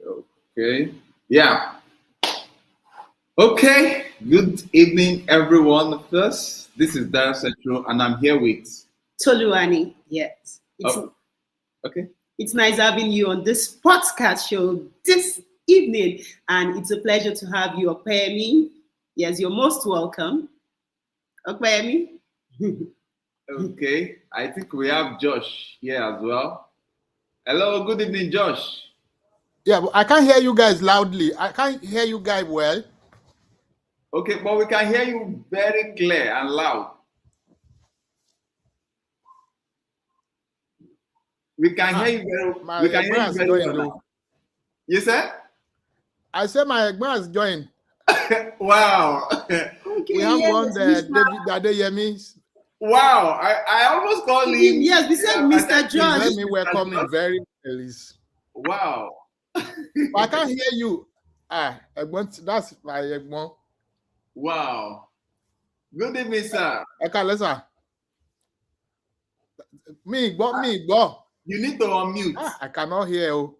Okay. Yeah. Okay. Good evening, everyone. First, this is Dara Central, and I'm here with. Toluani, yes. Oh, okay. It's nice having you on this podcast show this evening, and it's a pleasure to have you, Opeyemi. Yes, you're most welcome. Opeyemi. Okay. I think we have Josh here as well. Hello. Good evening, Josh. Yeah, but I can't hear you guys loudly. I can't hear you guys well. Okay, but we can hear you very clear and loud. We can hear you very. My We can hear you Egbon has very joined. well now. You said? I said my Egbon has joined. Wow. Okay, We have yes, one Mr. David Adeyemi. Wow. I almost called him. Yes, we said Mr. John. Let me welcome him very early. Wow. I can't hear you. Egbon, that's my Egbon. Wow. Good evening, sir. Okay, listen. Me, go. You need to unmute. I cannot hear you.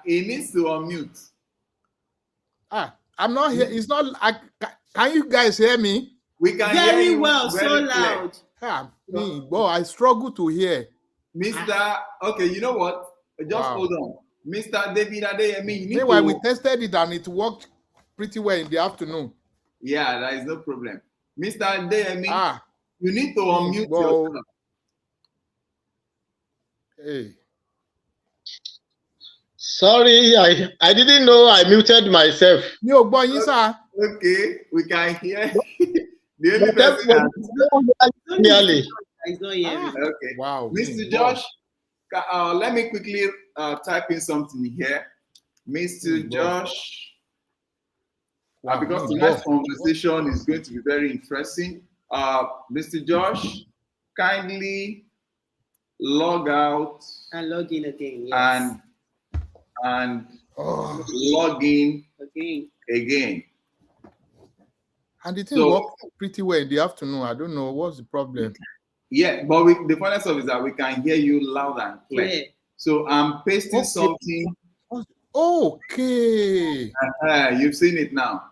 He needs to unmute. I'm not here. It's not. Can you guys hear me? We can hear Very you well, very so clear. loud. Me, go. I struggle to hear. Mr. Okay, you know what? Just hold on. Mr. David Adeyemi, you need Meanwhile, to. we tested it and it worked pretty well in the afternoon. Yeah, there is no problem. Mr. Adeyemi, you need to Me, unmute go. yourself. Hey. Sorry, I didn't know I muted myself. Mi ò gbọ́ yín sá. Okay, we can hear. The only person that. Clearly. It's not hearing. Okay. Wow. Mr. Josh, let me quickly type in something here. Mr. Josh, Wow, because tonight's conversation is going to be very interesting. Mr. Josh, kindly log out And log in again. Yes. and log in again. And the thing So- worked pretty well in the afternoon. I don't know what's the problem. Yeah, but the funny stuff is that we can hear you loud and clear. Yeah. So I'm pasting Okay. something. Okay. You've seen it now.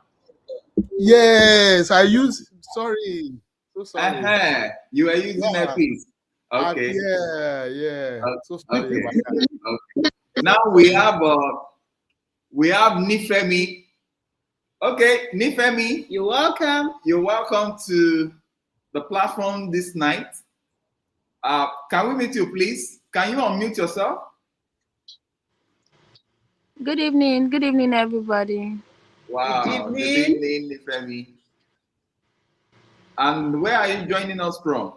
Yes, I use. Sorry. So sorry. You are using a piece. Okay. Yeah. So sorry Okay. about that. Okay. Now we have Nifemi. Okay, Nifemi, You're welcome. you're welcome to the platform this night. Can we meet you, please? Can you unmute yourself? Good evening, everybody. Wow. Good Good evening. evening, Nifemi. And where are you joining us from?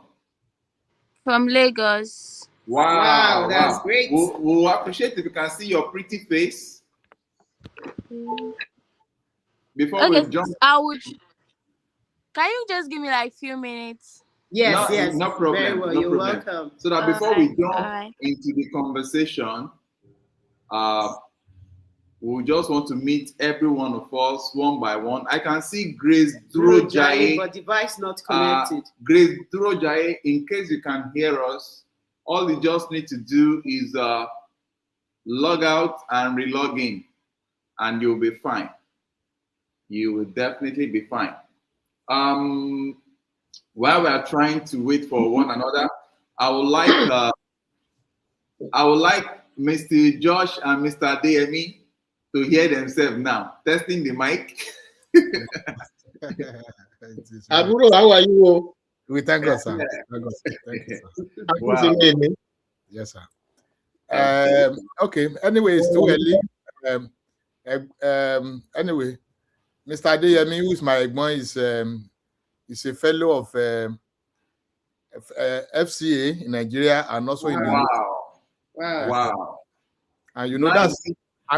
From Lagos. Wow, that's great. We'll appreciate if you can see your pretty face before Okay, we jump. I would. Can you just give me like few minutes? Yes, No- yes. no problem, Very well. no You're problem. welcome. So that before we Alright, jump alright. into the conversation, we just want to meet every one of us one by one. I can see Grace Durojaye. But device not connected. Grace Durojaye, in case you can hear us, all you just need to do is log out and relog in, and you'll be fine. You will definitely be fine. While we are trying to wait for one another, I would like Mr. Josh and Mr. Adeyemi to hear themselves now. Testing the mic. Aburo, how are you? We thank God, sir. Thank God, sir. Thank you, sir. Wow. Yes, sir. Okay. Anyway, it's too early. Anyway, Mr. Adeyemi, who is my Egbon, is a fellow of FCA in Nigeria and also in the Wow. Wow. Wow. and you know Nice.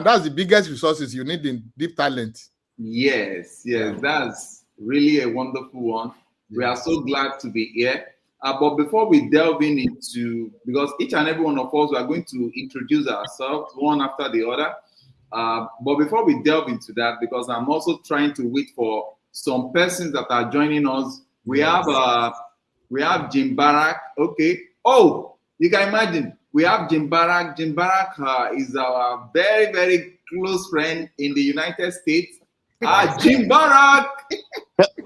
that's the biggest resources you need in deep talent. Yes, that's really a wonderful one. We are so glad to be here. But before we delve into, because each and every one of us, we are going to introduce ourselves one after the other. But before we delve into that, because I'm also trying to wait for some persons that are joining us. We have Jim Barak. Okay. Oh, you can imagine We have Jim Barak. Jim Barak is our very, very close friend in the United States. Jim Barak.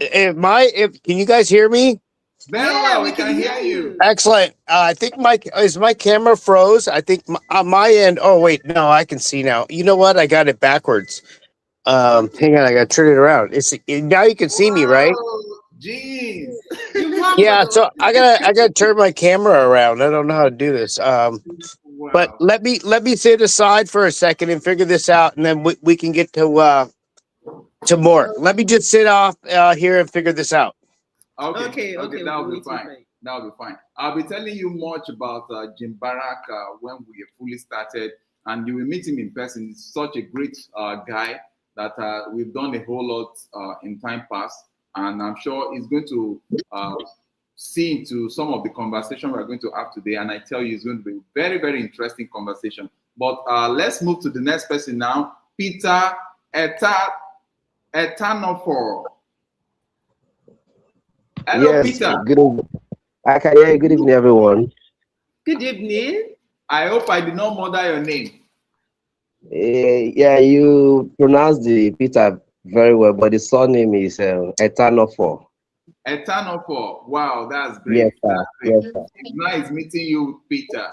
Can you guys hear me? Very well, we can hear you. Excellent. I think my camera froze. I think on my end. Oh wait, no, I can see now. You know what? I got it backwards. Hang on, I got to turn it around. Now you can see me, right? Jeez. Yeah. So I gotta turn my camera around. I don't know how to do this. But let me sit aside for a second and figure this out, and then we can get to more. Let me just sit off here and figure this out. Okay, that'll be fine. That'll be fine. I'll be telling you much about Jim Barak when we fully started, and you will meet him in person. He's such a great guy that we've done a whole lot in time past, and I'm sure he's going to see into some of the conversation we're going to have today. And I tell you, it's going to be a very, very interesting conversation. But let's move to the next person now, Peter Etanofor. Hello, yes, Peter. Good evening. I can hear you. Good evening, everyone. Good evening. I hope I did not murder your name. Yeah, you pronounced the Peter very well, but the surname is Etanofor. Etanofor. Wow, that's great. Yes, sir. That's great. Yes, sir. It's nice meeting you, Peter.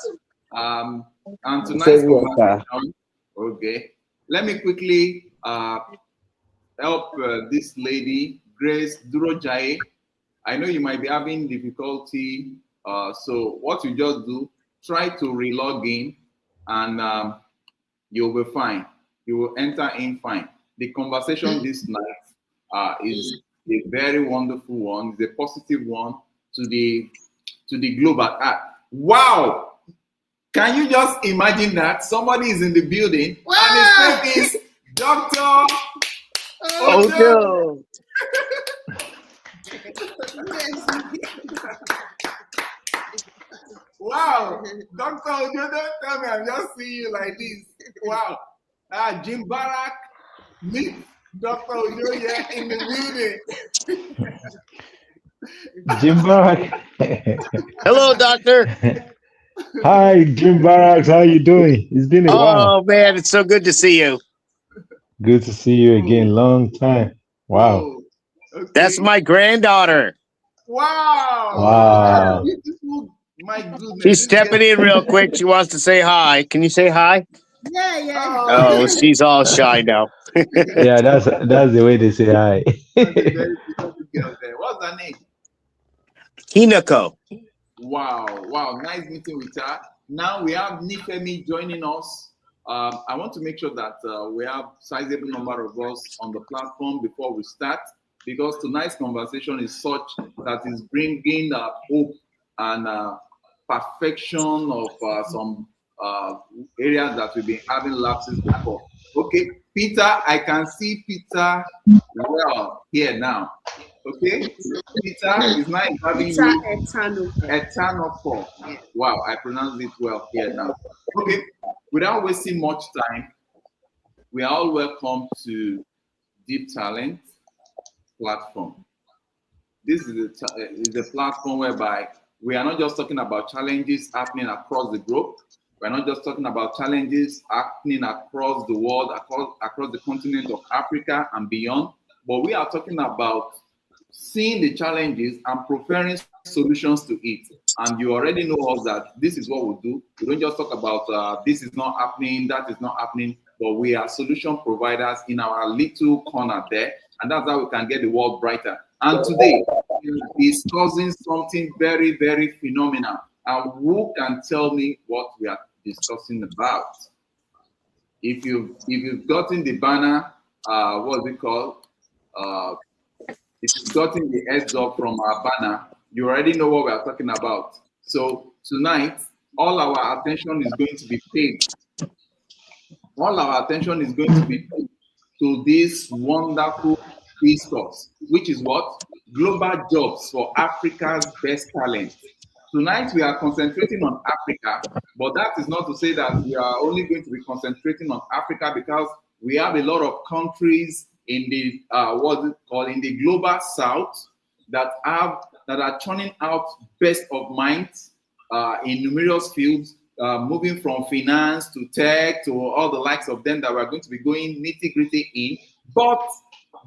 And tonight's Same here, conversation. Okay. Let me quickly help this lady, Grace Durojaye. I know you might be having difficulty. So what you just do, try to relog in and you'll be fine. You will enter in fine. The conversation this night is a very wonderful one. It's a positive one to the globe at heart. Wow! Can you just imagine that somebody is in the building and his name is Dr. Ojo. Wow, Dr. Ojo, don't tell me I'm just seeing you like this. Wow. Jim Barak, meet Dr. Ojo here in the building. Jim Barak. Hello, doctor. Hi, Jim Barak. How you doing? It's been a while. Oh man, it's so good to see you. Good to see you again. Long time. Wow. Oh, okay. That's my granddaughter. Wow. Wow. Beautiful. My goodness. She's stepping in real quick. She wants to say hi. Can you say hi? Yeah. Oh, she's all shy now. Yeah, that's the way they say hi. That's a very beautiful girl there. What's her name? Hinako. Wow. Nice meeting with her. Now we have Nifemi joining us. I want to make sure that we have sizable number of us on the platform before we start, because tonight's conversation is such that is bringing hope and perfection of some areas that we've been having lapses before. Okay, Peter, I can see Peter well here now. Okay, Peter is nice having you. Etanofor. Wow, I pronounced it well here now. Okay, without wasting much time, we are all welcome to Deep Talent platform. This is a platform whereby we are not just talking about challenges happening across the globe. We're not just talking about challenges happening across the world, across the continent of Africa and beyond, but we are talking about seeing the challenges and preferring solutions to it. And you already know us that this is what we do. We don't just talk about this is not happening, that is not happening, but we are solution providers in our little corner there, and that's how we can get the world brighter. And today, we're discussing something very, very phenomenal. And who can tell me what we are discussing about? If you've gotten the banner, what's it called? If you've gotten the heads up from our banner, you already know what we are talking about. So tonight, all our attention is going to be paid. All our attention is going to be paid to this wonderful discourse, which is what? Global jobs for Africa's best talent. Tonight we are concentrating on Africa, but that is not to say that we are only going to be concentrating on Africa, because we have a lot of countries in the in the global south that are churning out best of minds in numerous fields, moving from finance to tech to all the likes of them that we're going to be going nitty-gritty in. But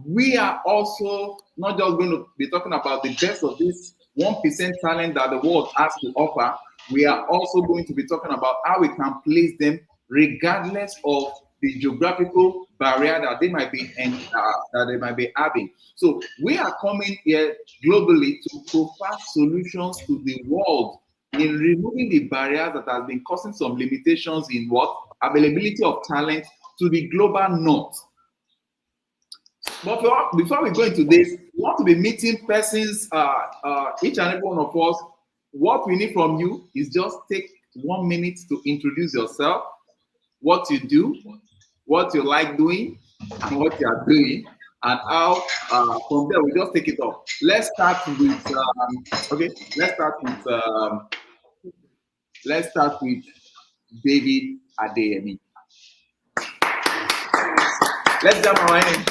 we are also not just going to be talking about the best of this 1% talent that the world has to offer. We are also going to be talking about how we can place them regardless of the geographical barrier that they might be having. So we are coming here globally to provide solutions to the world in removing the barriers that has been causing some limitations in what availability of talent to the global north. But before we go into this, we want to be meeting persons, each and every one of us. What we need from you is just take 1 minute to introduce yourself, what you do, what you like doing, and what you are doing, and how from there we just take it off. Let's start with let's start with David Adeyemi. Let's jump our hands.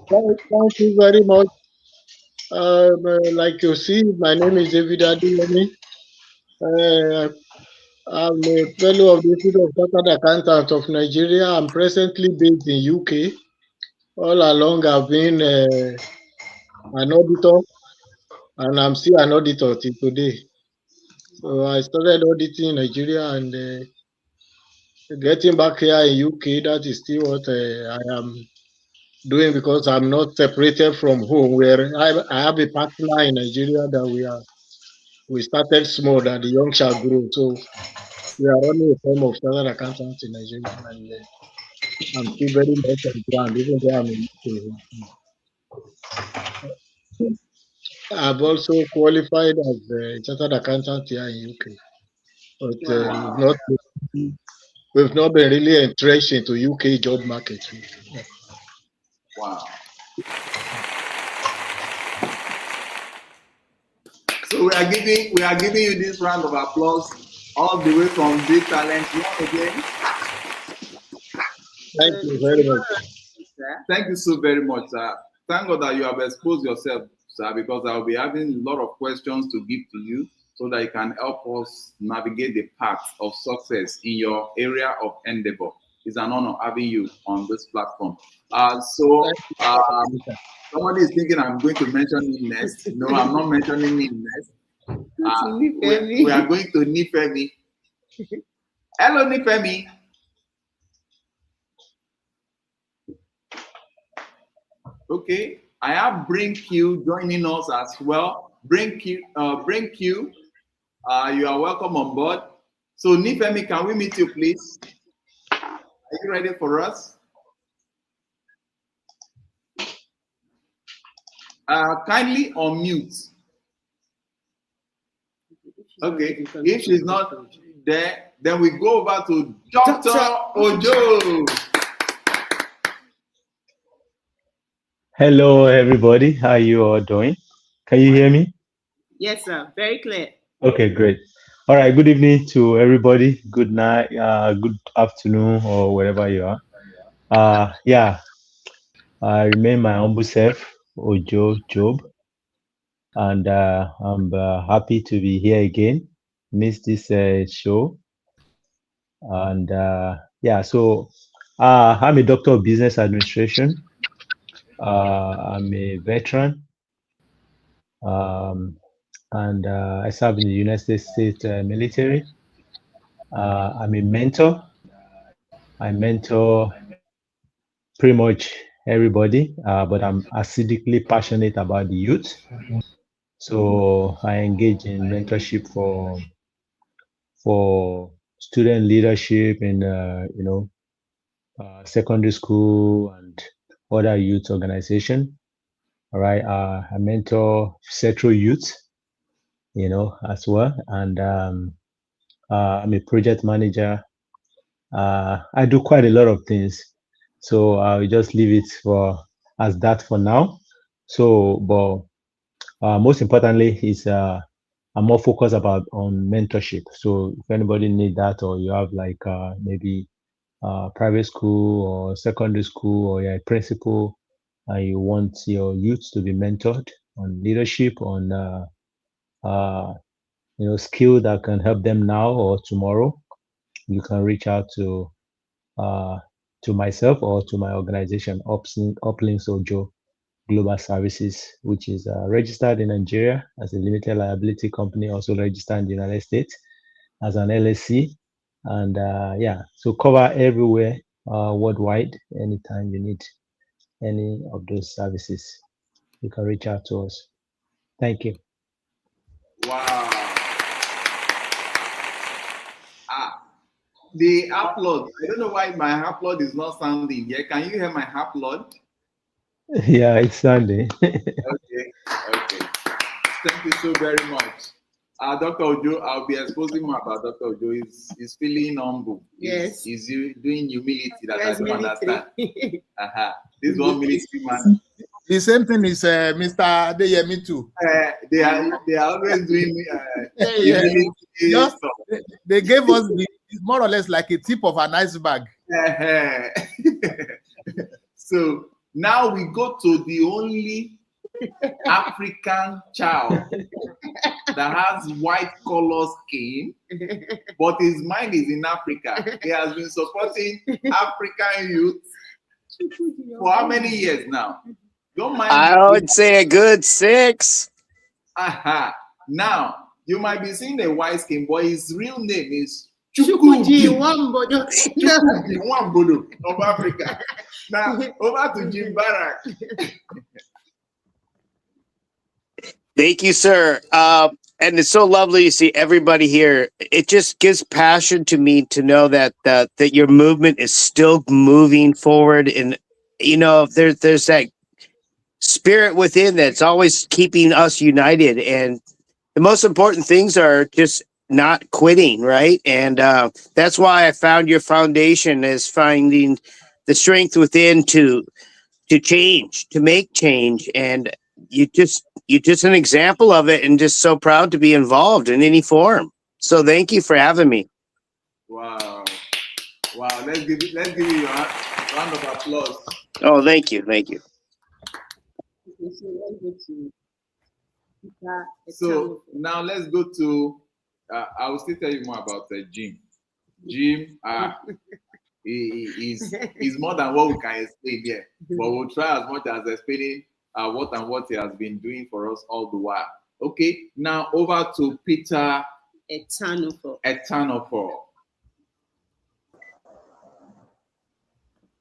Thank you very much. Like you see, my name is David Adeyemi. I'm a fellow of the Institute of Chartered Accountants of Nigeria. I'm presently based in UK. All along, I've been an auditor, and I'm still an auditor till today. So I started auditing in Nigeria, and getting back here in UK, that is still what I am doing, because I'm not separated from home. Where I have a partner in Nigeria that we started small, that the young shall grow. So we are running a firm of chartered accountants in Nigeria, and I'm still very much on ground, even though I'm in UK. I've also qualified as a chartered accountant here in UK, but we've not been really entrenched into UK job market. Yeah. Wow. So we are giving you this round of applause all the way from Big Talent once again. Thank you very much. Thank you so very much, sir. Thank God that you have exposed yourself, sir, because I'll be having a lot of questions to give to you so that you can help us navigate the path of success in your area of endeavor. It's an honor having you on this platform. Somebody is thinking I'm going to mention him next. No, I'm not mentioning him next. We are going to Nifemi. Hello, Nifemi. Okay, I have Bring Q joining us as well. Bring Q, you are welcome on board. So Nifemi, can we meet you, please? Are you ready for us? Kindly unmute. Okay, if she's not there, then we go over to Dr. Ojo. Hello, everybody. How are you all doing? Can you hear me? Yes, sir. Very clear. Okay, great. All right. Good evening to everybody. Good night, good afternoon, or wherever you are. Yeah, I remain my humble self, Ojo Job, and I'm happy to be here again. Missed this show, and yeah. So I'm a doctor of business administration. I'm a veteran. And I serve in the United States military. I'm a mentor. I mentor pretty much everybody, but I'm acidically passionate about the youth. So I engage in mentorship for student leadership in secondary school and other youth organization. All right, I mentor Central Youth, as well, and I'm a project manager. I do quite a lot of things, so I'll just leave it as that for now. So, but most importantly is I'm more focused on mentorship. So if anybody need that, or you have like maybe private school or secondary school, or you're a principal and you want your youth to be mentored on leadership, on skill that can help them now or tomorrow, you can reach out to myself or to my organization, Uplinks Ojo Global Services, which is registered in Nigeria as a limited liability company, also registered in the United States as an LSC. And so cover everywhere worldwide. Anytime you need any of those services, you can reach out to us. Thank you. Wow. The upload. I don't know why my upload is not sounding here. Can you hear my upload? Yeah, it's Sunday. Okay. Thank you so very much. Dr. Ojo, I'll be exposing more about Dr. Ojo. He's feeling humble. Yes. He's doing humility that I don't Military. understand. This one military man. The same thing is Mr. Adeyemi too. They are always doing Yeah. humility Just, stuff. they gave us more or less like a tip of an iceberg. So now we go to the only African child that has white color skin, but his mind is in Africa. He has been supporting African youth for how many years now? Don't mind. I would say a good 6. Now, you might be seeing a white skin, but his real name is Chukwuji Wambodo. Chukwuji Wambodo of Africa. Now, over to Jim Barak. Thank you, sir. And it's so lovely to see everybody here. It just gives passion to me to know that that your movement is still moving forward, and there's that spirit within that's always keeping us united. And the most important things are just not quitting, right? And that's why I found your foundation as finding the strength within to change, to make change, and you're just an example of it, and just so proud to be involved in any form. So thank you for having me. Wow. Let's give you a round of applause. Oh, thank you. So now let's go to I will still tell you more about Jim. Jim is more than what we can explain here, but we'll try as much as explaining what he has been doing for us all the while. Okay, now over to Peter Etanofor.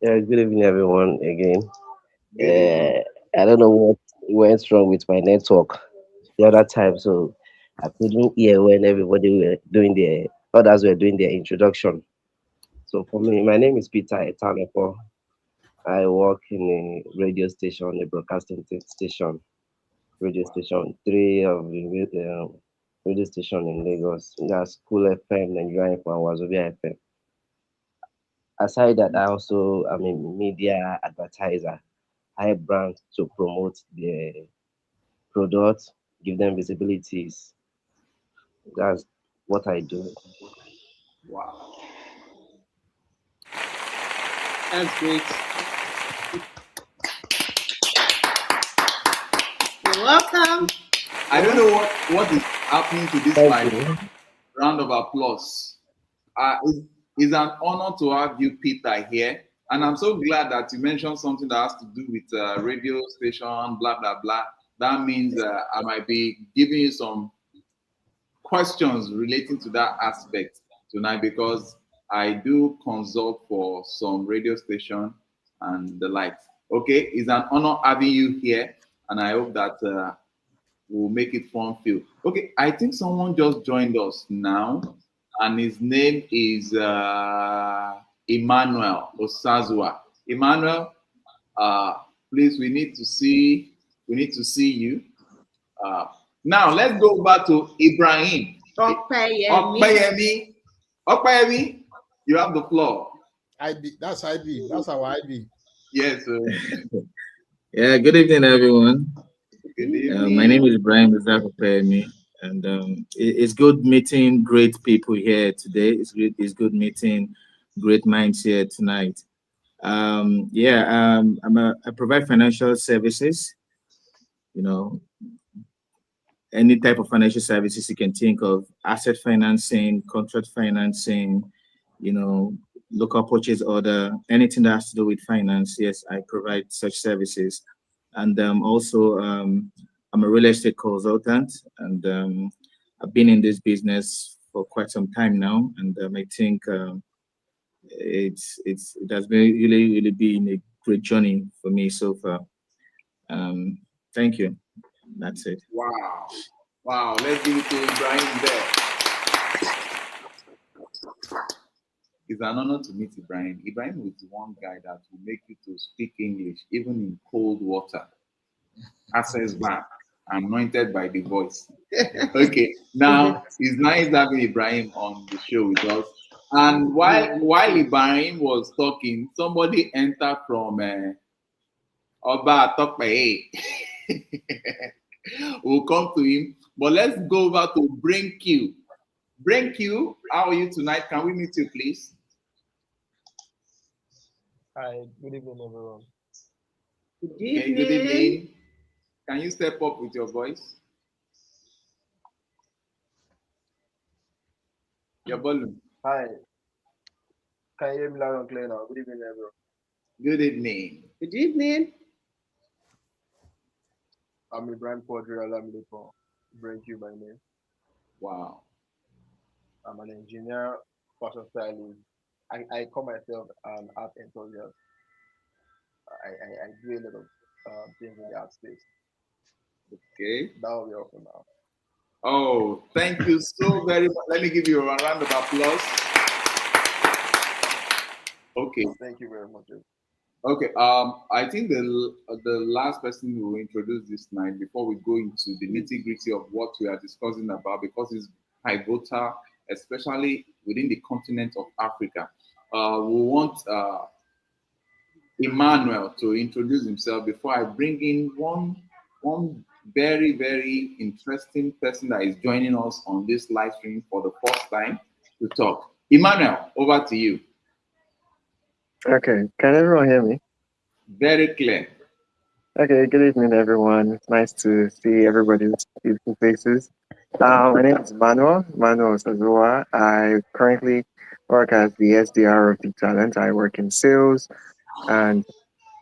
Yeah, good evening, everyone. Again, I don't know what went wrong with my network the other time, so I couldn't hear when everybody were doing others were doing their introduction. So for me, my name is Peter Etanofor. I work in a radio station, a broadcasting station, radio station 3 of the radio station in Lagos. That's Cool FM, Nigeria FM, Wazobia FM. Aside that, I also am a media advertiser. I help brands to promote their products, give them visibilities. That's what I do. Wow. That's great. You're welcome. I don't know what is happening to this round of applause. It's an honor to have you, Peter, here. And I'm so glad that you mentioned something that has to do with radio station, blah, blah, blah. That means I might be giving you some questions relating to that aspect tonight, because I do consult for some radio station and the likes. Okay, it's an honor having you here, and I hope that we'll make it fun-filled. Okay, I think someone just joined us now, and his name is Emmanuel Osazua. Emmanuel, please, we need to see you. Now let's go back to Ibrahim. Okpayemi, you have the floor. IB, that's IB. That's our IB. Yes. Yeah. Good evening, everyone. Good evening. My name is Ibrahim Okpayemi, and it's good meeting great people here today. It's good meeting great minds here tonight. I provide financial services. any type of financial services you can think of, asset financing, contract financing, local purchase order, anything that has to do with finance. Yes, I provide such services. And also, I'm a real estate consultant, and I've been in this business for quite some time now. And I think it has been really been a great journey for me so far. Thank you. That's it. Wow. Let's give it to Ibrahim there. It's an honor to meet Ibrahim. Ibrahim is the one guy that will make you to speak English, even in cold water. Access back, anointed by the voice. Okay, now it's nice having Ibrahim on the show with us. And while Ibrahim was talking, somebody entered from Oba Tokpe. We'll come to him, but let's go over to Bring Q. Bring Q, how are you tonight? Can we meet you, please? Hi, good evening, everyone. Good evening. Okay, good evening. Can you step up with your voice? Your volume. Hi. Can you hear me loud and clear now? Good evening, everyone. Good evening. Good evening. I'm Ibrahim Quadri Alamilipo. Bring you by name. Wow. I'm an engineer, fashion stylist. I call myself an art enthusiast. I do a lot of things in the art space. Okay. That will be all for now. Oh, thank you so very much. Let me give you a round of applause. Okay. Thank you very much. Okay. I think the last person we will introduce this night before we go into the nitty-gritty of what we are discussing about, because it's pivotal, especially within the continent of Africa. We want Emmanuel to introduce himself before I bring in one very, very interesting person that is joining us on this live stream for the first time to talk. Emmanuel, over to you. Okay, can everyone hear me? Very clear. Okay, good evening, everyone. It's nice to see everybody's beautiful faces. My name is Manuel Sazua. I currently work as the SDR of Big Talent. I work in sales, and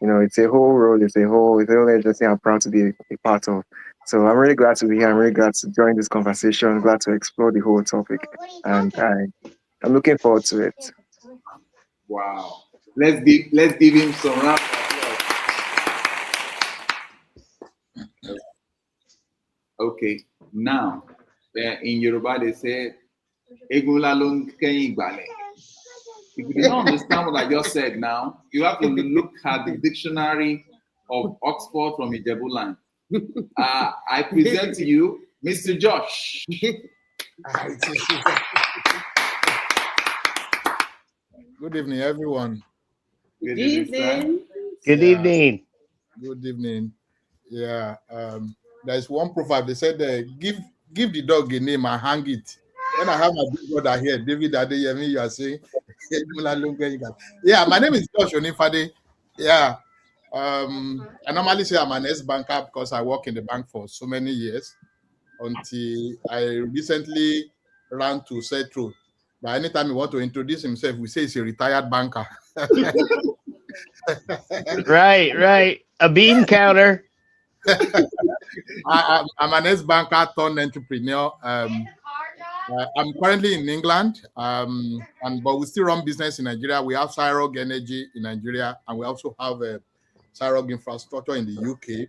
it's a whole role. It's a whole agency I'm proud to be a part of. So I'm really glad to be here. I'm really glad to join this conversation. Glad to explore the whole topic, and I'm looking forward to it. Wow. Let's give him some round of applause. Okay, now in Yoruba they say Egunla lo n kẹ́yìn ìgbàlẹ̀. If you don't understand what I just said now, you have to look at the dictionary of Oxford from Ijebuland. I present to you Mr. Josh. Good evening, everyone. Good evening. Good evening. Good evening. Yeah, there's one proverb. They said, "Give the dog a name and hang it." When I have my big brother here, David Adeyemi, you are saying, "Yeah, my name is Josh Onifade." Yeah, I normally say I'm an ex-banker because I work in the bank for so many years until I recently ran to Setro. But anytime he want to introduce himself, we say he's a retired banker. Right. A bean counter. I'm an ex-banker turned entrepreneur. I'm currently in England, but we still run business in Nigeria. We have Cyrog Energy in Nigeria, and we also have Cyrog Infrastructure in the UK.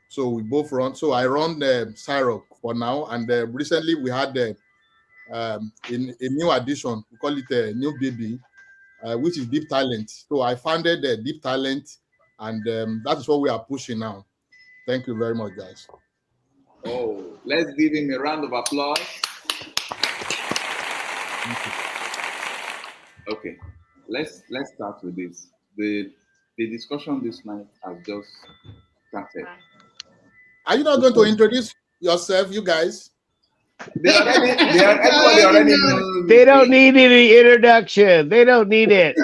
So we both run. So I run Cyrog for now, and recently we had in a new addition. We call it a new baby, which is Deep Talent. So I founded Deep Talent, and that is what we are pushing now. Thank you very much, guys. Oh, let's give him a round of applause. Okay, let's start with this. The discussion this night has just started. Are you not going to introduce yourself, you guys? Everybody already knows. They don't need any introduction. They don't need it.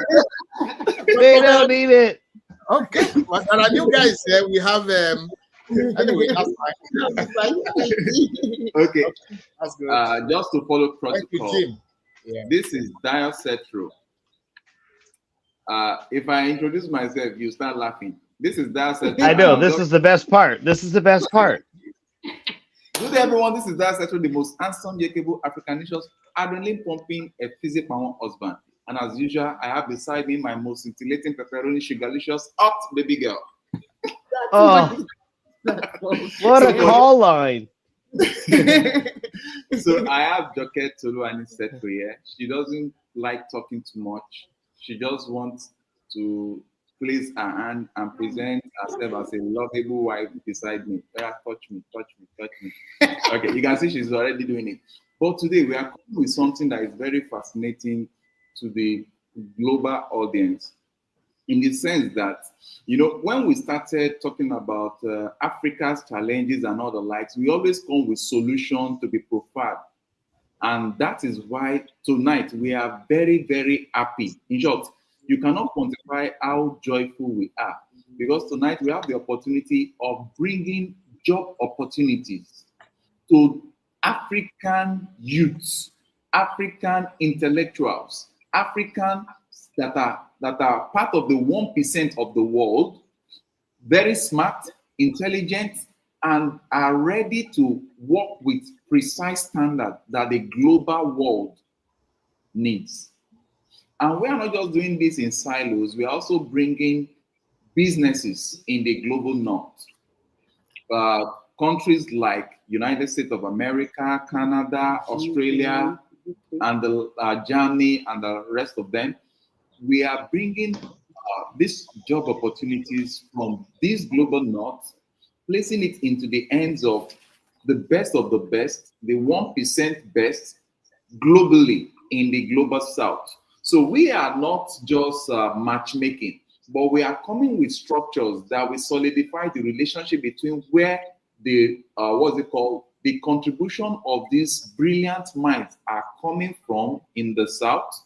They don't need it. Okay, well, there are new guys here. We have Anyway, that's fine. Okay. That's good. Just to follow Thank you, protocol, Tim. Yeah. this is Dio Cetro. If I introduce myself, you start laughing. This is Dio Cetro. I know this is the best part. This is the best part. Good day, everyone. This is Dio Cetro, the most handsome, yakable Africanicious, adrenaline pumping, a physical husband. And as usual, I have beside me my most scintillating, pepperoni, sugarlicious, hot baby girl. Oh, what a call line. So I have Joket Toluani Cetro here. She doesn't like talking too much. She just wants to place her hand and present herself as a lovable wife beside me. Touch me, touch me, touch me. Okay, you can see she's already doing it. But today we are coming with something that is very fascinating to the global audience, in the sense that, you know, when we started talking about Africa's challenges and all the likes, we always come with solutions to be preferred. And that is why tonight we are very, very happy. In short, you cannot quantify how joyful we are, because tonight we have the opportunity of bringing job opportunities to African youths, African intellectuals, Africans that are part of the 1% of the world, very smart, intelligent, and are ready to work with precise standards that the global world needs. And we are not just doing this in silos, we are also bringing businesses in the global north. Countries like United States of America, Canada, Australia, and Germany, and the rest of them. We are bringing these job opportunities from this global north, placing it into the hands of the best, the 1% best globally in the global south. So we are not just matchmaking, but we are coming with structures that will solidify the relationship between where the the contribution of these brilliant minds are coming from in the south,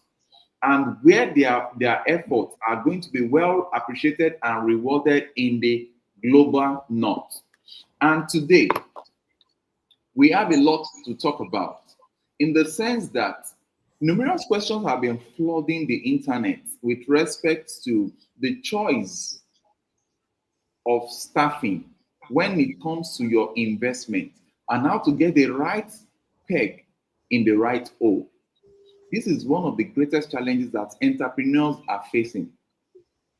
and where their efforts are going to be well appreciated and rewarded in the global north. And today, we have a lot to talk about, in the sense that numerous questions have been flooding the internet with respect to the choice of staffing when it comes to your investment, and how to get the right peg in the right hole. This is one of the greatest challenges that entrepreneurs are facing.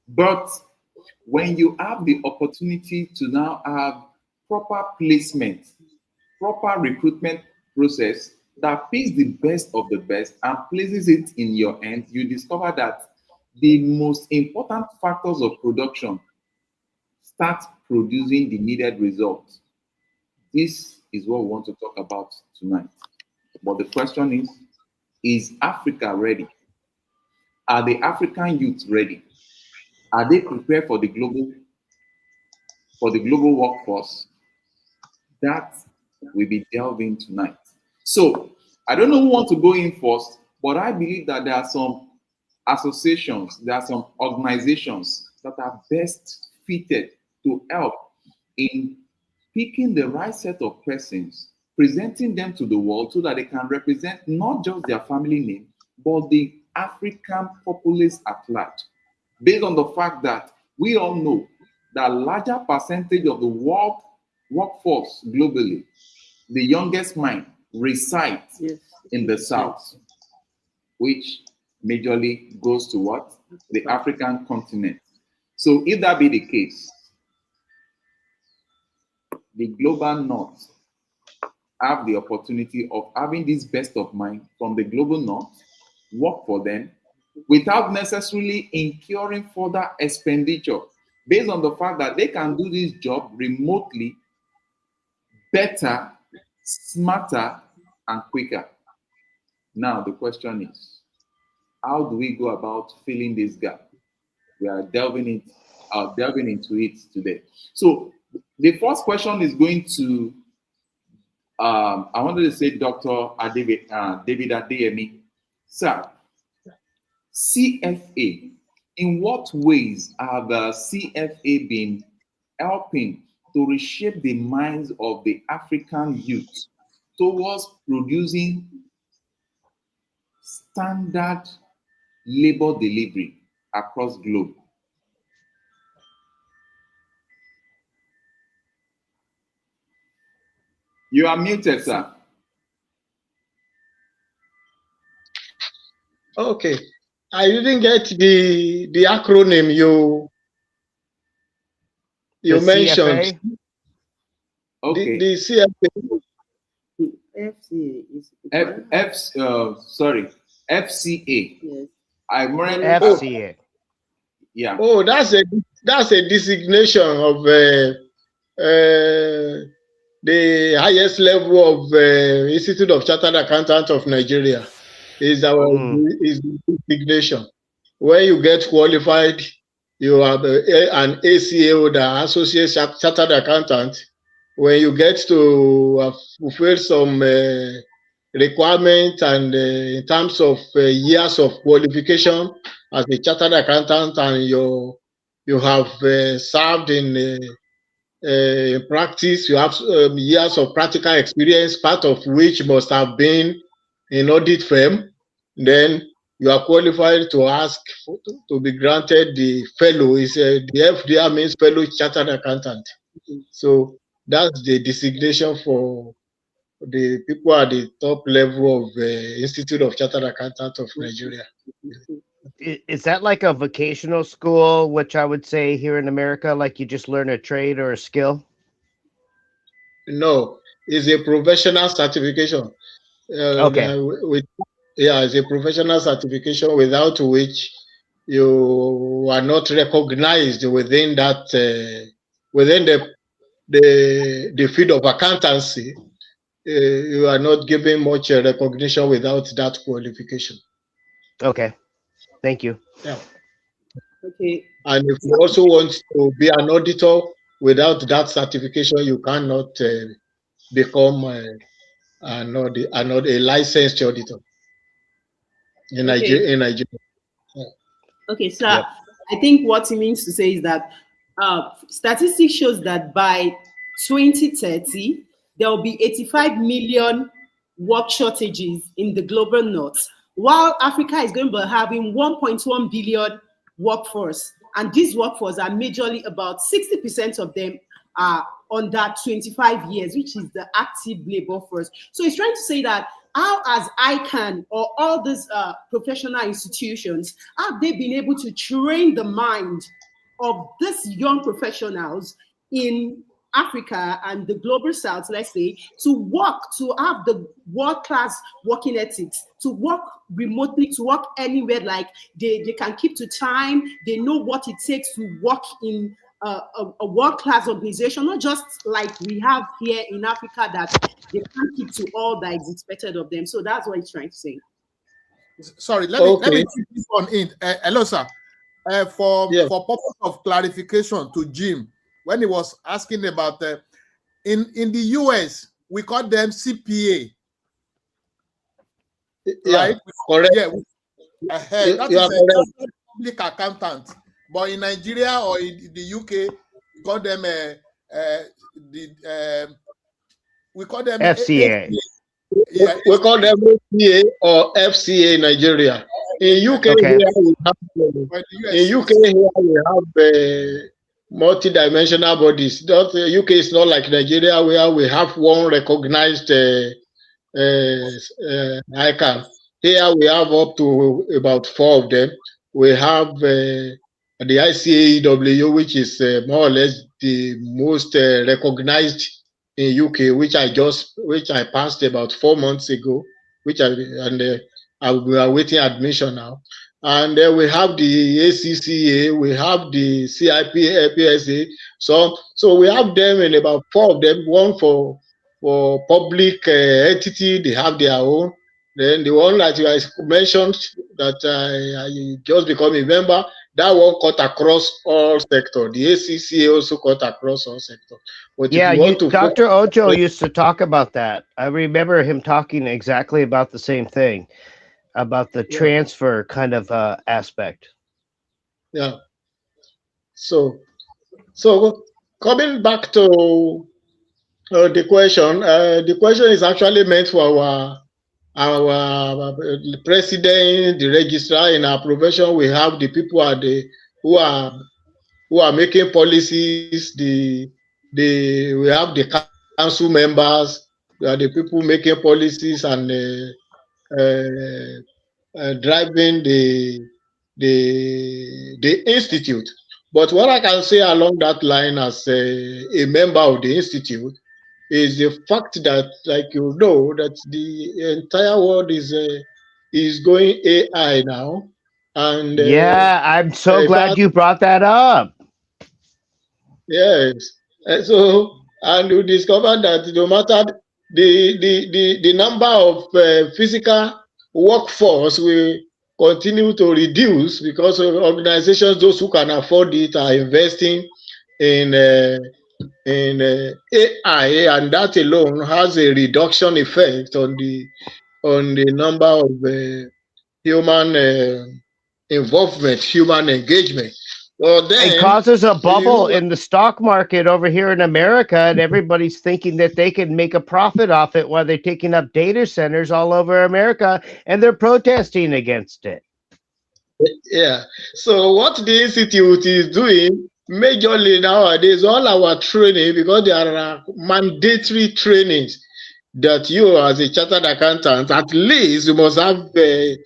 But when you have the opportunity to now have proper placement, proper recruitment process that picks the best of the best and places it in your hands, you discover that the most important factors of production start producing the needed results. This is what we want to talk about tonight. But the question is Africa ready? Are the African youth ready? Are they prepared for the global workforce? That will be delved in tonight. So I don't know who wants to go in first, but I believe that there are some associations, there are some organizations that are best fitted to help in picking the right set of persons, presenting them to the world so that they can represent not just their family name, but the African populace at large. Based on the fact that we all know that a larger percentage of the world workforce globally, the youngest mind resides in the South, which majorly goes to what? The African continent. So if that be the case, the global north have the opportunity of having this best of mind from the global north, work for them, without necessarily incurring further expenditure, based on the fact that they can do this job remotely, better, smarter, and quicker. Now the question is, how do we go about filling this gap? We are delving into it today. So the first question is going to, I wanted to say Dr. David Adeyemi. Sir, CFA, in what ways have CFA been helping to reshape the minds of the African youth towards producing standard labor delivery across globe. You are muted, sir. Okay. I didn't get the acronym you The mentioned. CFA? Okay. The CFA. FCA is sorry, FCA. yes. FCA. Yeah. Oh, that's a designation of the highest level of Institute of Chartered Accountants of Nigeria. Is the designation. When you get qualified, you have an ACA holder, Associate Chartered Accountant. When you get to fulfill some requirement and in terms of years of qualification as a chartered accountant, and you have served in practice, you have years of practical experience, part of which must have been in audit firm, then you are qualified to ask to be granted the fellow. The FDR means fellow chartered accountant. So that's the designation for the people at the top level of Institute of Chartered Accountants of Nigeria. Is that like a vocational school, which I would say here in America, like you just learn a trade or a skill? No, it's a professional certification. Okay. It's a professional certification without which you are not recognized within that within the field of accountancy. You are not given much recognition without that qualification. Okay, thank you. Yeah. Okay. And if you also want to be an auditor, without that certification, you cannot become a licensed auditor in Nigeria. Yeah. Okay, so I think what he means to say is that statistics shows that by 2030, there will be 85 million work shortages in the global north, while Africa is going to be having 1.1 billion workforce. And these workforce are majorly about 60% of them are under 25 years, which is the active labor force. So he's trying to say that how as ICANN or all these professional institutions, have they been able to train the mind of these young professionals in Africa and the global south, let's say, to work, to have the world-class working ethics, to work remotely, to work anywhere, like they can keep to time, they know what it takes to work in a world-class organization, not just like we have here in Africa that they can't keep to all that is expected of them. So that's what he's trying to say. Sorry, let me keep this one in. Hello, sir. For purpose of clarification to Jim, when he was asking about in the US, we call them CPA. Right? Correct. Yeah, that is a public accountant. But in Nigeria or in the UK, we call them FCA. We call them FCA or FCA in Nigeria. In UK, here we have multi-dimensional bodies. UK is not like Nigeria, where we have one recognized ICANN. Here we have up to about 4 of them. We have the ICAEW, which is more or less the most recognized in UK, which I passed about 4 months ago, we are awaiting admission now. And then we have the ACCA, we have the CIPSA. So we have them, and about 4 of them. One for public entity, they have their own. Then the one that you mentioned that I just become a member, that one cut across all sectors. The ACCA also cut across all sectors. But yeah, Dr. Ojo used to talk about that. I remember him talking exactly about the same thing, about the transfer kind of aspect. Yeah. So coming back to the question is actually meant for our president, the registrar. In our profession, we have the people who are making policies. We have the council members. We are the people making policies and driving the institute. But what I can say along that line as a member of the institute is the fact that, like you know, that the entire world is going AI now, and Yeah, I'm so in glad fact, you brought that up. yes. And you discover that no matter the number of physical workforce will continue to reduce because of organizations, those who can afford it, are investing in AI, and that alone has a reduction effect on the number of human involvement, human engagement. Well, It then causes a bubble you in the stock market over here in America, and everybody's thinking that they can make a profit off it while they're taking up data centers all over America, and they're protesting against it. Yeah. So what the institute is doing majorly nowadays, all our training, because there are mandatory trainings that you as a chartered accountant, at least you must have a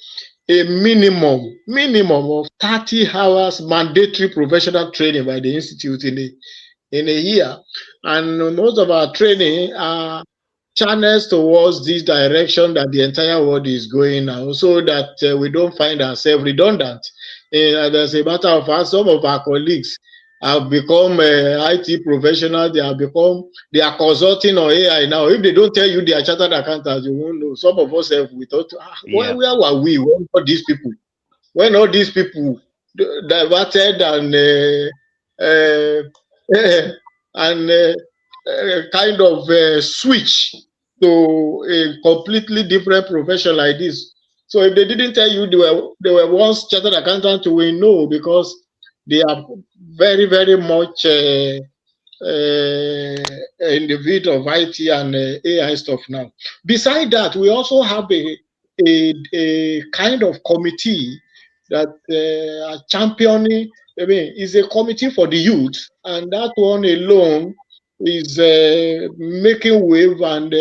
minimum of 30 hours mandatory professional training by the institute in a year. And most of our training are channels towards this direction that the entire world is going now, so that we don't find ourselves redundant. And as a matter of fact, some of our colleagues have become IT professionals. They are consulting on AI now. If they don't tell you they are chartered accountants, you won't know. Some of us we thought, Yeah. where were we when all these people? When all these people diverted and kind of switch to a completely different profession like this. So if they didn't tell you they were once chartered accountants, you will know, because they are very, very much in the field of IT and AI stuff now. Beside that, we also have a kind of committee that are championing. I mean, is a committee for the youth, and that one alone is making wave and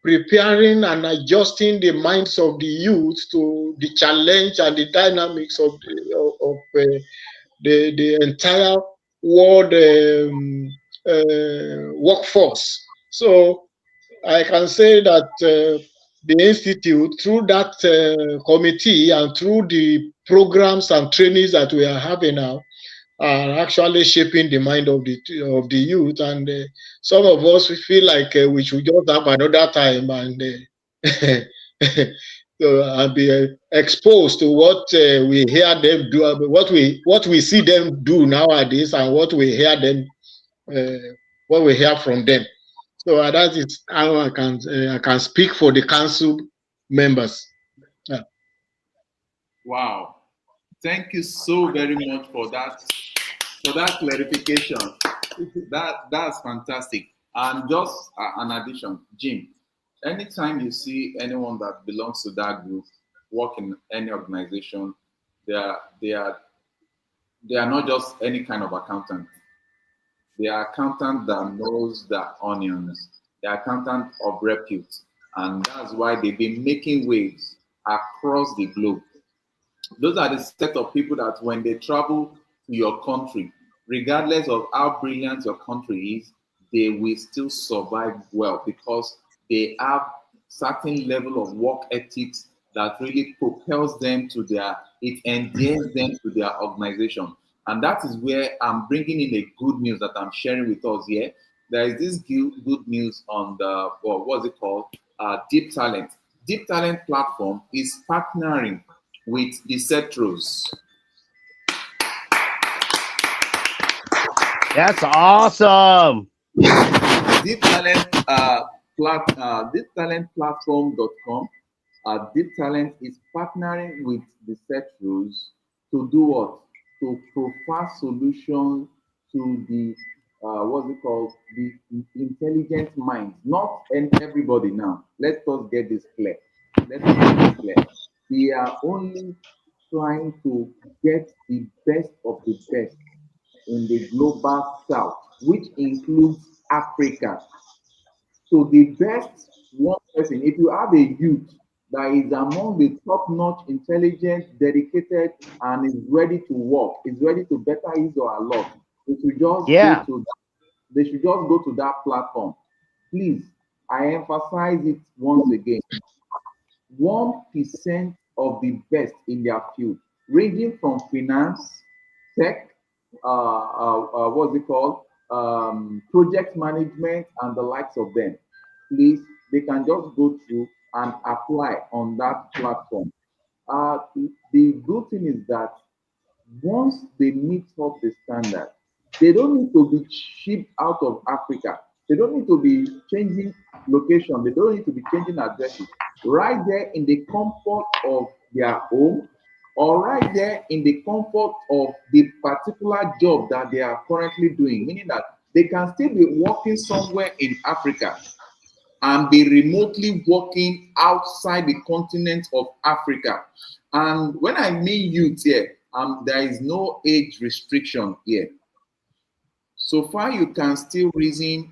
preparing and adjusting the minds of the youth to the challenge and the dynamics of the entire world workforce. So I can say that the institute, through that committee and through the programs and trainings that we are having now, are actually shaping the mind of the youth. And some of us, we feel like we should just have another time and and be exposed to what we hear them do, what we see them do nowadays, and what we hear from them. So that is how I can speak for the council members. Yeah. Wow. Thank you so very much for that clarification. That's fantastic. And just an addition, Jim, anytime you see anyone that belongs to that group work in any organization, they are not just any kind of accountant. They are accountant that knows their onions. They are accountant of repute. And that's why they've been making waves across the globe. Those are the set of people that when they travel to your country, regardless of how brilliant your country is, they will still survive well because they have certain level of work ethics that really propels them to it endears them to their organization. And that is where I'm bringing in a good news that I'm sharing with us here. There is this good news on what's it called? Deep Talent. Deep Talent platform is partnering with the Cetros. That's awesome. Deep Talent deeptalentplatform.com. Deep Talent is partnering with the Cetros to do what? To provide solutions to the what's it called? The intelligent minds. Not everybody now. Let us get this clear. Let us get this clear. They are only trying to get the best of the best in the global south, which includes Africa. So the best one person, if you have a youth that is among the top-notch, intelligent, dedicated, and is ready to work, is ready to better his or her lot, they should just Yeah. go to that platform. Please, I emphasize it once again. 1% of the best in their field, ranging from finance, tech, what's it called, project management, and the likes of them. Please, they can just go through and apply on that platform. The good thing is that once they meet up the standard, they don't need to be shipped out of Africa. They don't need to be changing location. They don't need to be changing addresses. Right there in the comfort of their home, or right there in the comfort of the particular job that they are currently doing, meaning that they can still be working somewhere in Africa and be remotely working outside the continent of Africa. And when I mean youth here, there is no age restriction here. So far, you can still reason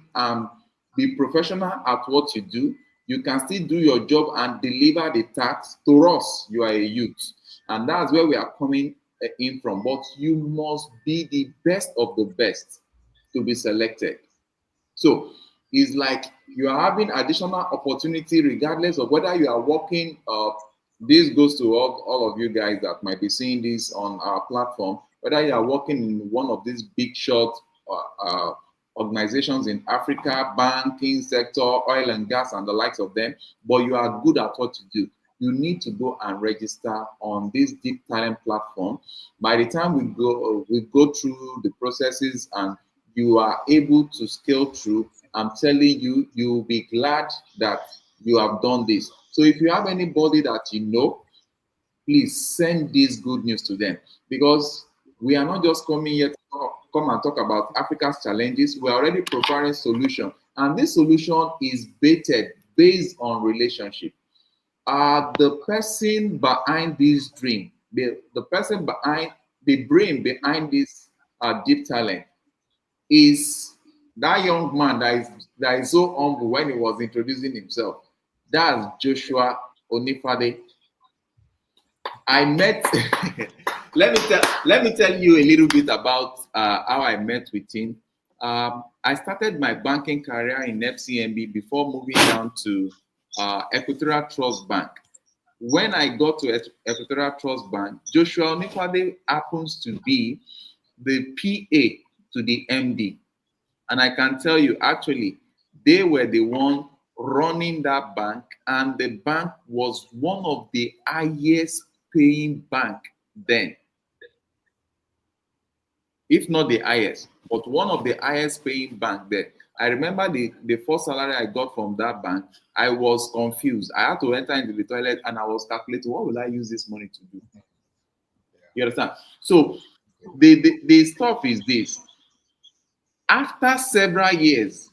be professional at what you do. You can still do your job and deliver the task. To us, you are a youth. And that's where we are coming in from. But you must be the best of the best to be selected. So it's like you are having additional opportunity regardless of whether you are working. This goes to all of you guys that might be seeing this on our platform, whether you are working in one of these big shot organizations in Africa, banking sector, oil and gas, and the likes of them, but you are good at what you do. You need to go and register on this deep talent platform. By the time we go through the processes and you are able to scale through, I'm telling you, you'll be glad that you have done this. So if you have anybody that you know, please send this good news to them, because we are not just coming here to come and talk about Africa's challenges. We're already providing solution, and this solution is based on relationship. The person behind this dream, the person behind the brain behind this deep talent is that young man that is so humble when he was introducing himself. That's Joshua Onifade. I met. let me tell you a little bit about how I met with him. I started my banking career in FCMB before moving down to Equatorial Trust Bank. When I got to Equatorial Trust Bank, Joshua Onifade happens to be the PA to the MD. And I can tell you, actually, they were the one running that bank, and the bank was one of the highest paying bank then. If not the highest, but one of the highest paying bank there. I remember the first salary I got from that bank, I was confused. I had to enter into the toilet and I was calculating, what will I use this money to do? You understand? So the stuff is this. After several years,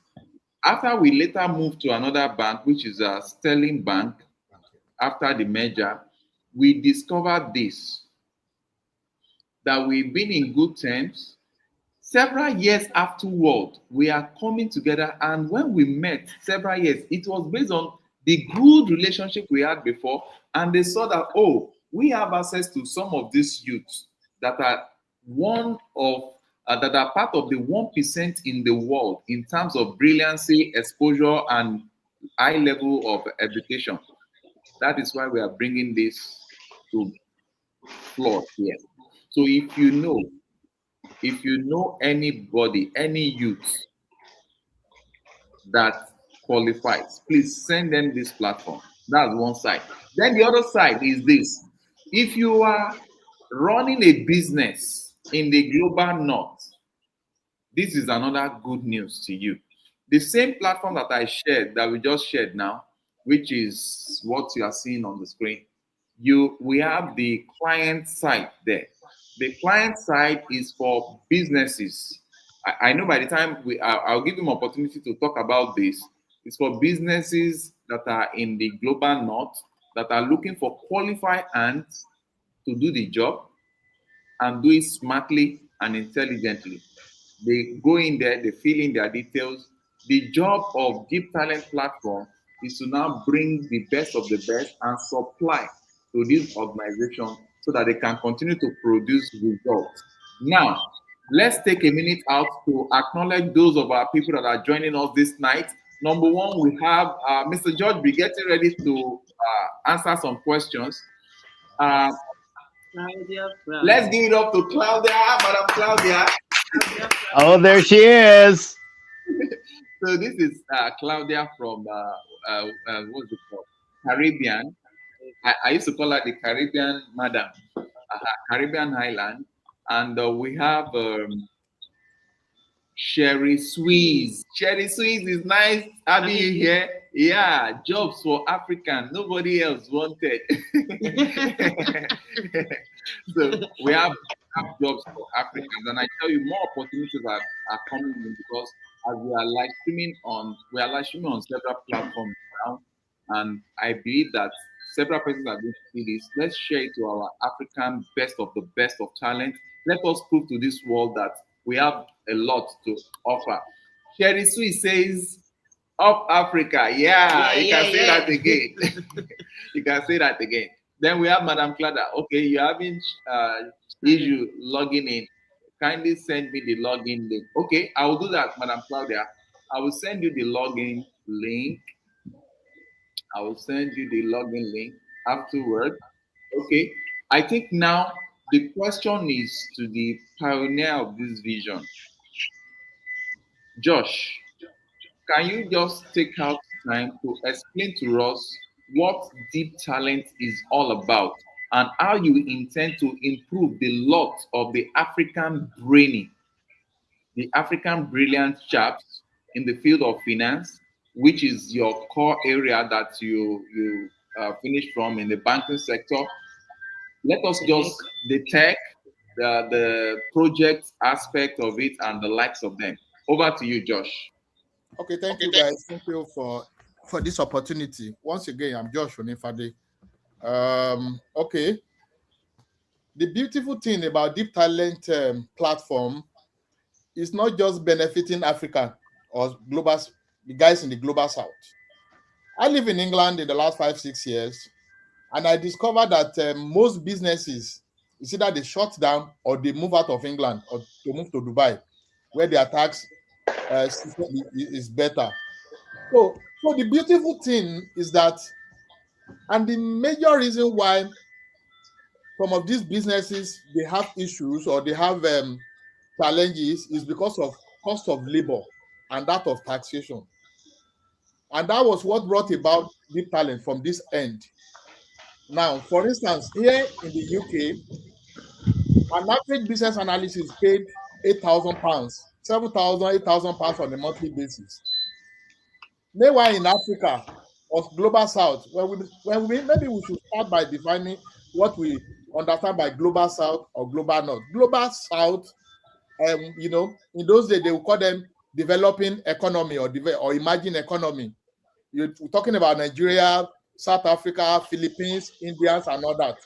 after we later moved to another bank, which is a Sterling Bank, after the merger, we discovered this, that we've been in good terms. Several years afterward, we are coming together, and when we met several years, it was based on the good relationship we had before, and they saw that, oh, we have access to some of these youths that are that are part of the 1% in the world in terms of brilliancy, exposure, and high level of education. That is why we are bringing this to floor here. So if you know anybody, any youth that qualifies, please send them this platform. That's one side. Then the other side is this. If you are running a business in the global north, this is another good news to you. The same platform that I shared, that we just shared now, which is what you are seeing on the screen, we have the client side there. The client side is for businesses I know by the time I'll give him opportunity to talk about this. It's for businesses that are in the global north that are looking for qualified hands to do the job and do it smartly and intelligently. They go in there, they fill in their details. The job of Deep Talent Platform is to now bring the best of the best and supply to this organization so that they can continue to produce results. Now, let's take a minute out to acknowledge those of our people that are joining us this night. Number one, we have Mr. George be getting ready to answer some questions. Let's give it up to Claudia, Madam Claudia. Oh, there she is. So this is Claudia from what's it called? Caribbean. I used to call her the Caribbean Madam, Caribbean Highland, and we have Sherry Sweeze. Sherry Sweeze is nice having you here. Yeah, jobs for African. Nobody else wanted. So we have jobs for Africans, and I tell you, more opportunities are coming in because as we are live streaming on several platforms now, and I believe that several persons are going to see this. Let's share it to our African best of the best of talent. Let us prove to this world that we have a lot to offer. Sherry Sui says, "Up Africa." Yeah, you can say that again. You can say that again. Then we have Madam Claudia. Okay, you're having issue logging in. Kindly send me the login link. Okay, I will do that, Madam Claudia. I will send you the login link. I will send you the login link afterward. Okay, I think now the question is to the pioneer of this vision. Josh, can you just take out time to explain to us what deep talent is all about and how you intend to improve the lot of the African brainy, the African brilliant chaps in the field of finance, which is your core area that you finished from in the banking sector? Let us just the tech, the project aspect of it, and the likes of them. Over to you, Josh. Okay, thank you guys. Thank you for this opportunity. Once again, I'm Josh Onifade. Okay. The beautiful thing about Deep Talent platform is not just benefiting Africa or the guys in the global south. I live in England in the last 5-6 years, and I discovered that most businesses is either they shut down or they move out of England or to move to Dubai, where their tax system is better. So the beautiful thing is that, and the major reason why some of these businesses they have issues or they have challenges is because of cost of labor and that of taxation. And that was what brought about Deep Talent from this end. Now, for instance, here in the UK, an average business analyst is paid £8,000, 7,000, £8,000 on a monthly basis. Meanwhile, in Africa or global south, maybe we should start by defining what we understand by global south or global north. Global south, in those days they would call them developing economy or emerging economy. You're talking about Nigeria, South Africa, Philippines, Indians, and all that.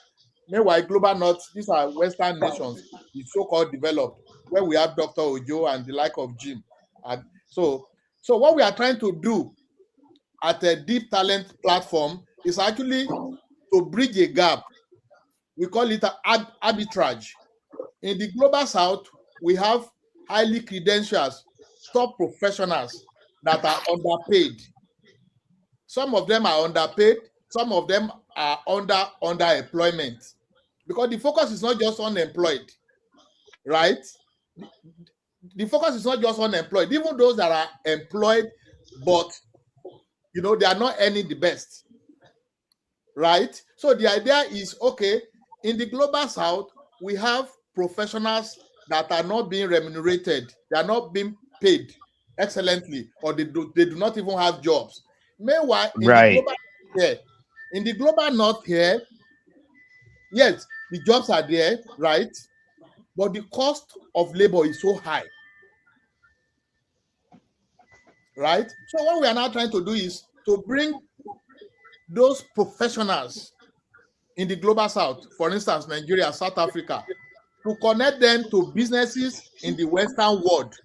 Meanwhile, global north, these are Western nations, the so-called developed, where we have Dr. Ojo and the like of Jim. And so what we are trying to do at a Deep Talent platform is actually to bridge a gap. We call it arbitrage. In the global south, we have highly credentialed top professionals that are underpaid. Some of them are underpaid, some of them are underemployment. Because the focus is not just on employed, right? The focus is not just on employed. Even those that are employed, but they are not earning the best, right? So the idea is, okay, in the global south, we have professionals that are not being remunerated. They are not being paid excellently, or they do not even have jobs. Meanwhile, in the global north here, yes, the jobs are there, right? But the cost of labor is so high. right? So what we are now trying to do is to bring those professionals in the global south, for instance, Nigeria, South Africa, to connect them to businesses in the Western world,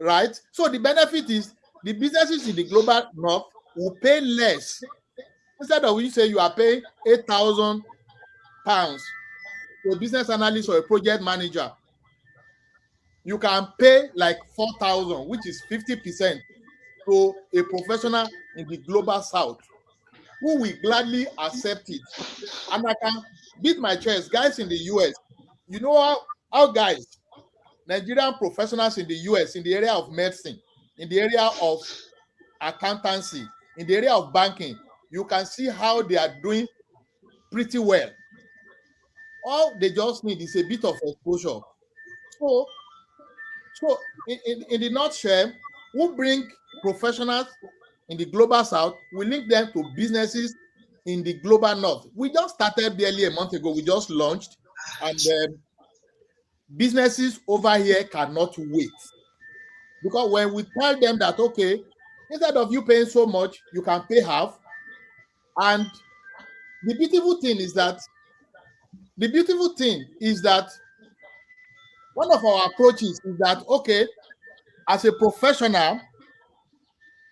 right? So the benefit is the businesses in the global north will pay less. Instead of you say you are paying £8,000 to a business analyst or a project manager, you can pay like 4,000, which is 50% to a professional in the global south who will gladly accept it. And I can beat my chest, guys in the US. You know how guys, Nigerian professionals in the US, in the area of medicine, in the area of accountancy, in the area of banking, you can see how they are doing pretty well. All they just need is a bit of exposure. So in the nutshell, we bring professionals in the global south, we link them to businesses in the global north. We just started barely a month ago. We just launched, and businesses over here cannot wait. Because when we tell them that, okay, instead of you paying so much, you can pay half. And the beautiful thing is that one of our approaches is that, okay, as a professional,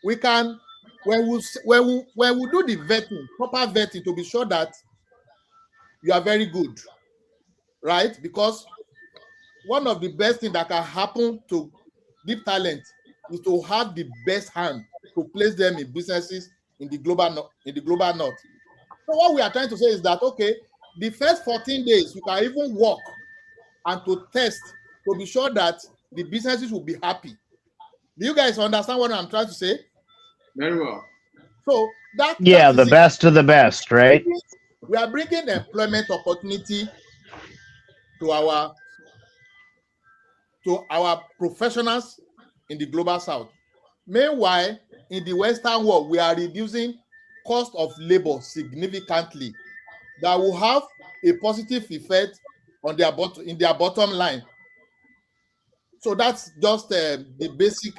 we can, when we do the vetting, proper vetting, to be sure that you are very good, right? Because one of the best things that can happen to deep talent is to have the best hand to place them in businesses in the global north. So what we are trying to say is that, okay, the first 14 days you can even work and to test to be sure that the businesses will be happy. Do you guys understand what I'm trying to say? Very well. So that the best of the best, right? We are bringing employment opportunity to our professionals in the global south. Meanwhile, in the Western world, we are reducing cost of labor significantly. That will have a positive effect on their bottom line. So that's just the basic.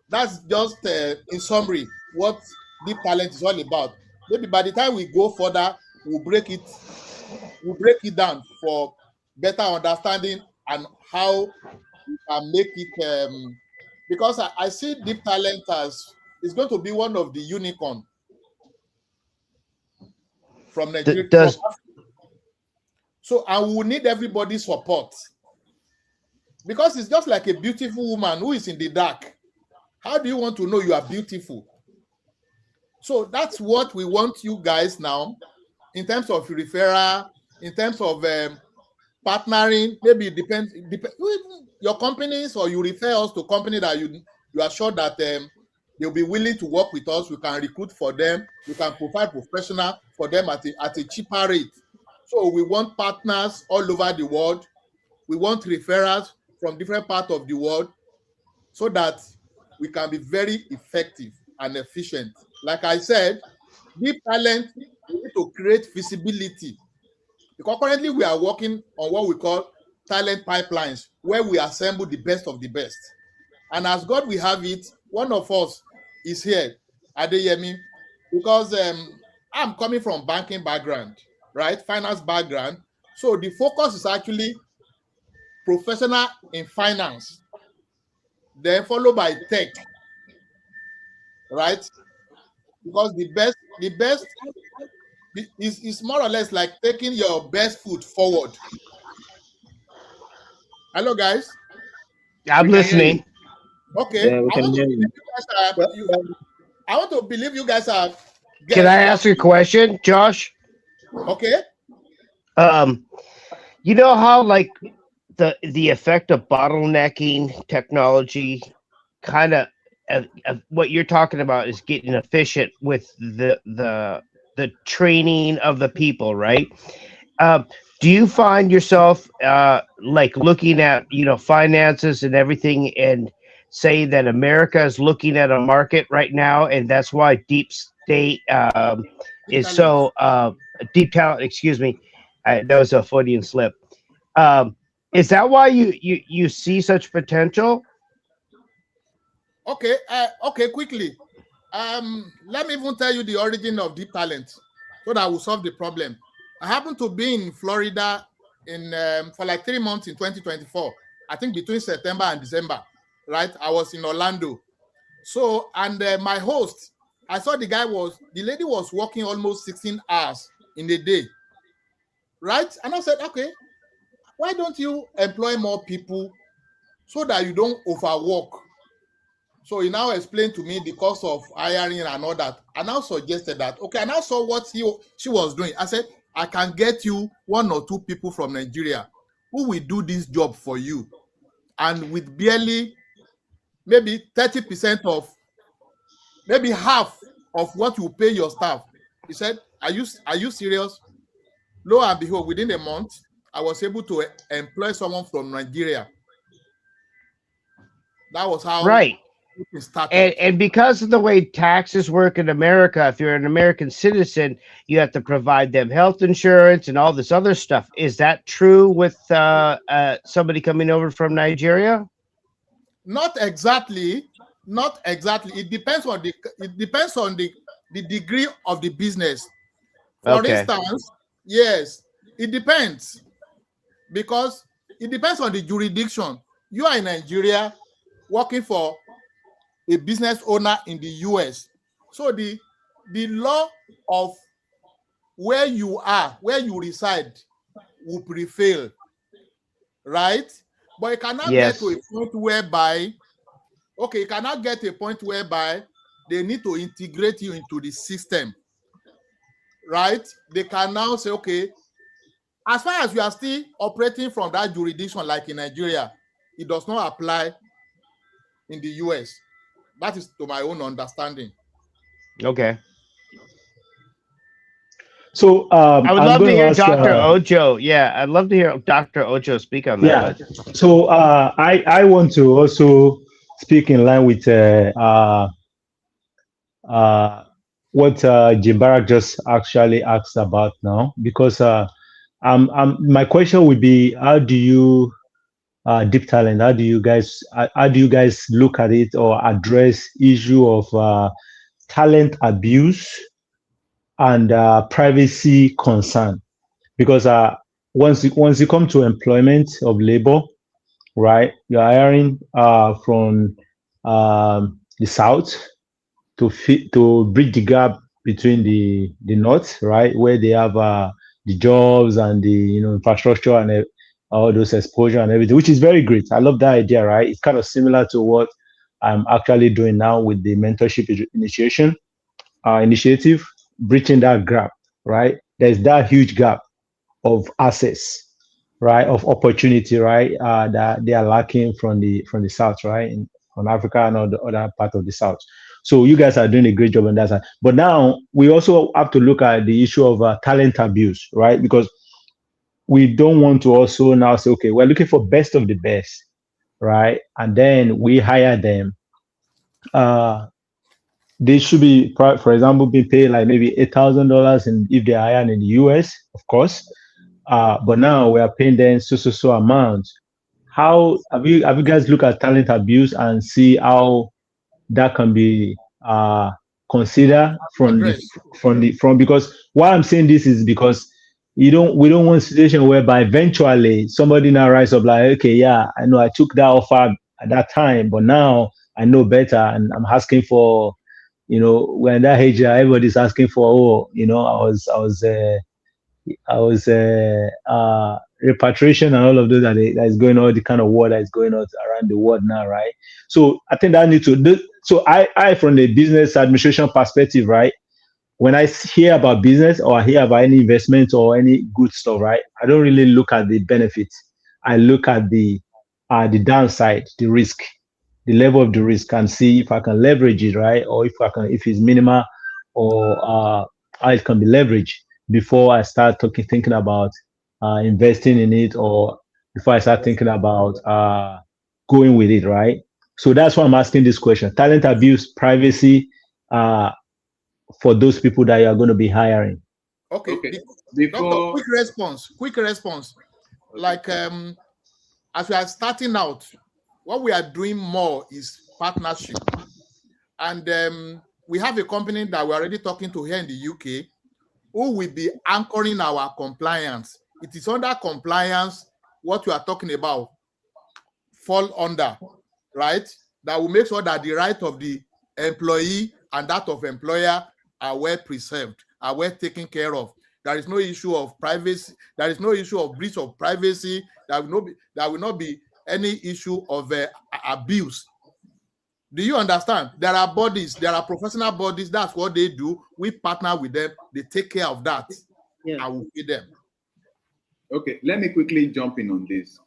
That's just in summary what deep talent is all about. Maybe by the time we go further, we'll break it down for better understanding and how we can make it. Because I see deep talent as it's going to be one of the unicorn from Nigeria. So I will need everybody's support, because it's just like a beautiful woman who is in the dark. How do you want to know you are beautiful? So that's what we want you guys now, in terms of referral, in terms of partnering. Maybe it depends your companies, or you refer us to company that you are sure that they'll be willing to work with us. We can recruit for them. We can provide professional for them at a cheaper rate. So we want partners all over the world. We want referrals from different parts of the world, so that we can be very effective and efficient. Like I said, deep talent, we need to create visibility. Because currently we are working on what we call talent pipelines, where we assemble the best of the best. And as God will have it, one of us is here, Adeyemi, because I'm coming from banking background, right? Finance background. So the focus is actually professional in finance, then followed by tech, right? Because the best is more or less like taking your best foot forward. Hello, guys. I'm listening. Okay. Yeah, we I can want hear to you. believe you guys are. Can I ask you a question, Josh? Okay. You know how like the effect of bottlenecking technology kind of what you're talking about is getting efficient with the training of the people, right? Do you find yourself like looking at finances and everything and say that America is looking at a market right now, and that's why deep state is so deep talent? Excuse me, that was a Freudian slip. Is that why you see such potential? Okay, quickly. Let me even tell you the origin of deep talent so that will solve the problem. I happened to be in Florida for like 3 months in 2024. I think between September and December, right? I was in Orlando. So, and my host, I saw the lady was working almost 16 hours in a day, right? And I said, okay, why don't you employ more people so that you don't overwork? So he now explained to me the cost of hiring and all that. I now suggested that, okay, I now saw what she was doing. I said, I can get you 1 or 2 people from Nigeria who will do this job for you. And with barely maybe 30% of, maybe half of what you pay your staff. He said, are you serious? Lo and behold, within a month, I was able to employ someone from Nigeria. That was how right. it started. And because of the way taxes work in America, if you're an American citizen, you have to provide them health insurance and all this other stuff. Is that true with somebody coming over from Nigeria? Not exactly. Not exactly. It depends on the degree of the business. For instance, yes, it depends, because it depends on the jurisdiction. You are in Nigeria working for a business owner in the US. So the law of where you are, where you reside will prevail, right? But it cannot get to a point whereby, okay, you cannot get to a point whereby they need to integrate you into the system, right? They can now say, okay, as far as you are still operating from that jurisdiction, like in Nigeria, it does not apply in the US. That is to my own understanding. Okay. So I would love to hear Dr. Ojo. Yeah, I'd love to hear Dr. Ojo speak on that. Yeah. So I want to also speak in line with what Jim Barak just actually asked about now, because my question would be, how do you deep talent, how do you guys look at it or address issue of talent abuse and privacy concern? Because once you come to employment of labor, right, you're hiring from the south to bridge the gap between the north, right, where they have the jobs and the infrastructure and all those exposure and everything, which is very great. I love that idea, right? It's kind of similar to what I'm actually doing now with the mentorship initiative, bridging that gap, right? There's that huge gap of access, right, of opportunity, right, that they are lacking from the south, right, from Africa and other part of the south. So you guys are doing a great job on that side. But now we also have to look at the issue of talent abuse, right? Because we don't want to also now say, okay, we're looking for best of the best, right? And then we hire them. They should be, for example, being paid like maybe $8,000, and if they are hired in the US, of course. But now we are paying them so amount. How have you guys look at talent abuse and see how that can be considered from because why I'm saying this is because we don't want a situation whereby eventually somebody now rise up like, okay, yeah, I know I took that offer at that time, but now I know better and I'm asking for, when that age everybody's asking for, I was repatriation and all of those that is going on, the kind of war that is going on around the world now, right? So I think that needs to do. So I from the business administration perspective, right? When I hear about business or I hear about any investment or any good stuff, right? I don't really look at the benefits. I look at the downside, the risk, the level of the risk, and see if I can leverage it, right? Or if it's minimal, or how it can be leveraged before I start thinking about investing in it, or before I start thinking about going with it, right? So that's why I'm asking this question: talent abuse, privacy, for those people that you are going to be hiring. Okay. Doctor, quick response. Like as we are starting out, what we are doing more is partnership. And we have a company that we're already talking to here in the UK who will be anchoring our compliance. It is under compliance, what we are talking about fall under, right? That will make sure that the right of the employee and that of employer are well preserved, are well taken care of. There is no issue of privacy. There is no issue of breach of privacy. There will not be any issue of abuse. Do you understand? There are bodies, there are professional bodies. That's what they do. We partner with them. They take care of that. Yeah. I will feed them. Okay, let me quickly jump in on this.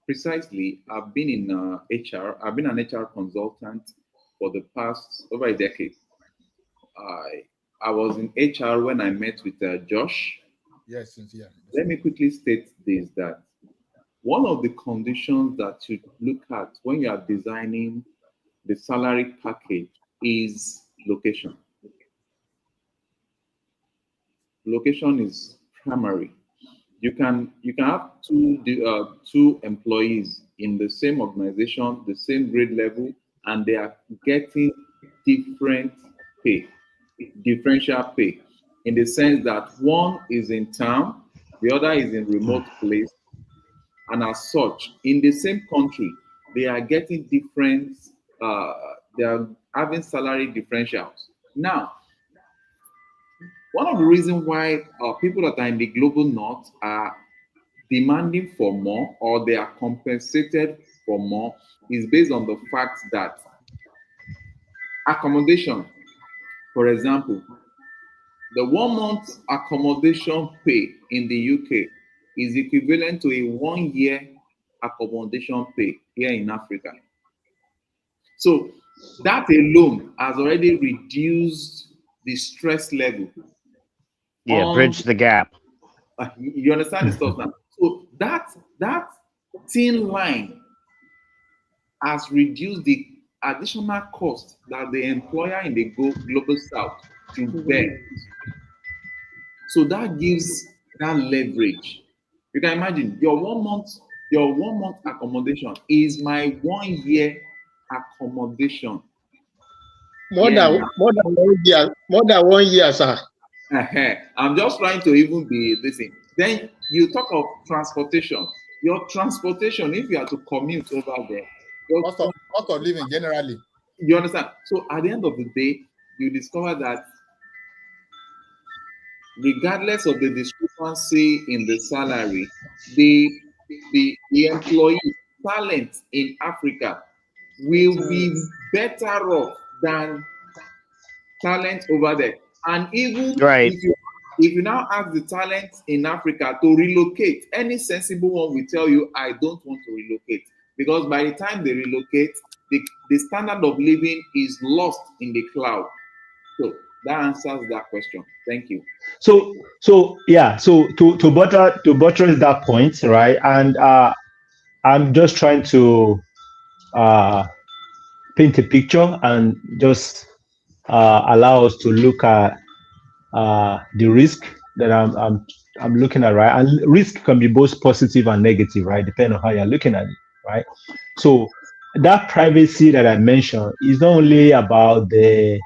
Precisely, I've been in HR. I've been an HR consultant for the past over a decade. I was in HR when I met with Josh. Yes, yeah. Let me quickly state this, that one of the conditions that you look at when you are designing the salary package is location. Location is primary. You can have two employees in the same organization, the same grade level, and they are getting different pay, differential pay, in the sense that one is in town, the other is in remote place, and as such, in the same country, they are getting different. They are having salary differentials. Now, one of the reasons why people that are in the global north are demanding for more, or they are compensated for more, is based on the fact that accommodation, for example, the 1 month accommodation pay in the UK is equivalent to a 1 year accommodation pay here in Africa. So that alone has already reduced the stress level. Yeah, bridge the gap. You understand the stuff now? So that thin line has reduced the additional cost that the employer in the global south should bear. So that gives that leverage. You can imagine your 1 month accommodation is my 1 year accommodation. More than 1 year, sir. I'm just trying to even be this thing. Then you talk of transportation. Your transportation, if you are to commute over there, cost of living generally. You understand? So at the end of the day, you discover that regardless of the discrepancy in the salary, the employee talent in Africa will be better off than talent over there. And even if you now ask the talent in Africa to relocate, any sensible one will tell you, I don't want to relocate. Because by the time they relocate, the standard of living is lost in the cloud. So that answers that question. Thank you. So to buttress that point, right? And I'm just trying to paint a picture and just allow us to look at the risk that I'm looking at, right? And risk can be both positive and negative, right? Depending on how you're looking at it, right? So that privacy that I mentioned is not only about the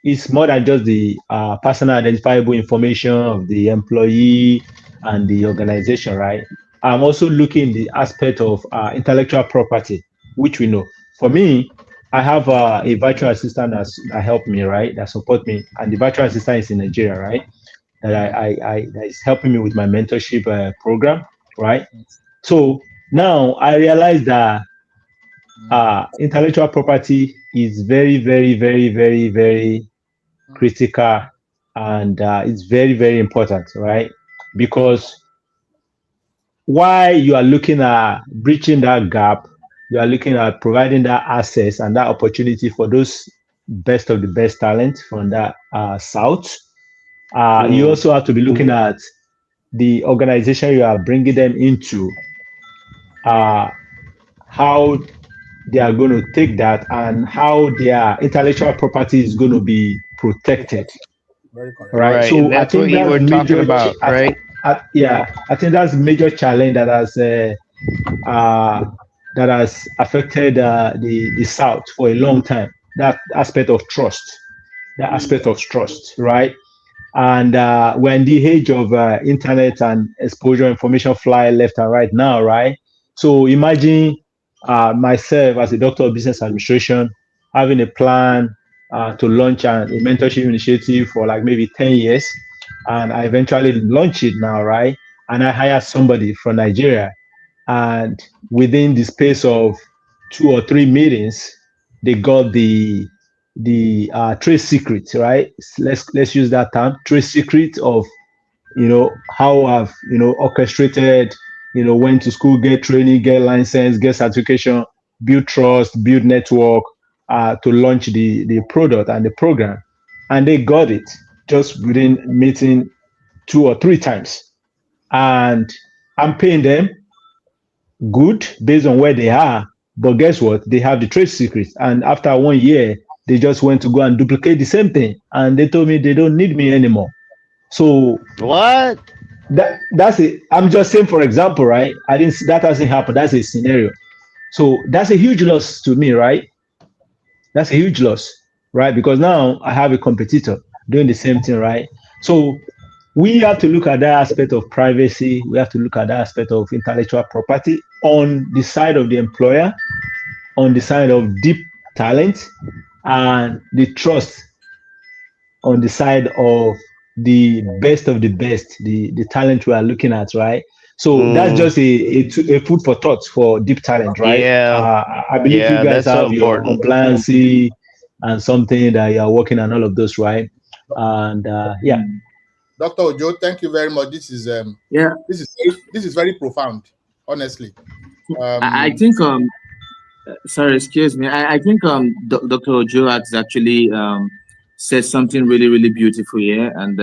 it's more than just the personal identifiable information of the employee and the organization, right? I'm also looking at the aspect of intellectual property, which we know. For me, I have a virtual assistant that helped me, right? That support me, and the virtual assistant is in Nigeria, right? That is helping me with my mentorship program, right? So now I realize that intellectual property is very, very, very, very, very critical, and it's very, very important, right? Because while you are looking at breaching that gap, you are looking at providing that access and that opportunity for those best of the best talent from that south. You also have to be looking at the organization you are bringing them into, how they are going to take that and how their intellectual property is going to be protected. Very correct. Right. So that's what you were talking about, right? I think that's a major challenge that has that has affected the South for a long time. That aspect of trust, right? And we're in the age of internet and exposure, information fly left and right now, right? So imagine myself as a doctor of business administration having a plan to launch a mentorship initiative for like maybe 10 years, and I eventually launch it now, right? And I hire somebody from Nigeria, and within the space of 2 or 3 meetings, they got the trade secret, right? Let's use that term, trade secret of how I've orchestrated, went to school, get training, get license, get certification, build trust, build network, to launch the product and the program, and they got it just within meeting 2 or 3 times, and I'm paying them good based on where they are. But guess what? They have the trade secrets. And after 1 year, they just went to go and duplicate the same thing. And they told me they don't need me anymore. So What? that's it. I'm just saying, for example, right? That hasn't happened. That's a scenario. So that's a huge loss to me, right? That's a huge loss, right? Because now I have a competitor doing the same thing, right? So we have to look at that aspect of privacy. We have to look at that aspect of intellectual property on the side of the employer, on the side of deep talent, and the trust on the side of the best of the best, the talent we are looking at, right? So that's just a food for thought for deep talent, right? I believe you guys that's so have your important. compliancy and something that you are working on, all of those, right? And yeah. Dr. Ojo, thank you very much. This is this is very profound, honestly. I think sorry, excuse me. I think Dr. Ojo has actually said something really, really beautiful here. And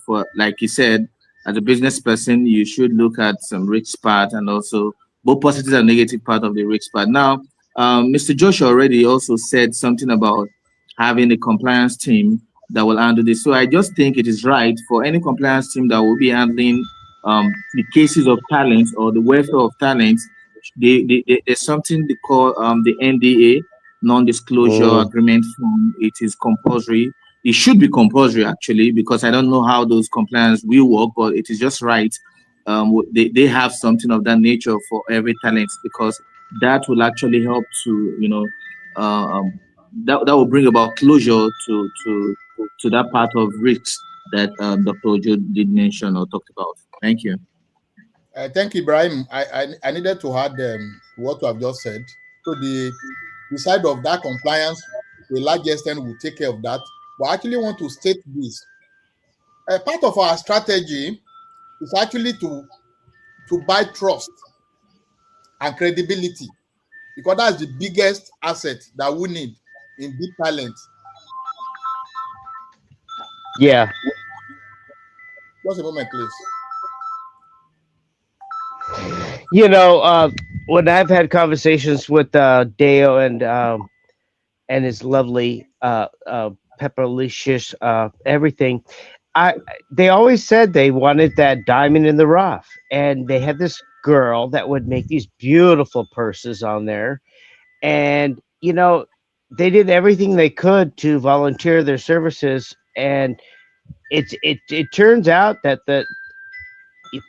for like he said, as a business person, you should look at some risk part and also both positive and negative part of the risk part. Now, Mr. Joshua already also said something about having a compliance team that will handle this. So I just think it is right for any compliance team that will be handling the cases of talents or the welfare of talents. There's something they call the NDA, non-disclosure agreement form. It is compulsory. It should be compulsory actually, because I don't know how those compliance will work, but it is just right. They have something of that nature for every talent, because that will actually help to that will bring about closure to that part of risks that Dr. Ojo did mention or talked about. Thank you. Thank you, Ibrahim. I needed to add what you have just said. So the side of that compliance, the large extent will take care of that. But I actually want to state this. Part of our strategy is actually to buy trust and credibility, because that's the biggest asset that we need in deep talent. Yeah. Just a moment, please. When I've had conversations with Deo and his lovely Pepperlicious everything, they always said they wanted that diamond in the rough, and they had this girl that would make these beautiful purses on there, and they did everything they could to volunteer their services, and it turns out that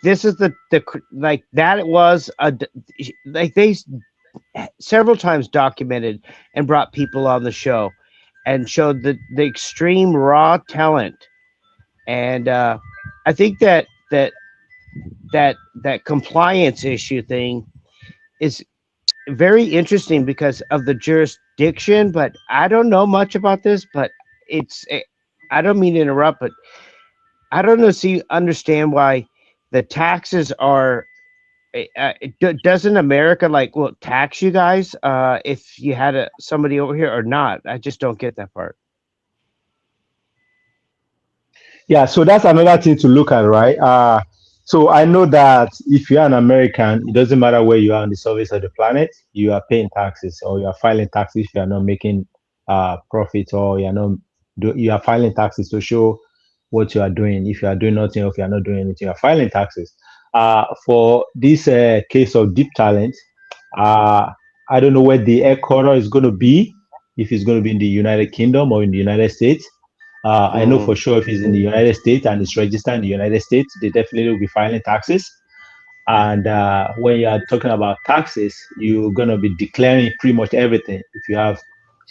this is the like that it was like they several times documented and brought people on the show and showed the extreme raw talent, and I think that compliance issue thing is very interesting because of the jurisdiction, but I don't know much about this, but I don't mean to interrupt, but I don't understand why the taxes are. Doesn't America tax you guys if you had somebody over here or not? I just don't get that part. Yeah, so that's another thing to look at, right? So I know that if you're an American, it doesn't matter where you are on the surface of the planet, you are paying taxes or you are filing taxes if you are not making profit, or you are filing taxes to show what you are doing. If you are doing nothing, or if you are not doing anything, you are filing taxes. For this case of deep talent, I don't know where the headquarter is going to be, if it's going to be in the United Kingdom or in the United States. I know for sure if it's in the United States and it's registered in the United States, they definitely will be filing taxes. And when you are talking about taxes, you're going to be declaring pretty much everything. If you have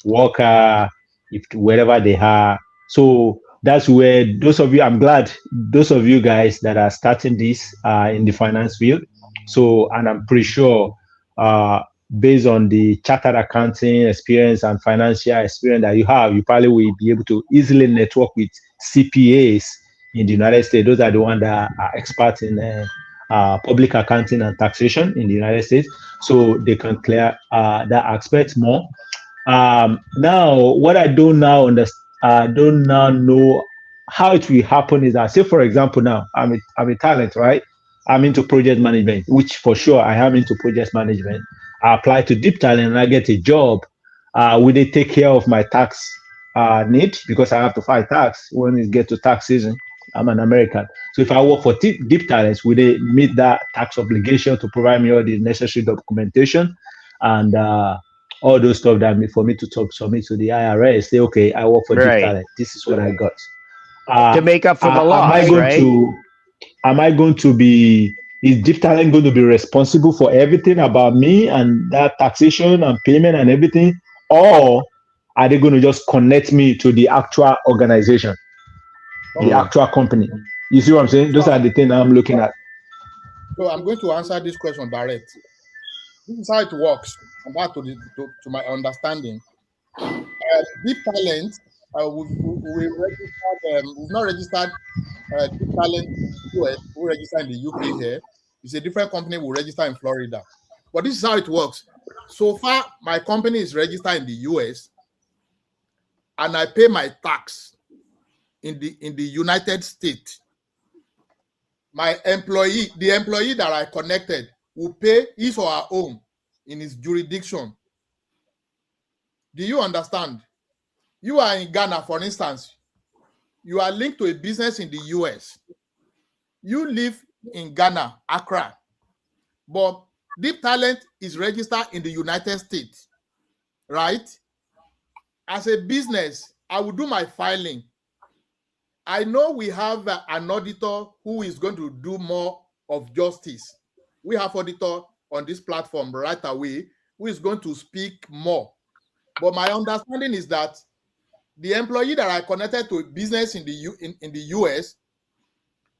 worker, if wherever they are. So that's where those of you, I'm glad those of you guys that are starting this in the finance field. So, and I'm pretty sure based on the chartered accounting experience and financial experience that you have, you probably will be able to easily network with CPAs in the United States. Those are the ones that are experts in public accounting and taxation in the United States, so they can clear that aspect more. Now, what I don't now understand, I don't now know how it will happen is that, say, for example, now I'm a talent, right? I'm into project management, which for sure I am into project management. I apply to Deep Talent and I get a job. Will they take care of my tax need, because I have to file tax when it gets to tax season? I'm an American. So if I work for Deep Talents, will they meet that tax obligation to provide me all the necessary documentation and all those stuff that for me to submit to the IRS? Say, okay, I work for Deep Talent. This is what I got. To make up for the Am I loss, going right? to? Am I going to be? Is Deep Talent going to be responsible for everything about me and that taxation and payment and everything, or are they going to just connect me to the actual organization, the actual company? You see what I'm saying? Those are the things I'm looking at. So I'm going to answer this question direct. This is how it works, and that to my understanding. Deep Talent, we've not registered Deep Talent US, we register in the UK here. It's a different company, we register in Florida. But this is how it works. So far, my company is registered in the US, and I pay my tax in the United States. My employee, the employee that I connected, will pay his or her own in his jurisdiction. Do you understand? You are in Ghana, for instance. You are linked to a business in the US. You live in Ghana, Accra, but Deep Talent is registered in the United States, right? As a business, I will do my filing. I know we have an auditor who is going to do more of justice. We have auditor on this platform right away who is going to speak more. But my understanding is that the employee that I connected to a business in the US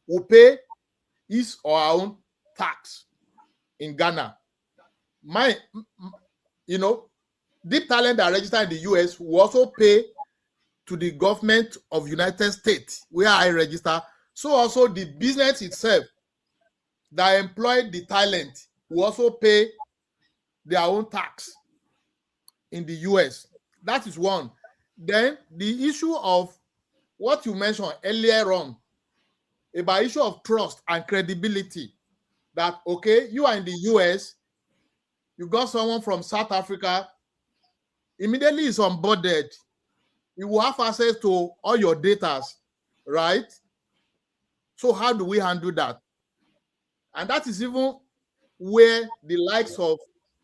will pay his or her own tax in Ghana. Deep Talent that registered in the US will also pay to the government of United States where I register. So also the business itself that employed the talent will also pay their own tax in the US. That is one. Then the issue of what you mentioned earlier on about issue of trust and credibility, that, okay, you are in the US, you got someone from South Africa, immediately is onboarded, you will have access to all your data, right? So how do we handle that? And that is even where the likes of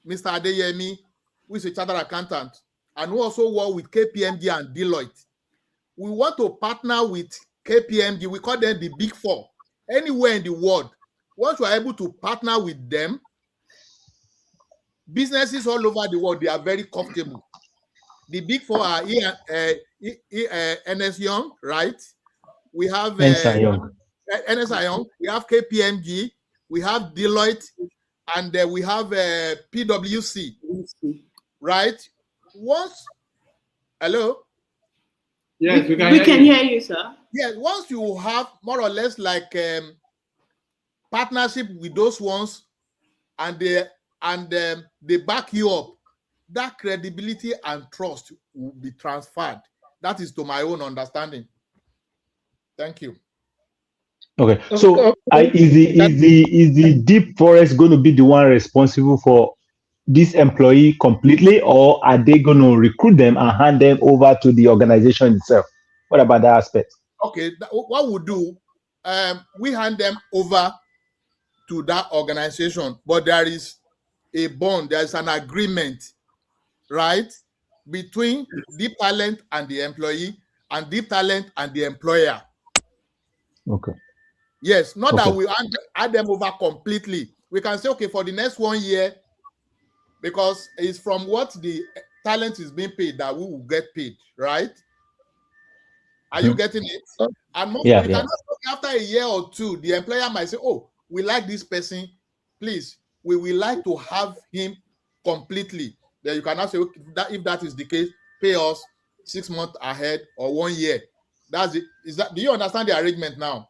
Mr. Adeyemi, who is a chartered accountant, and who also work with KPMG and Deloitte, we want to partner with KPMG. We call them the Big Four. Anywhere in the world, once you are able to partner with them, businesses all over the world, they are very comfortable. The Big Four are Ernst Young, right? We have Ernst Young. We have KPMG, we have Deloitte, and we have PwC, right? Hello? Yes, we can hear you, sir. Yes, once you have more or less like partnership with those ones, and they back you up, that credibility and trust will be transferred. That is to my own understanding. Thank you. Okay, so is the Deep Forest going to be the one responsible for this employee completely, or are they going to recruit them and hand them over to the organization itself? What about that aspect? Okay, what we do, we hand them over to that organization, but there is a bond, there's an agreement, right, between deep talent and the employee and deep talent and the employer. Okay. Yes, not Okay. that we add them over completely. We can say, okay, for the next 1 year, because it's from what the talent is being paid that we will get paid, right? Are you getting it? And most Yeah, you yeah. cannot after a year or two, the employer might say, oh, we like this person, please, we will like to have him completely. Then you cannot say, okay, if that is the case, pay us 6 months ahead or 1 year. That's it. Do you understand the arrangement now?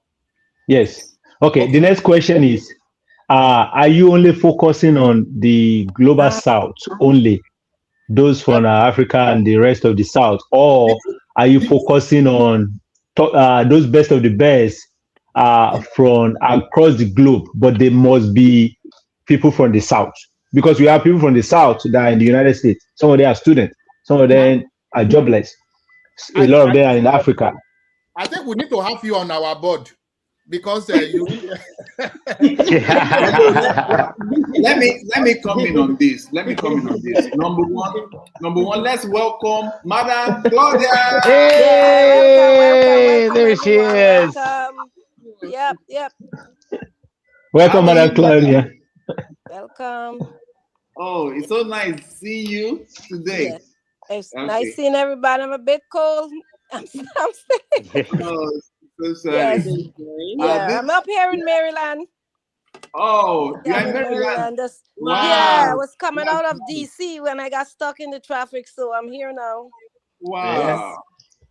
Yes. Okay. The next question is, are you only focusing on the global south only, those from Africa and the rest of the south, or are you focusing on those best of the best from across the globe, but they must be people from the south? Because we have people from the south that are in the United States. Some of them are students, some of them are jobless, a lot of them are in Africa. I think we need to have you on our board because you. let me come in on this. Number one, let's welcome Madam Claudia. Hey, there she is. Welcome. Yep. Welcome, Madam Claudia. Welcome. Oh, it's so nice seeing you today. Yes. It's nice seeing everybody. I'm a bit cold. I'm sick. Oh, so sorry. Yes. Yeah, I'm up here in Maryland. Oh, you're in Maryland. Wow. Yeah, I was coming out of DC when I got stuck in the traffic, so I'm here now. Wow. Yes.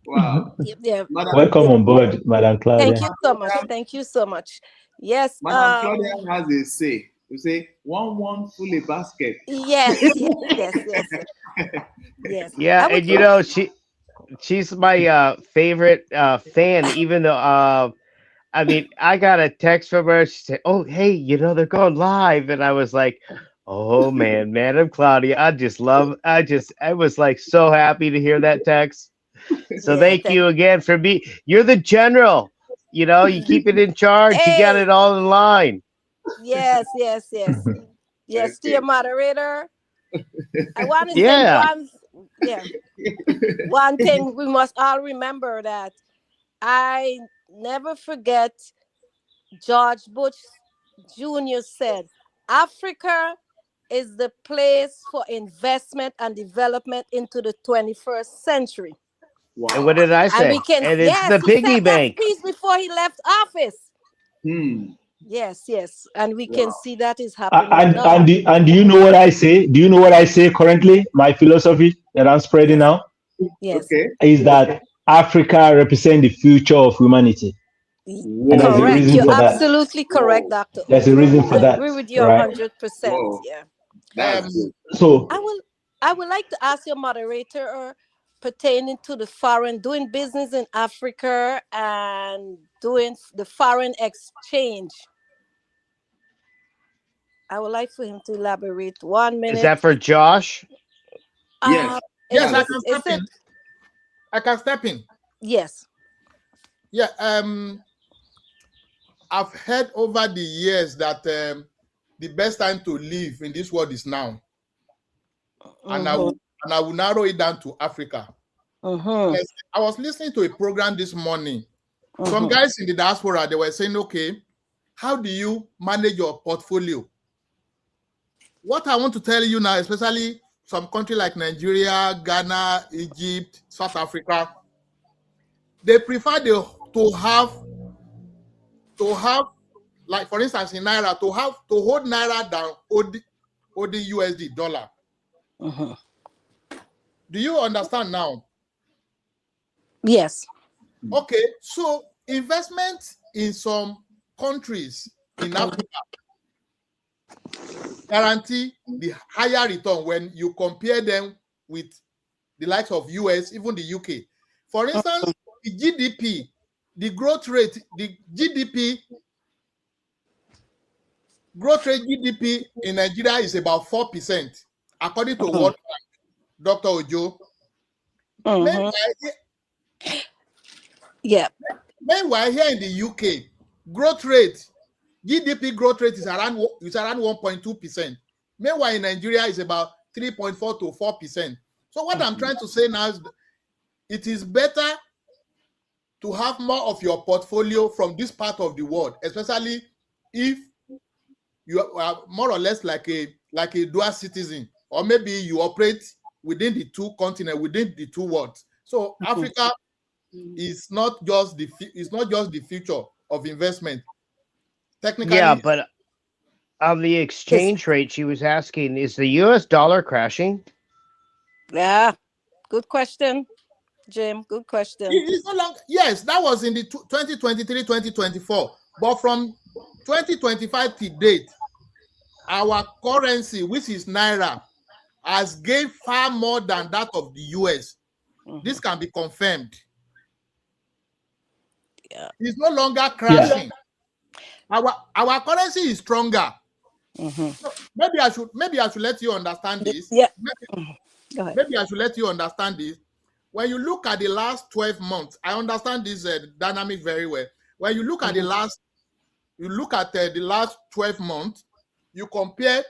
Wow. Yeah. Welcome on board, Madam Claudia. Thank you so much. Yes. Madam Claudia has a say. You say, one full a basket. Yes. Yeah, and you know, she's my favorite fan, even though I mean, I got a text from her. She said, oh, hey, you know, they're going live. And I was like, oh man, Madam Claudia, I was like so happy to hear that text. So thank you again for me. You're the general, you know, you keep it in charge. You got it all in line. Yes, dear moderator. I want to say one thing we must all remember, that I never forget George Bush Jr. said, Africa is the place for investment and development into the 21st century. Wow. And what did I say? And it's the piggy bank. He said that speech before he left office. Yes. And we can see that is happening now. And do you know what I say? Do you know what I say currently? My philosophy that I'm spreading now? Yes. Okay. Is that Africa represents the future of humanity. Correct. You're absolutely correct, Doctor. There's a reason for that. I agree with you 100%. Yeah. So I would like to ask your moderator pertaining to the doing business in Africa and doing the foreign exchange. I would like for him to elaborate 1 minute. Is that for Josh? Yes. I can step in. Yes. Yeah. I've heard over the years that the best time to live in this world is now. And I will narrow it down to Africa. Yes, I was listening to a program this morning. Some guys in the diaspora, they were saying, okay, how do you manage your portfolio? What I want to tell you now, especially some country like Nigeria, Ghana, Egypt, South Africa, they prefer to have, like for instance in Naira, to hold Naira down, hold the USD dollar. Do you understand now? Yes. Okay, so investment in some countries in Africa guarantee the higher return when you compare them with the likes of US, even the UK. For instance, the GDP, the growth rate GDP in Nigeria is about 4%, according to World Bank, Dr. Ojo. Meanwhile, here in the UK, GDP growth rate is around 1.2%. Meanwhile, in Nigeria, it's about 3.4 to 4%. So what I'm trying to say now is it is better to have more of your portfolio from this part of the world, especially if you are more or less like a dual citizen, or maybe you operate within the two continents, within the two worlds. So Africa is not just the future of investment. Technically, Yeah, but on the exchange rate, she was asking, is the US dollar crashing? Yeah, good question, Jim. Good question. It's no longer, yes, that was in the 2023, 2024. But from 2025 to date, our currency, which is Naira, has gained far more than that of the US. This can be confirmed. Yeah. It's no longer crashing. Our currency is stronger. So maybe I should let you understand this. Yeah. Maybe I should let you understand this. When you look at the last 12 months, I understand this dynamic very well. When you look at the last 12 months, you compare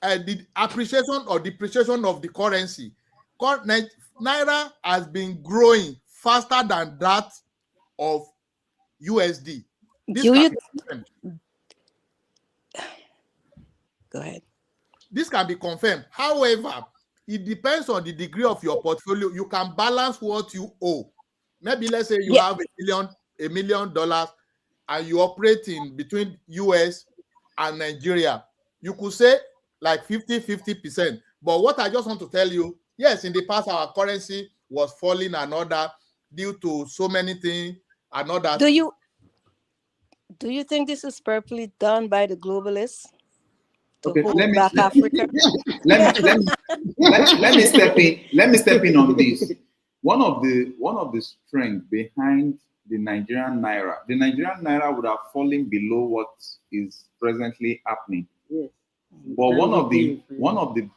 the appreciation or depreciation of the currency. Naira has been growing faster than that of USD. Go ahead. This can be confirmed. However, it depends on the degree of your portfolio. You can balance what you owe. Maybe let's say you have $1 million and you operate in between US and Nigeria. You could say like 50%. But what I just want to tell you, yes, in the past our currency was falling and all that due to so many things and all that. Do you think this is purposely done by the globalists? Okay, let me step in on this. One of the strengths behind the Nigerian naira would have fallen below what is presently happening. Yes. But one of the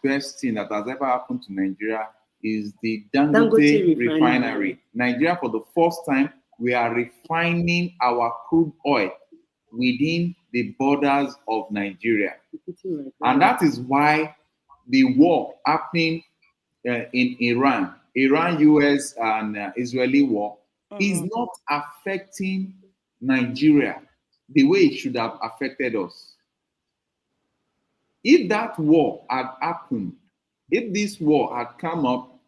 best things that has ever happened to Nigeria is the Dangote refinery. Nigeria, for the first time, we are refining our crude oil within the borders of Nigeria. And that is why the war happening in Iran, US and Israeli war, is not affecting Nigeria the way it should have affected us. If that war had happened, if this war had come up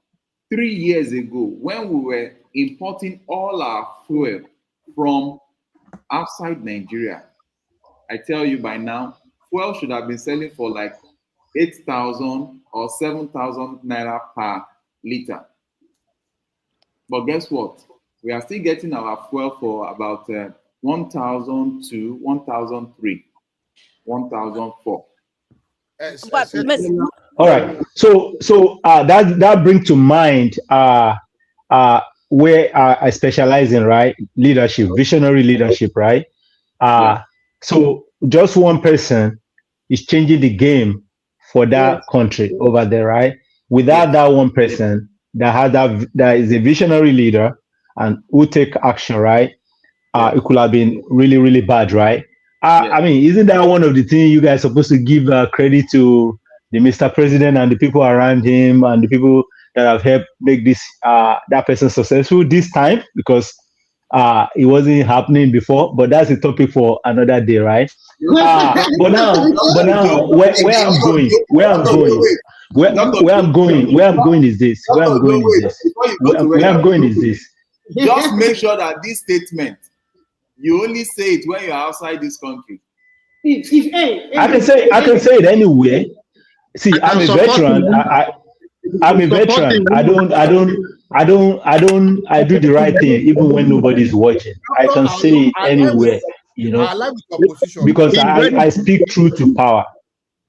3 years ago when we were importing all our fuel from outside Nigeria, I tell you by now, fuel should have been selling for like 8,000 or 7,000 naira per liter. But guess what? We are still getting our fuel for about 1,002, 1,003, 1,004. All right. So that brings to mind where I specialize in, right? Leadership, visionary leadership, right? So just one person is changing the game for that country over there, right? Without that one person that is a visionary leader and who take action, right? It could have been really, really bad, right? I mean, isn't that one of the things you guys are supposed to give credit to the Mr. President and the people around him and the people that have helped make this that person successful this time? Because it wasn't happening before, but that's a topic for another day, right? But now, where I'm going is this. Just make sure that this statement, you only say it when you're outside this country. I can say it anywhere. See, I'm a veteran. I'm a veteran. I do the right thing even when nobody's watching. I can say it anywhere, you know, because I speak truth to power.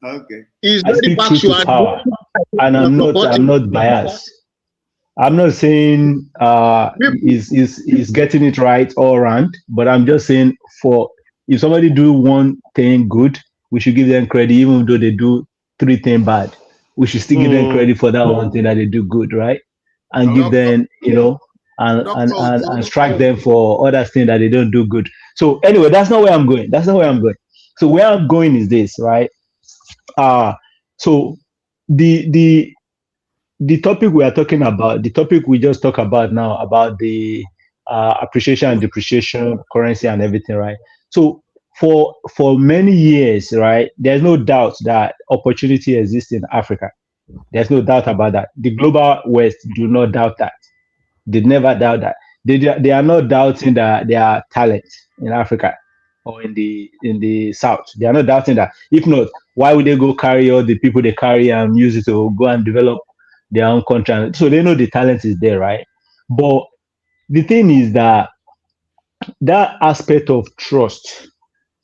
Okay. I speak truth to power, and I'm not biased. I'm not saying is getting it right all around, but I'm just saying if somebody do one thing good, we should give them credit, even though they do 3 things bad. We should still give them credit for that one thing that they do good, right? And give them, you know, and strike them for other things that they don't do good. So anyway, that's not where I'm going. So where I'm going is this, right? So the topic we are talking about, the topic we just talked about now about the appreciation and depreciation, currency and everything, right? So for many years, right, there's no doubt that opportunity exists in Africa. There's no doubt about that. The global West do not doubt that. They never doubt that. They are not doubting that there are talent in Africa or in the South. They are not doubting that. If not, why would they go carry all the people they carry and use it to go and develop their own country? So they know the talent is there, right? But the thing is that that aspect of trust,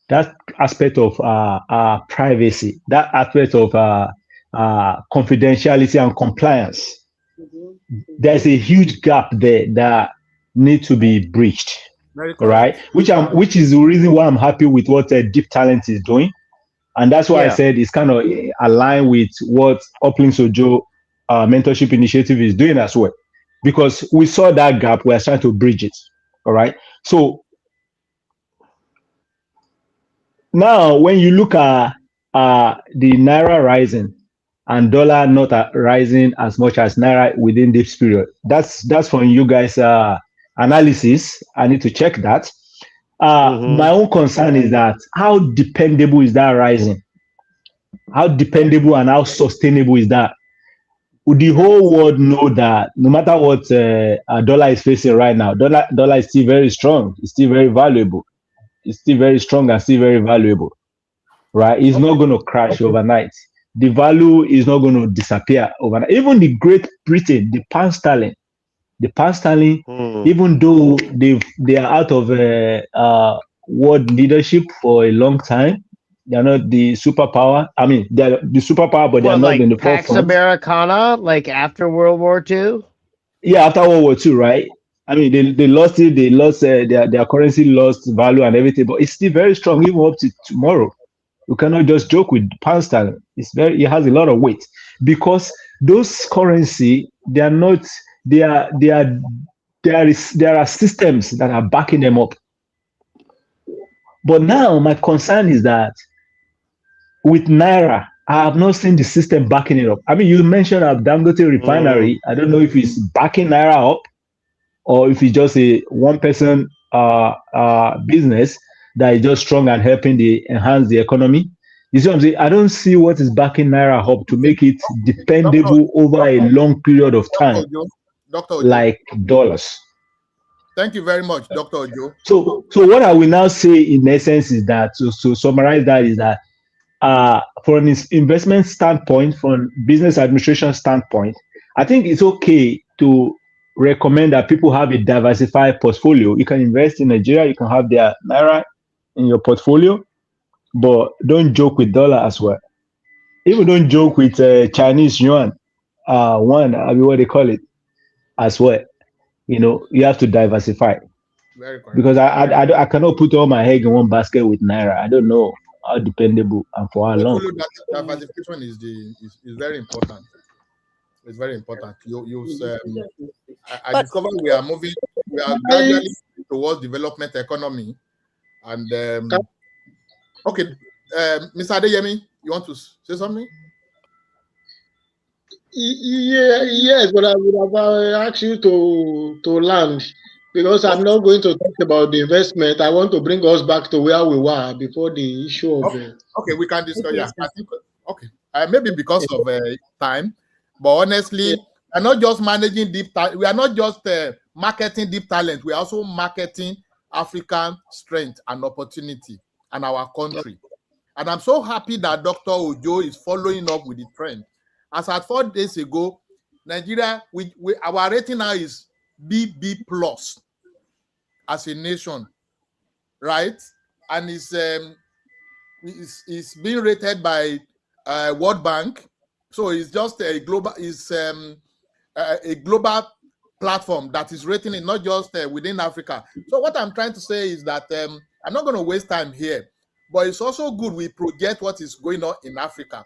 that aspect of privacy, that aspect of confidentiality and compliance, there's a huge gap there that need to be breached. Very All right, correct. which is the reason why I'm happy with what Deep Talent is doing, and that's why I said it's kind of aligned with what Uplink Sojo mentorship initiative is doing as well, because we saw that gap. We're trying to bridge it. All right, so now when you look at the naira rising and dollar not rising as much as naira within this period, that's from you guys analysis. I need to check that. My own concern is that how dependable is that rising? How dependable and how sustainable is that? Would the whole world know that no matter what dollar is facing right now, dollar is still very strong. It's still very valuable. It's still very strong and still very valuable, right? It's not going to crash overnight. The value is not going to disappear overnight. Even the Great Britain, the pound sterling, even though they are out of world leadership for a long time, they are not the superpower. I mean, they are the superpower, but they are not in the Pax forefront. Americana, like after World War II? Yeah, after World War II, right? I mean, they lost it. They lost their currency lost value and everything, but it's still very strong even up to tomorrow. You cannot just joke with pound sterling. It has a lot of weight because those currency they are not there are systems that are backing them up. But now my concern is that with naira, I have not seen the system backing it up. I mean, you mentioned a Dangote refinery. I don't know if it's backing naira up or if it's just a one person business that is just strong and helping enhance the economy. You see what I'm saying? I don't see what is backing naira up to make it dependable over a long period of time, Dr. Ojo. like dollars. Thank you very much, Dr. Ojo. So what I will now say in essence is that to summarize that is that from an investment standpoint, from business administration standpoint, I think it's okay to recommend that people have a diversified portfolio. You can invest in Nigeria, you can have their naira in your portfolio, but don't joke with dollar as well. Even don't joke with Chinese yuan, one, I mean, what they call it as well. You know, you have to diversify. Very correct. Because I cannot put all my egg in one basket with naira. I don't know how dependable and for how long. Diversification is very important. It's very important. I discovered we are gradually towards development economy. And okay, Mr. Adeyemi, you want to say something? Yes, but I would have asked you to land because I'm not going to talk about the investment. I want to bring us back to where we were before the issue of. Okay, we can discuss. Yeah, I think. Okay, maybe because of time, but honestly, we're not just managing deep talent. We are not just marketing deep talent. We are also marketing African strength and opportunity and our country. And I'm so happy that Dr. Ojo is following up with the trend. As at 4 days ago, Nigeria, our rating now is BB plus as a nation, right? And it's being rated by World Bank, so it's just a global platform that is rating it, not just within Africa. So what I'm trying to say is that I'm not going to waste time here, but it's also good we project what is going on in Africa.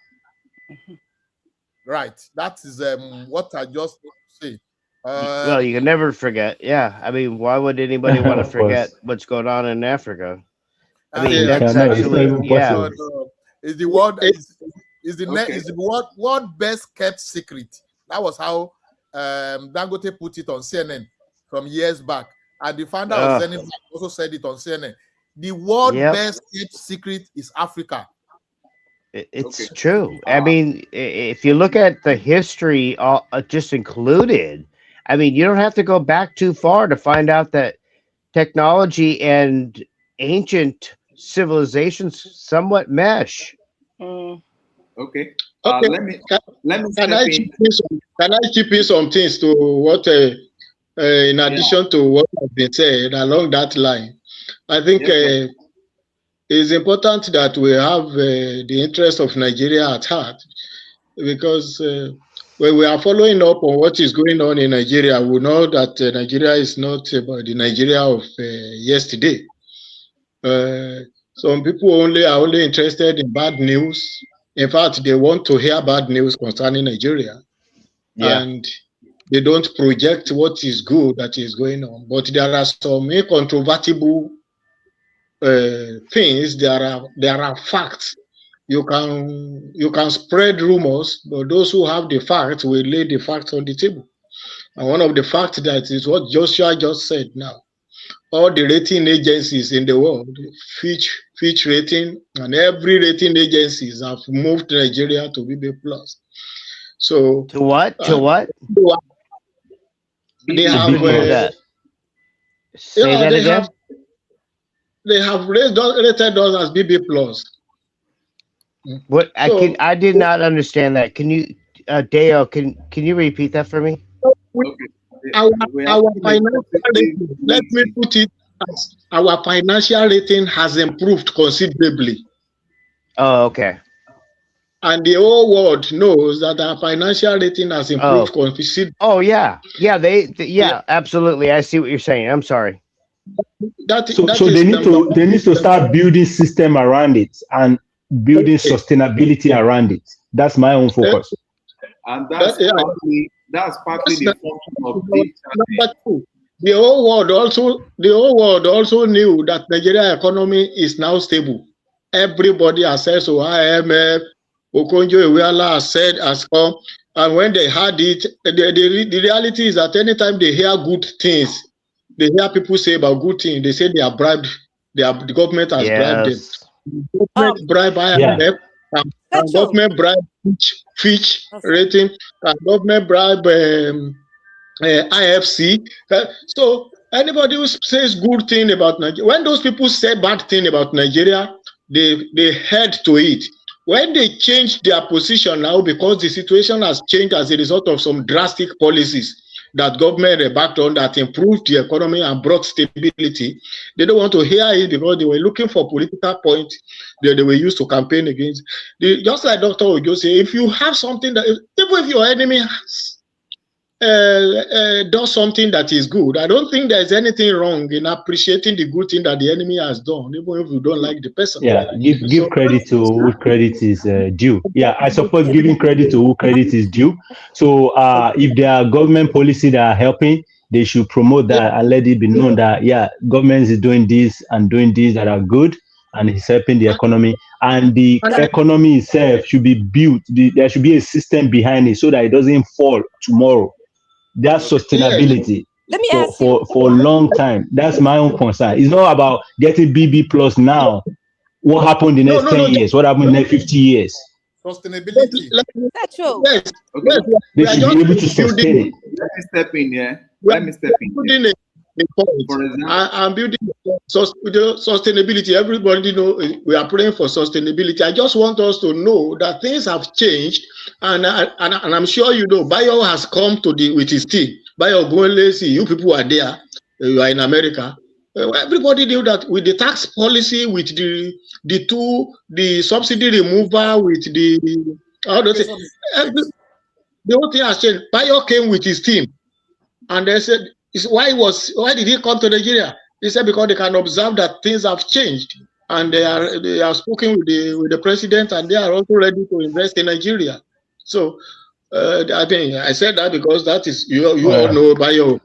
Right. That is what I just say. Well, you can never forget. Yeah. I mean, why would anybody want to forget what's going on in Africa? I mean, And that's cannot. It's not actually, even yeah. possible. is the world It- is the Okay. is the world best kept secret. That was how Dangote put it on CNN some years back, and the founder of Zenith also said it on CNN. The world best kept secret is Africa. It's true. I mean, if you look at the history, just included, I mean, you don't have to go back too far to find out that technology and ancient civilizations somewhat mesh. Okay. Okay. Let me Can I chip in some things to what, in addition to what has been said along that line? I think it's important that we have the interest of Nigeria at heart, because when we are following up on what is going on in Nigeria, we know that Nigeria is not about the Nigeria of yesterday. Some people are only interested in bad news. In fact, they want to hear bad news concerning Nigeria. Yeah. And they don't project what is good that is going on. But there are some incontrovertible things. There are facts. You can spread rumors, but those who have the facts will lay the facts on the table. And one of the facts that is what Joshua just said now. All the rating agencies in the world, Fitch rating, and every rating agencies have moved Nigeria to BB+. So to what? To what? They have Say that again. They have rated us as BB+. What? I did not understand that. Can you, Deo? Can you repeat that for me? Our financial rating, let me put it as our financial rating has improved considerably. Oh, okay. And the whole world knows that our financial rating has improved considerably. Oh yeah, yeah, absolutely. I see what you're saying. I'm sorry. So they need to start building system around it and building sustainability around it. That's my own focus. And that's partly the function of number two. The whole world also knew that Nigeria economy is now stable. Everybody has said so. IMF, Okonjo-Iweala has come, and when they had it, the reality is that anytime they hear good things, they hear people say about good things, they say they are bribed. The government has bribed them. The government bribe IMF, and government bribe Fitch rating, and government bribe IFC. So anybody who says good thing about Nigeria, when those people say bad thing about Nigeria, they head to it. When they change their position now, because the situation has changed as a result of some drastic policies that government backed on that improved the economy and brought stability, they don't want to hear it because they were looking for political points that they were used to campaign against. Just like Dr. Ojo say, if you have something that, even if your enemy does something that is good, I don't think there's anything wrong in appreciating the good thing that the enemy has done, even if you don't like the person. Yeah, give credit to who credit is due. Yeah, I suppose giving credit to who credit is due. So if there are government policy that are helping, they should promote that and let it be known that government is doing this and doing this that are good and it's helping the economy. And the economy itself should be built. There should be a system behind it so that it doesn't fall tomorrow. That's sustainability for a long time. That's my own concern. It's not about getting BB+ now. What happened in the next 10 years? What happened in the next 50 years? Sustainability. That's true. Yes. They should be able to sustain it. Let me step in here. Let me step in. I'm building sustainability. Everybody know we are praying for sustainability. I just want us to know that things have changed, and I'm sure you know. Bayo has come with his team. Bayo Gonlesi, you people are there. You are in America. Everybody knew that with the tax policy, with the subsidy removal, with the whole thing has changed. Bayo came with his team, and they said, why did he come to Nigeria? He said because they can observe that things have changed, and they are speaking with the president, and they are also ready to invest in Nigeria. So I think I said that because that is you all know Bayo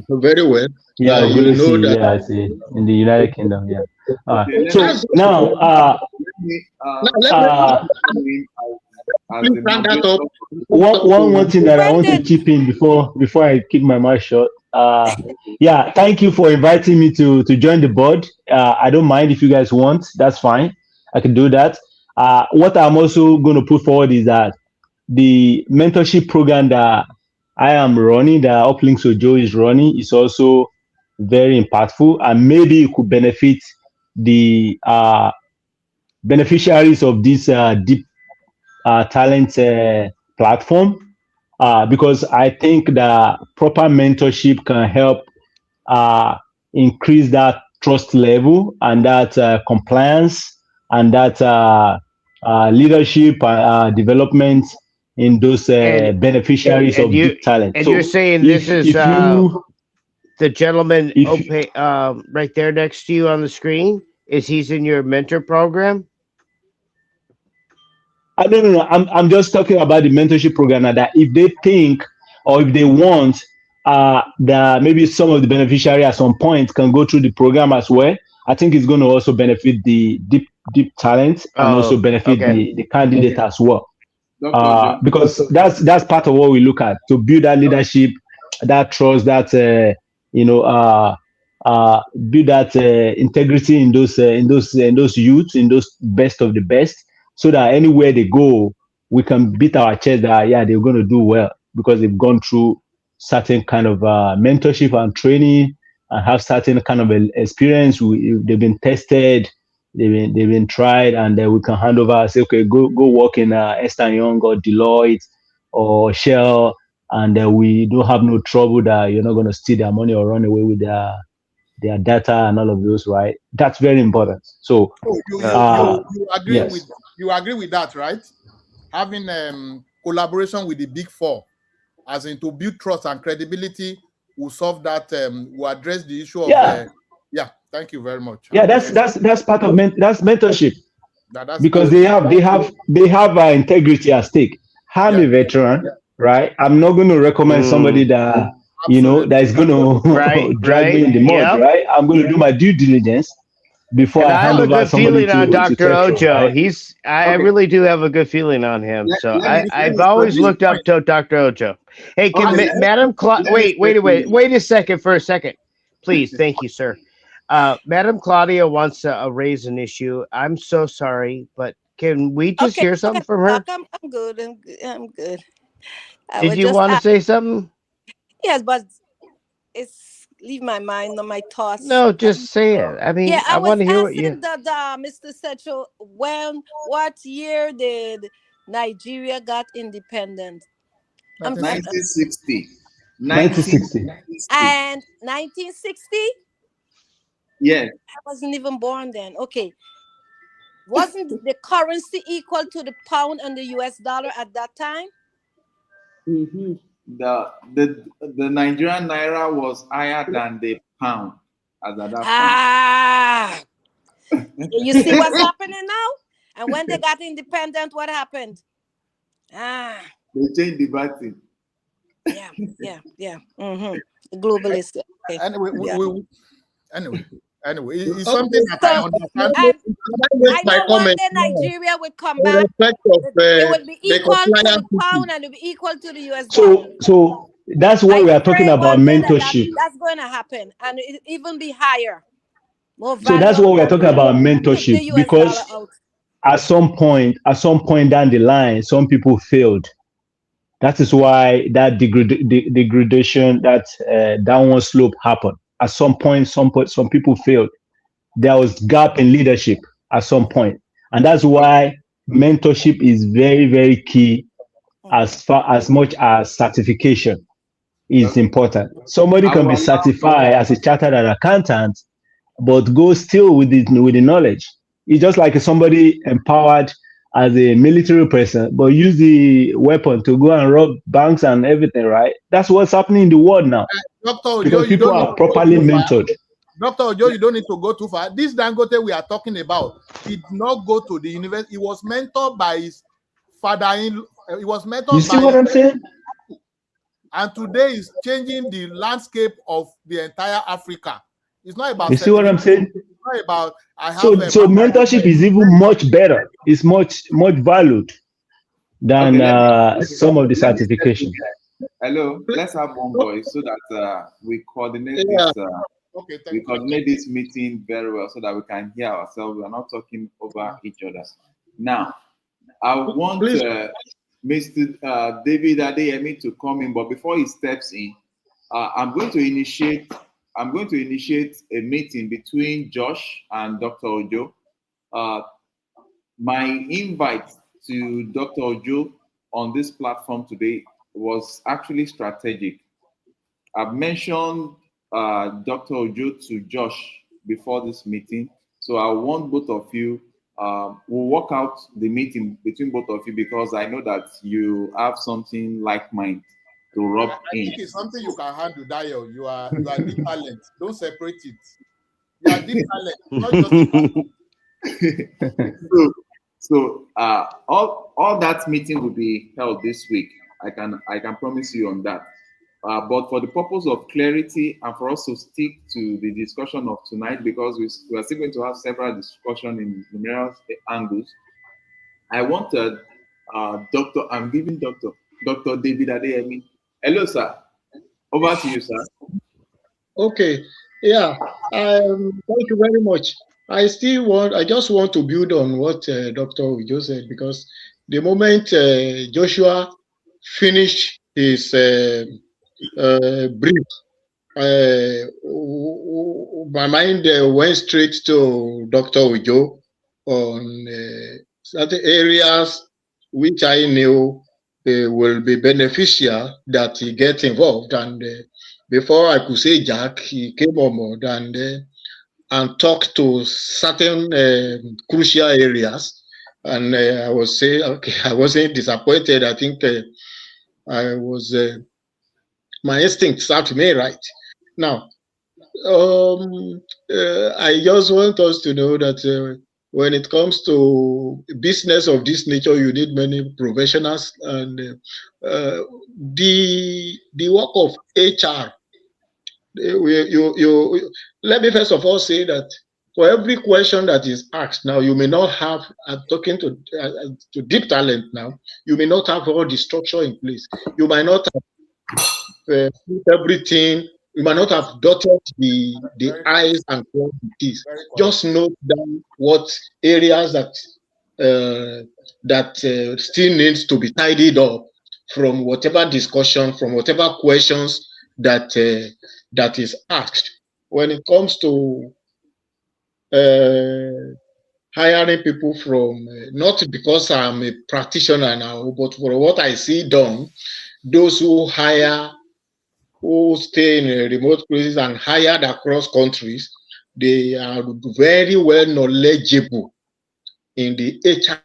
very well. Yeah, you know that. I see in the United Kingdom. Yeah. Okay, So now, Please stand that up. one thing that I want to Brendan, chip in before I keep my mouth shut. Yeah, thank you for inviting me to join the board. I don't mind if you guys want. That's fine. I can do that. What I'm also going to put forward is that the mentorship program that I am running, that Uplinks Ojo is running, is also very impactful, and maybe it could benefit the beneficiaries of this deep talent platform, because I think that proper mentorship can help uh, increase that trust level and that compliance and that leadership development in those And beneficiaries of you deep talent. and So you're saying this is if you the gentleman if right there next to you on the screen, is he's in your mentor program? I don't know. I'm just talking about the mentorship program, and that if they think or if they want, that maybe some of the beneficiary at some point can go through the program as well. I think it's going to also benefit the deep talent and also Oh, benefit okay. the candidate as well. Dr. John. Because that's part of what we look at to build that leadership, that trust, that build that integrity in those youths, in those best of the best, so that anywhere they go, we can beat our chest that yeah, they're going to do well because they've gone through certain kind of mentorship and training and have certain kind of experience. They've been tested, they've been tried, and then we can hand over and say, okay, go work in Ernst and Young or Deloitte or Shell, and we don't have no trouble that you're not going to steal their money or run away with their data and all of those, right? That's very important. So You agree yes. with that, right? Having collaboration with the big four, as in to build trust and credibility, will solve that. Will address the issue of yeah. Thank you very much. Yeah, that's part of that's mentorship, That's because they have integrity at stake. I'm a veteran, right? I'm not going to recommend somebody that that is going to drag me in the mud, right? I'm going to do my due diligence before And I I have hand a over good somebody feeling on to Dr. Tetro, Ojo. right? I really do have a good feeling on him. So let me I've always explain. looked up to Dr. Ojo. Hey, can Okay, Madam wait a second for a second, please. Okay. Thank you, sir. Madam Claudia wants to raise an issue. I'm so sorry, but can we just okay, hear go something ahead, from her? Doc. I'm good. I'm good. I Did was you just want to say something? yes, but it's leave my mind on my thoughts. No, just say it. I mean, Yeah, I I want was to hear what you. asking the Mr. Setchel what year did Nigeria got independent? I'm 1960. 1960. 1960. and 1960. Yes. I wasn't even born then. Okay, wasn't the currency equal to the pound and the US dollar at that time? Mm-hmm. The Nigerian naira was higher than the pound as at that Ah, you see what's happening now? And when they got independent, what happened? Ah, They changed the batting. yeah. Mm-hmm. Globalist. Okay. Anyway, Yeah. it's something that I So understand. I know one day Nigeria will come back. It will be equal to the pound and it will be equal to the US dollar. So that's what I we are talking pray about, one day mentorship. that's going to happen and it even be higher, more So that's what we are talking about, the mentorship, US because dollar out. at some point down the line, some people failed. That is why that degradation, that downward slope happened. At some point, some people failed. There was gap in leadership at some point, and that's why mentorship is very, very key. As much as certification is important. Somebody can be certified as a chartered accountant, but go still with the knowledge. It's just like somebody empowered as a military person, but use the weapon to go and rob banks and everything, right? That's what's happening in the world now. Dr. Ojo, Because people are properly mentored. Dr. Ojo, you don't need to go too far. This Dangote we are talking about did not go to the university. He was mentored by his father-in-law. He was mentored. You see what I'm saying? And today is changing the landscape of the entire Africa. It's not about. You see what I'm saying? not about I have So a mentorship is even much better. It's much valued than some of the certification. Hello, let's have one voice so that we coordinate Yeah. this. Okay, thank We you. coordinate this meeting very well so that we can hear ourselves. We are not talking over each other. Now, I want Mr. David Adeyemi to come in, but before he steps in, I'm going to initiate a meeting between Josh and Dr. Ojo. My invite to Dr. Ojo on this platform today was actually strategic. I've mentioned Dr. Ojo to Josh before this meeting, so I want both of you. We'll work out the meeting between both of you because I know that you have something like mine to rub I in. think it's something you can handle, Dayo. You are deep talent. Don't separate it. You are deep talent, not just So all that meeting will be held this week. I can promise you on that. But for the purpose of clarity and for us to stick to the discussion of tonight, because we are still going to have several discussions in numerous angles, I wanted I'm giving Dr. David Adeyemi. Hello, sir. Over to you, sir. Okay. Yeah. Thank you very much. I just want to build on what Dr. Ujo said, because the moment Joshua finished his brief, my mind went straight to Dr. Ujo on certain areas which I knew will be beneficial that he gets involved. And before I could say Jack, he came on board and talked to certain crucial areas. And I was saying, okay, I wasn't disappointed. I think I was, my instincts served me right. Now, I just want us to know that when it comes to business of this nature, you need many professionals, and the work of HR. Let me first of all say that for every question that is asked now, you may not have. I'm talking to deep talent now. You may not have all the structure in place. You might not have everything. You might not have dotted the I's and crossed the T's. Just note down what areas that still needs to be tidied up from whatever discussion, from whatever questions that is asked. When it comes to hiring people from, not because I'm a practitioner now, but for what I see done, those who stay in remote places and hired across countries, they are very well knowledgeable in the HR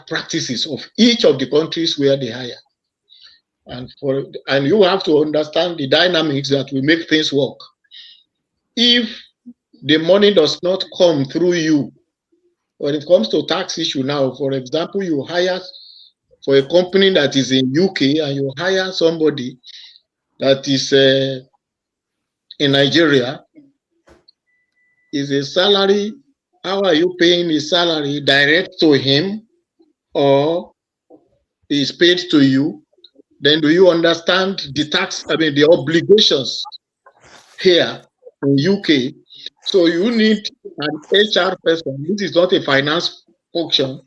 practices of each of the countries where they hire. And you have to understand the dynamics that will make things work. If the money does not come through you, when it comes to tax issue now, for example, you hire for a company that is in UK and you hire somebody that is in Nigeria, is a salary. How are you paying his salary? Direct to him or is paid to you? Then do you understand the tax, the obligations here in UK? So you need an HR person. This is not a finance function.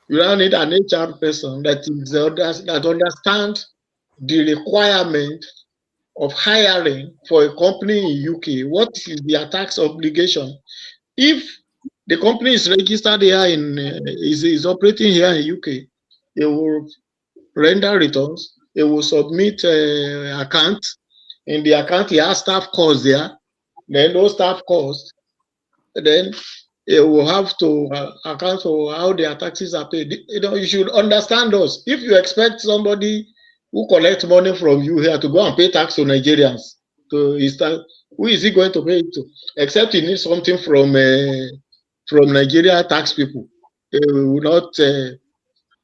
You now need an HR person that understands the requirement of hiring for a company in UK. What is their tax obligation? If the company is registered here is operating here in UK, they will render returns. They will submit account. In the account, he has staff costs there. Then those staff costs, then they will have to account for how their taxes are paid. You should understand us. If you expect somebody who collects money from you here to go and pay tax to Nigerians, who is he going to pay it to? Except he needs something from Nigeria tax people. They will not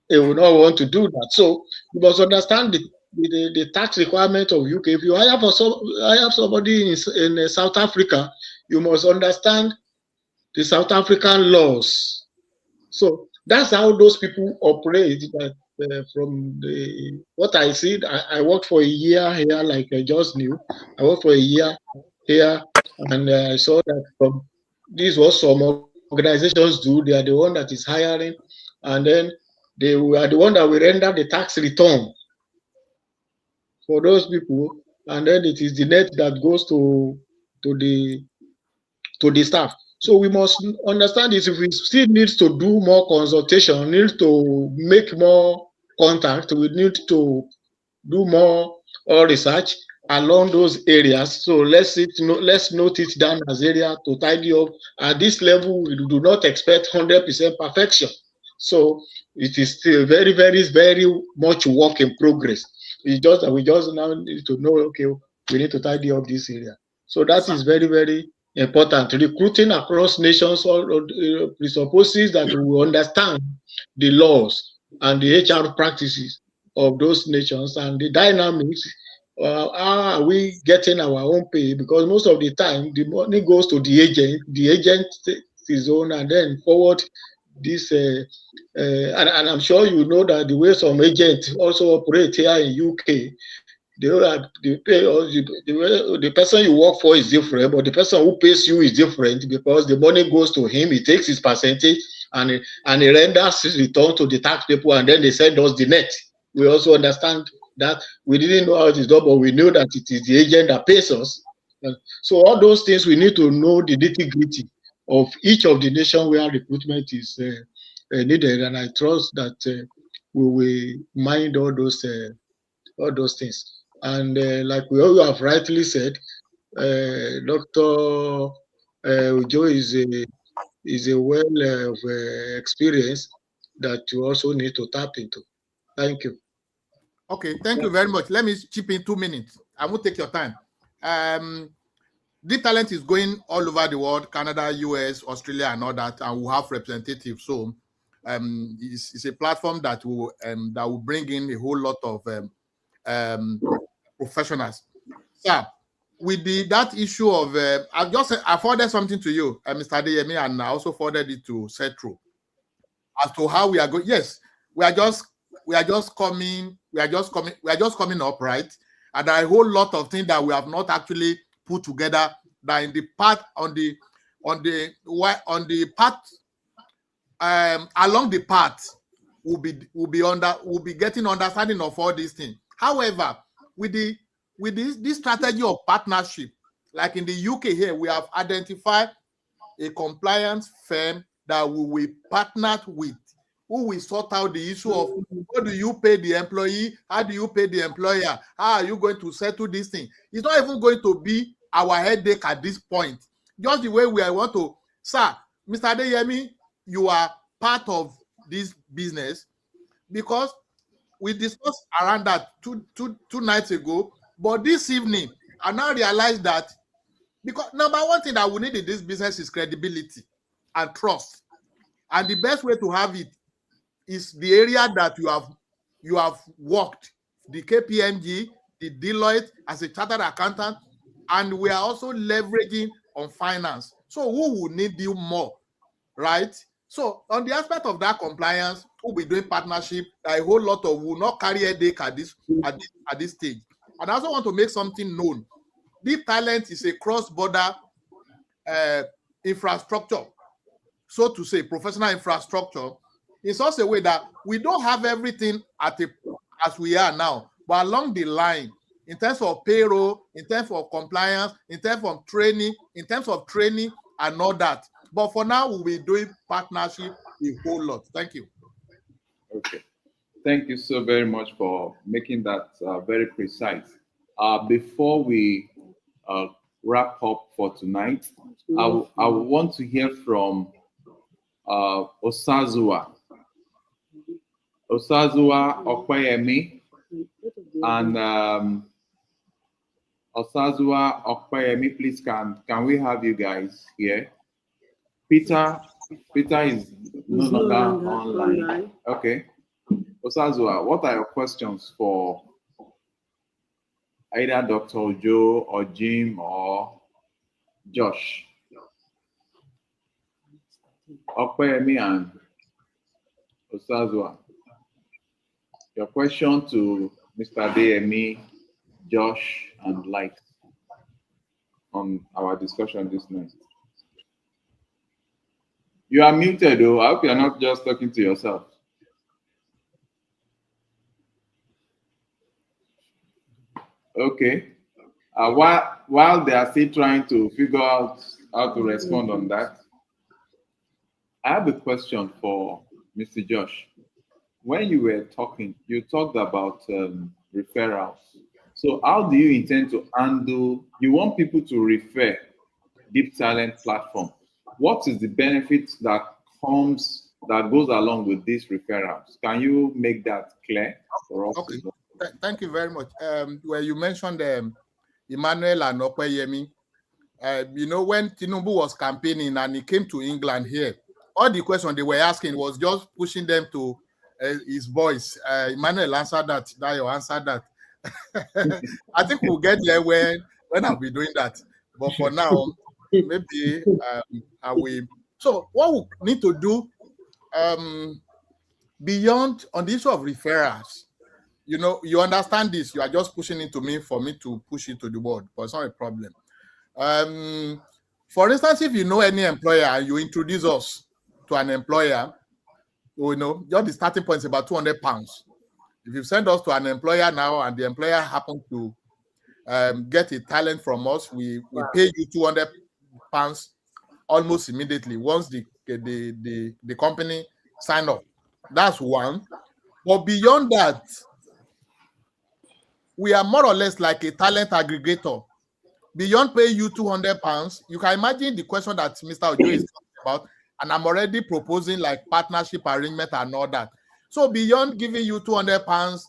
want to do that. So you must understand the tax requirement of UK. If you hire somebody in South Africa, you must understand the South African laws. So that's how those people operate. But from the what I see, I worked for a year here, like I just knew. I worked for a year here, and I saw that from this was some organizations do. They are the one that is hiring, and then they are the one that will render the tax return for those people, and then it is the net that goes to the to the staff. So we must understand this. If we still need to do more consultation, need to make more contact, we need to do more research along those areas. So let's note it down as area to tidy up. At this level, we do not expect 100% perfection. So it is still very, very, very much work in progress. We just now need to know, okay, we need to tidy up this area. So that is very, very important. Recruiting across nations presupposes that we will understand the laws and the HR practices of those nations and the dynamics. How are we getting our own pay? Because most of the time the money goes to the agent takes his own and then forward this and I'm sure you know that the way some agents also operate here in UK, the person you work for is different, but the person who pays you is different because the money goes to him, he takes his percentage and he renders his return to the tax people, and then they send us the net. We also understand that. We didn't know how it is done, but we knew that it is the agent that pays us. So all those things we need to know the nitty-gritty of each of the nation where recruitment is needed, and I trust that we will mind all those things. And like we all have rightly said, Dr. Joe is a well of experience that you also need to tap into. Thank you. Okay, thank you very much. Let me chip in 2 minutes. I won't take your time. The talent is going all over the world, Canada, US, Australia, and all that, and we'll have representatives. So it's a platform that will bring in a whole lot of professionals. So with that issue of I forwarded something to you, Mr. Adeyemi, and I also forwarded it to Setro as to how we are going. Yes, we are just coming up, right? And there are a whole lot of things that we have not actually put together that in the part on the path along the path will be getting understanding of all these things. However, with this strategy of partnership, like in the UK here, we have identified a compliance firm that we will partner with, who will sort out the issue of how do you pay the employee, how do you pay the employer, how are you going to settle this thing. It's not even going to be our headache at this point. Just the way we want to, sir, Mr. Adeyemi, you are part of this business, because we discussed around that two nights ago, but this evening I now realize that, because number one thing that we need in this business is credibility and trust, and the best way to have it is the area that you have worked, the KPMG, the Deloitte as a chartered accountant, and we are also leveraging on finance. So who will need you more, right? So on the aspect of that compliance, we'll be doing partnership. A whole lot of will not carry a headache at this stage. And I also want to make something known. Deep Talent is a cross-border infrastructure, so to say, professional infrastructure, in such a way that we don't have everything as we are now, but along the line, in terms of payroll, in terms of compliance, in terms of training, and all that. But for now, we'll be doing partnership a whole lot. Thank you. Okay. Thank you so very much for making that very precise. Before we wrap up for tonight, I want to hear from Osazua Okwayemi, and Osazua Okwayemi, please can we have you guys here? Peter is no longer online. Okay. Osazua, what are your questions for either Dr. Joe or Jim or Josh? Okpeyemi and Osazwa, your question to Mr. Adeyemi, Josh, and Light on our discussion this night. You are muted, though. I hope you are not just talking to yourself. Okay. While they are still trying to figure out how to respond on that, I have a question for Mr. Josh. When you were talking, you talked about referrals. So how do you intend to handle, you want people to refer Deep Talent platform. What is the benefit that goes along with these referrals? Can you make that clear for us? Okay. Thank you very much. Where you mentioned Emmanuel and Okpeyemi, when Tinubu was campaigning and he came to England here, all the question they were asking was just pushing them to his voice. Emmanuel answered that. Dayo answered that. I think we'll get there when I'll be doing that. But for now, maybe I will. So what we need to do beyond on the issue of referrals, you understand this. You are just pushing it to me for me to push it to the world, but it's not a problem. For instance, if you know any employer and you introduce us to an employer, just the starting point is about £200. If you send us to an employer now and the employer happens to get a talent from us, we pay you £200 almost immediately once the company sign up. That's one. But beyond that, we are more or less like a talent aggregator. Beyond paying you £200, you can imagine the question that Mr. Ojo is talking about, and I'm already proposing like partnership arrangement and all that. So beyond giving you £200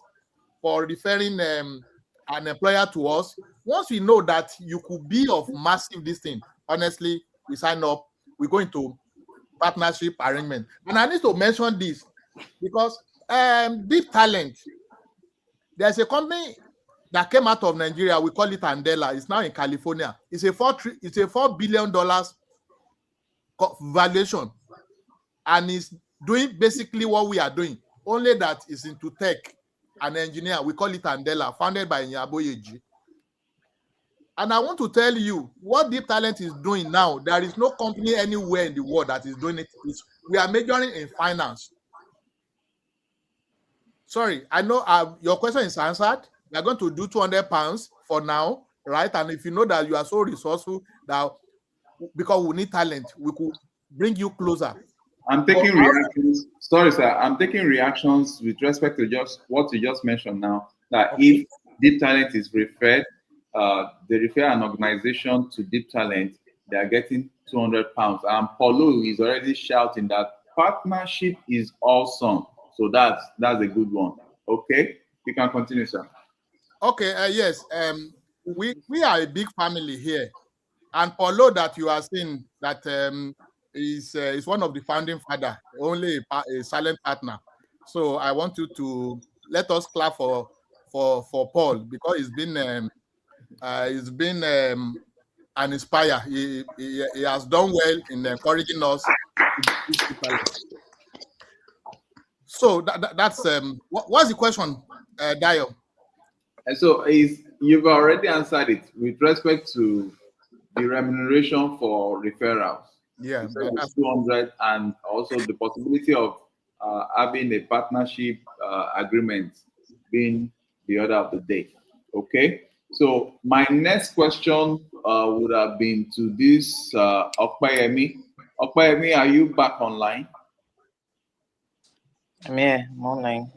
for referring an employer to us, once we know that you could be of massive this thing, honestly, we sign up, we go into partnership arrangement. And I need to mention this because Deep Talent, there's a company that came out of Nigeria, we call it Andela. It's now in California. It's a $4 billion valuation, and it's doing basically what we are doing, only that it's into tech and engineer. We call it Andela, founded by Nyaboyeji. And I want to tell you what Deep Talent is doing now. There is no company anywhere in the world that is doing it. We are majoring in finance. Sorry, I know your question is answered. We are going to do £200 for now, right? And if you know that you are so resourceful that because we need talent, we could bring you closer. I'm taking reactions. Sorry, sir. I'm taking reactions with respect to just what you just mentioned now. That if Deep Talent is referred, they refer an organization to Deep Talent, they are getting £200. And Paulo is already shouting that partnership is awesome. So that's a good one. Okay, you can continue, sir. Okay, yes. We are a big family here, and Paulo that you are seeing that is one of the founding father, only a silent partner. So I want you to let us clap for Paul because he's been an inspire. He has done well in encouraging us. So that's what's the question, Dayo? And so you've already answered it with respect to the remuneration for referrals. Yeah, that's 200, and also the possibility of having a partnership agreement being the order of the day. Okay, so my next question would have been to this Okpeyemi. Okpeyemi, are you back online? I'm here, I'm online.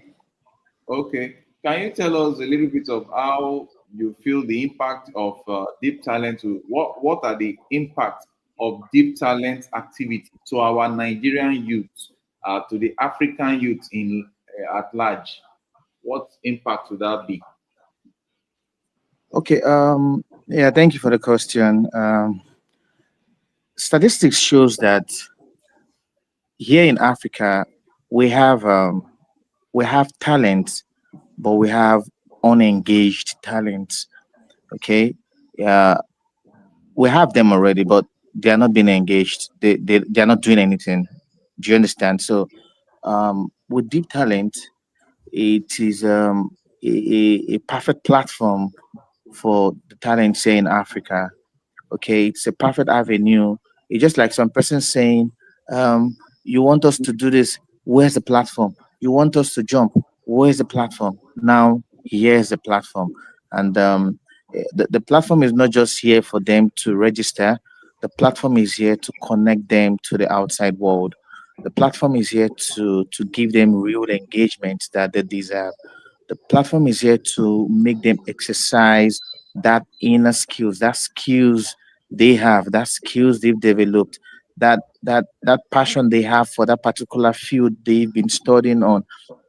Okay. Can you tell us a little bit of how you feel the impact of Deep Talent? What are the impacts of Deep Talent activity to our Nigerian youth, to the African youth at large? What impact would that be? Okay. Yeah. Thank you for the question. Statistics shows that here in Africa we have talent, but we have unengaged talents. Okay. Yeah, we have them already, but they are not being engaged. They are not doing anything. Do you understand? So with deep talent, it is a perfect platform for the talents here in Africa. Okay, it's a perfect avenue. It's just like some person saying, you want us to do this, where's the platform? You want us to jump, where's the platform? Now here's the platform. And the platform is not just here for them to register. The platform is here to connect them to the outside world. The platform is here to give them real engagement that they deserve. The platform is here to make them exercise that inner skills, that skills they have, that skills they've developed, that passion they have for that particular field they've been studying on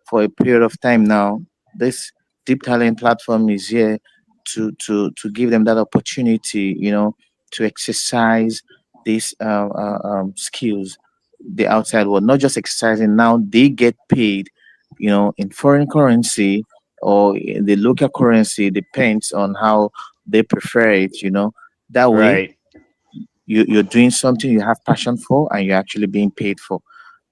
for a period of time now. This deep talent platform is here to give them that opportunity, to exercise these skills, the outside world, not just exercising. Now they get paid, in foreign currency or in the local currency, depends on how they prefer it. That way Right. you're doing something you have passion for and you're actually being paid for.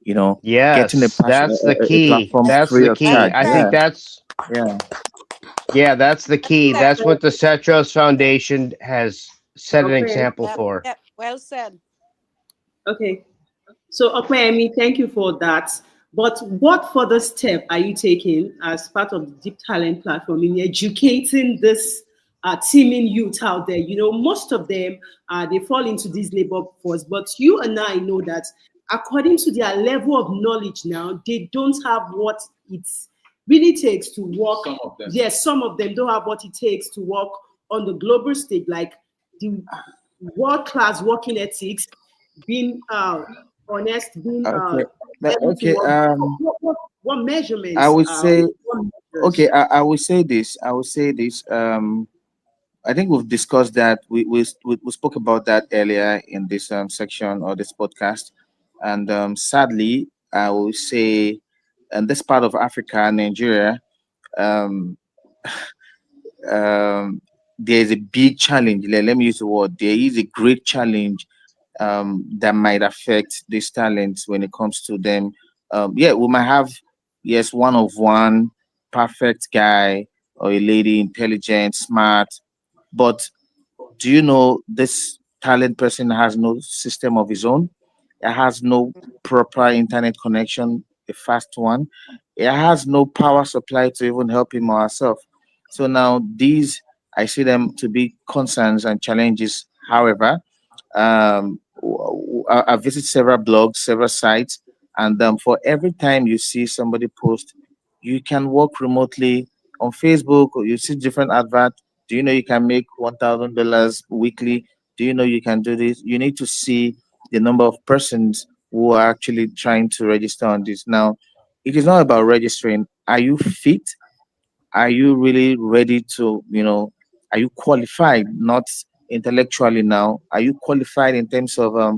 Getting Yes, that's the a key. platform That's free the of key. charge. I think Yeah, that's yeah. yeah, that's the key. That's what the Cetros Foundation has set an Okay. example Yep, for. yep, well said. Okay. So, Okpeyemi, thank you for that. But what further step are you taking as part of the Deep Talent platform in educating this teeming youth out there? Most of them they fall into this labor force, but you and I know that according to their level of knowledge now, they don't have what it really takes to work. Some of them. Yes, some of them don't have what it takes to work on the global stage, like the world-class working ethics, being honest, being Okay. able to Okay. work. What I measurements? would say What okay. measures? I will say this. I will say this. I think we've discussed that. We spoke about that earlier in this section or this podcast, and sadly, I will say, in this part of Africa, Nigeria, um, there is a big challenge. Let me use the word. There is a great challenge that might affect these talents when it comes to them. Yeah, we might have, yes, one of one, perfect guy or a lady, intelligent, smart, but do you know this talent person has no system of his own? It has no proper internet connection, a fast one. It has no power supply to even help him or herself. So now these, I see them to be concerns and challenges. However, I visit several blogs, several sites, and for every time you see somebody post, you can work remotely on Facebook, or you see different advert. Do you know you can make $1,000 weekly? Do you know you can do this? You need to see the number of persons who are actually trying to register on this. Now, it is not about registering. Are you fit? Are you really ready to, are you qualified, not intellectually now? Are you qualified in terms of uh,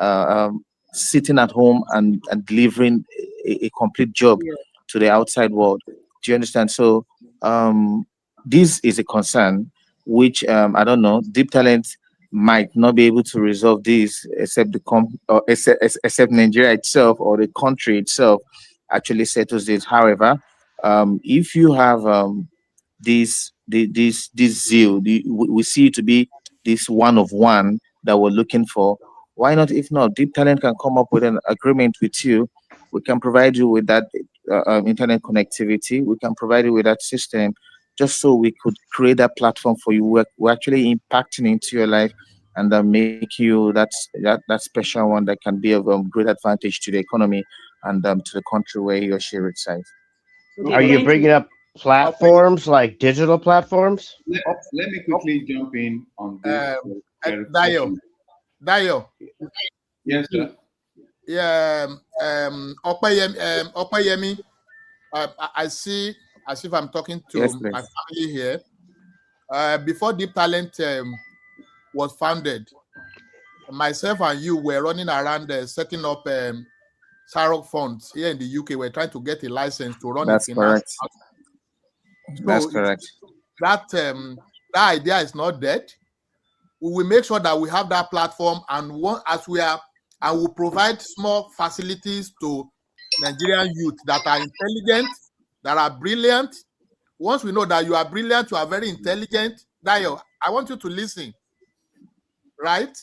um, sitting at home and delivering a complete job Yeah. to the outside world? Do you understand? So this is a concern which I don't know, deep talent might not be able to resolve this except or except Nigeria itself or the country itself actually settles this. However, if you have this zeal, we see it to be this one of one that we're looking for. Why not? If not, deep talent can come up with an agreement with you. We can provide you with that internet connectivity. We can provide you with that system, just so we could create that platform for you. We're actually impacting into your life and make you that special one that can be of great advantage to the economy and to the country where he or she resides. Okay, Are Okay. you thank you. bringing up platforms like digital platforms? Let me quickly jump in on this Dayo, clarification. Dayo. Yes, sir. Yeah. Okpeyemi. I see as if I'm talking Yes, to my please. family here. Before Deep Talent was founded, myself and you were running around setting up Sarok funds here in the UK. We're trying to get a license to run a That's finance. correct. That's So correct. that idea is not dead. we will make sure that we have that platform, and I will provide small facilities to Nigerian youth that are intelligent, that are brilliant. Once we know that you are brilliant, you are very intelligent, Dayo, I want you to listen, right?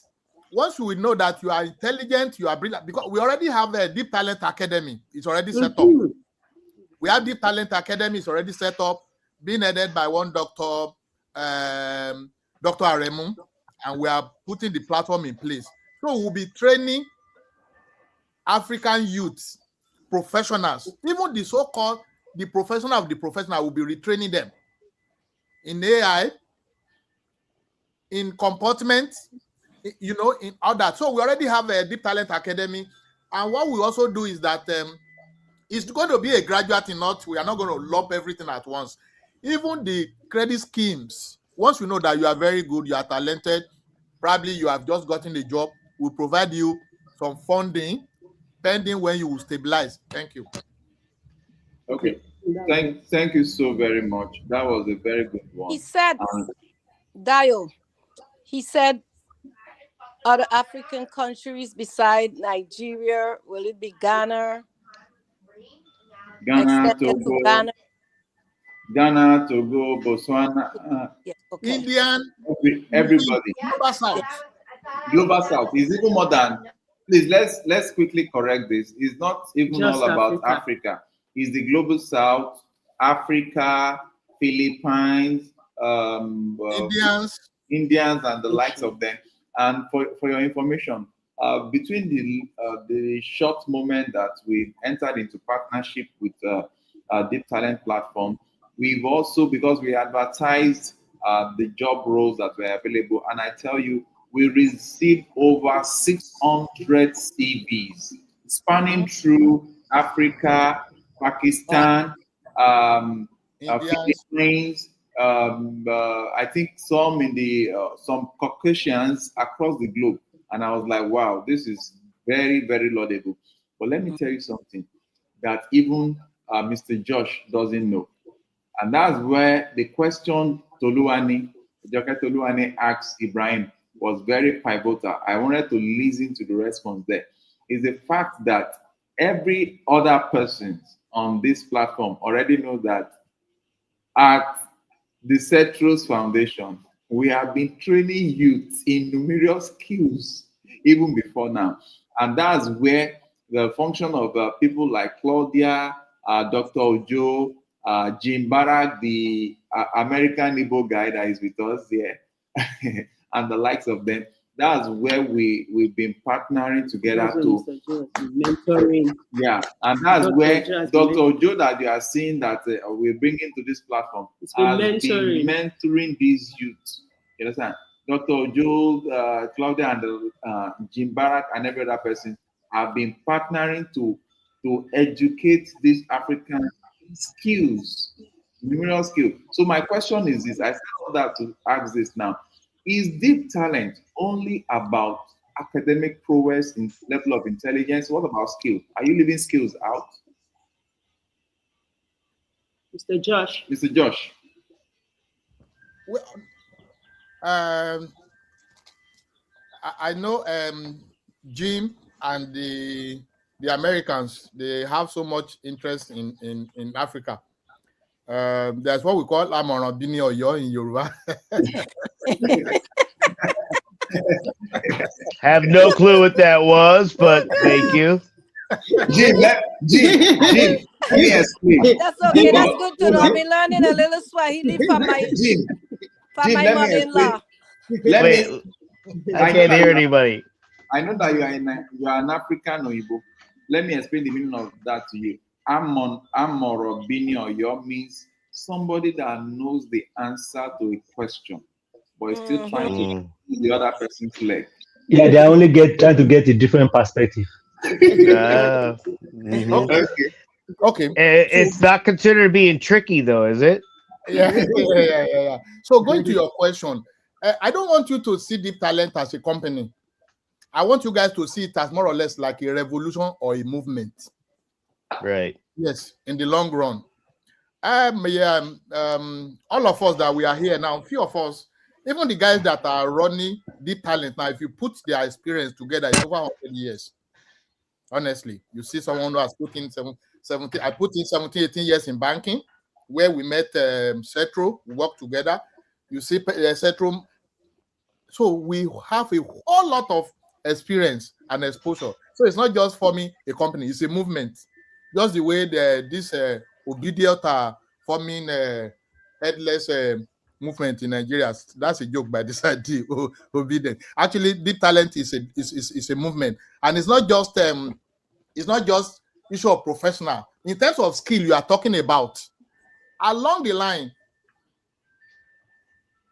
Once we know that you are intelligent, you are brilliant, because we already have a Deep Talent Academy. It's already set up. We have Deep Talent Academy. It's already set up, being headed by one Dr. Dr. Aremu, and we are putting the platform in place. So we'll be training African youths, professionals, even the so-called the professional of the professional, will be retraining them in AI, in comportment, in all that. So we already have a Deep Talent Academy, and what we also do is that it's going to be a graduate in not. We are not going to lump everything at once. Even the credit schemes, once we know that you are very good, you are talented, probably you have just gotten a job, we'll provide you some funding pending when you will stabilize. Thank you. Okay. Thank you so very much. That was a very good one. He said, Dio, he said other African countries beside Nigeria, will it be Ghana? Ghana, Togo, Ghana, Togo, Botswana, yes, okay. Indian, everybody. Global South. Global South is even more than. Please let's quickly correct this. It's not even Just all about Africa. It's the Global South, Africa, Philippines, Indians, and the likes of them. And for your information, between the short moment that we entered into partnership with Deep Talent Platform, we've also, because we advertised the job roles that were available, and I tell you, we received over 600 CVs spanning through Africa, Pakistan, Philippines, I think some in the some Caucasians across the globe. And I was like, wow, this is very, very laudable. But let me tell you something that even Mr. Josh doesn't know. And that's where the question Joke Toluwani asked Ibrahim was very pivotal. I wanted to listen to the response there. Is the fact that every other person on this platform already knows that at the Cetros Foundation, we have been training youth in numerous skills even before now. And that's where the function of people like Claudia, Dr. Ojo, Jim Barak, the American Igbo guy that is with us here, and the likes of them. That's where we've been partnering together to mentoring. Yeah, and that's where Dr. Ojo that you are seeing that we're bringing to this platform has been mentoring these youths. You understand? Dr. Ojo, Claudia, and Jim Barak, and every other person have been partnering to educate these African skills, numerous skills. So my question is this: I said all that to ask this now. Is deep talent only about academic prowess in level of intelligence? What about skill? Are you leaving skills out? Mr. Josh. Mr. Josh. Well, I know Jim and the Americans, they have so much interest in Africa. That's what we call Amorabini Oyo in Yoruba. Have no clue what that was, but thank you. Jim, let me explain. That's okay. That's good to know. I've been learning a little Swahili from my mother-in-law. Wait, I can't hear anybody. I know that you are an African Oyibo. Let me explain the meaning of that to you. Amorabini Oyo means somebody that knows the answer to a question, but is still trying to use the other person's leg. Yeah, they only trying to get a different perspective. Okay. It's not considered being tricky, though, is it? Yeah. So going to your question, I don't want you to see Deep Talent as a company. I want you guys to see it as more or less like a revolution or a movement. Right. Yes, in the long run. All of us that we are here now, few of us, Even the guys that are running Deep Talent now, if you put their experience together, it's over 100 years. Honestly, you see someone who has put in 17, I put in 17, 18 years in banking, where we met Cetro, we worked together. You see Cetro. So we have a whole lot of experience and exposure. So it's not just forming a company, it's a movement. Just the way this Obedient are forming headless movement in Nigeria. That's a joke by this idea. Obedient. Actually, Deep Talent is a movement, and it's not just issue of professional. In terms of skill you are talking about, along the line,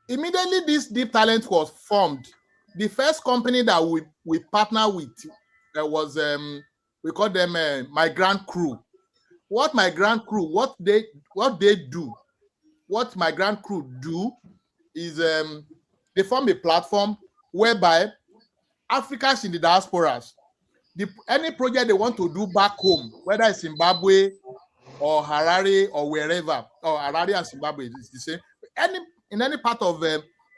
immediately this Deep Talent was formed, the first company that we partner with was we call them Migrant Crew. What Migrant Crew, what they do, what Migrant Crew do is they form a platform whereby Africans in the diasporas, any project they want to do back home, whether it's Zimbabwe or Harare or wherever, or Harare and Zimbabwe, it's the same. In any part of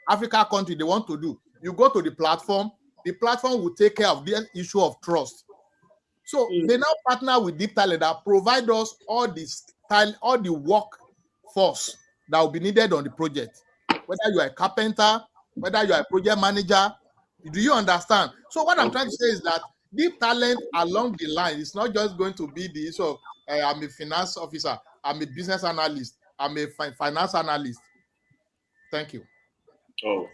Africa country they want to do, you go to the platform will take care of the issue of trust. So they now partner with Deep Talent that provide us all the workforce that will be needed on the project. Whether you are a carpenter, whether you are a project manager, do you understand? So what I'm trying to say is that Deep Talent along the line is not just going to be the issue of I'm a finance officer, I'm a business analyst, I'm a finance analyst. Thank you. Oh,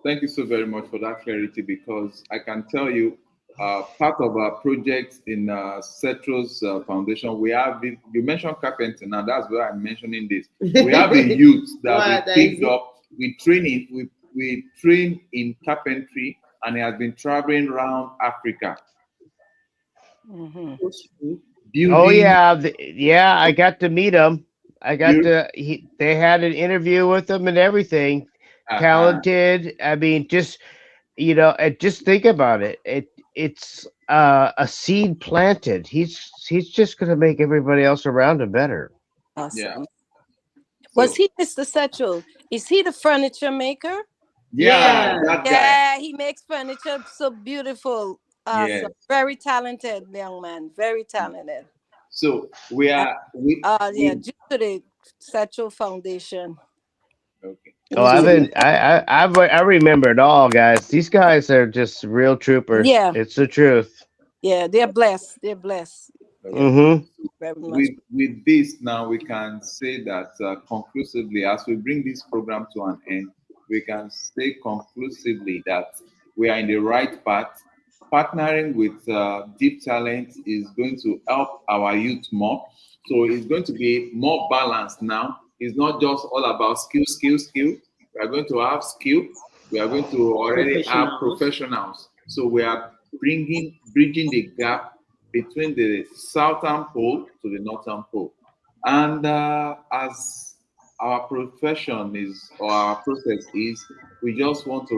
thank you so very much for that clarity, because I can tell you part of our project in Cetro's foundation, we have, you mentioned carpenter, now that's why I'm mentioning this. We have a youth that we picked up, we train in carpentry, and he has been traveling around Africa. Oh yeah, I got to meet him. They had an interview with him and everything. Talented. I mean, just just think about it. It's a seed planted. He's just gonna make everybody else around him better. Awesome. Yeah. Was he Mr. Setchel? Is he the furniture maker? Yeah, that guy. Yeah, he makes furniture so beautiful. Awesome. Yes. Very talented young man. Very talented. So due to the Setchel Foundation. Okay. Oh, I remember it all, guys. These guys are just real troopers. Yeah. It's the truth. Yeah, they're blessed. They're blessed. Mm-hmm. Very much. With this, now we can say that conclusively, as we bring this program to an end, we can say conclusively that we are in the right path. Partnering with Deep Talent is going to help our youth more. So it's going to be more balanced now. It's not just all about skill. We are going to have skill. We are going to already have professionals. So we are bridging the gap between the southern pole to the northern pole. And as our profession is, or our process is, we just want to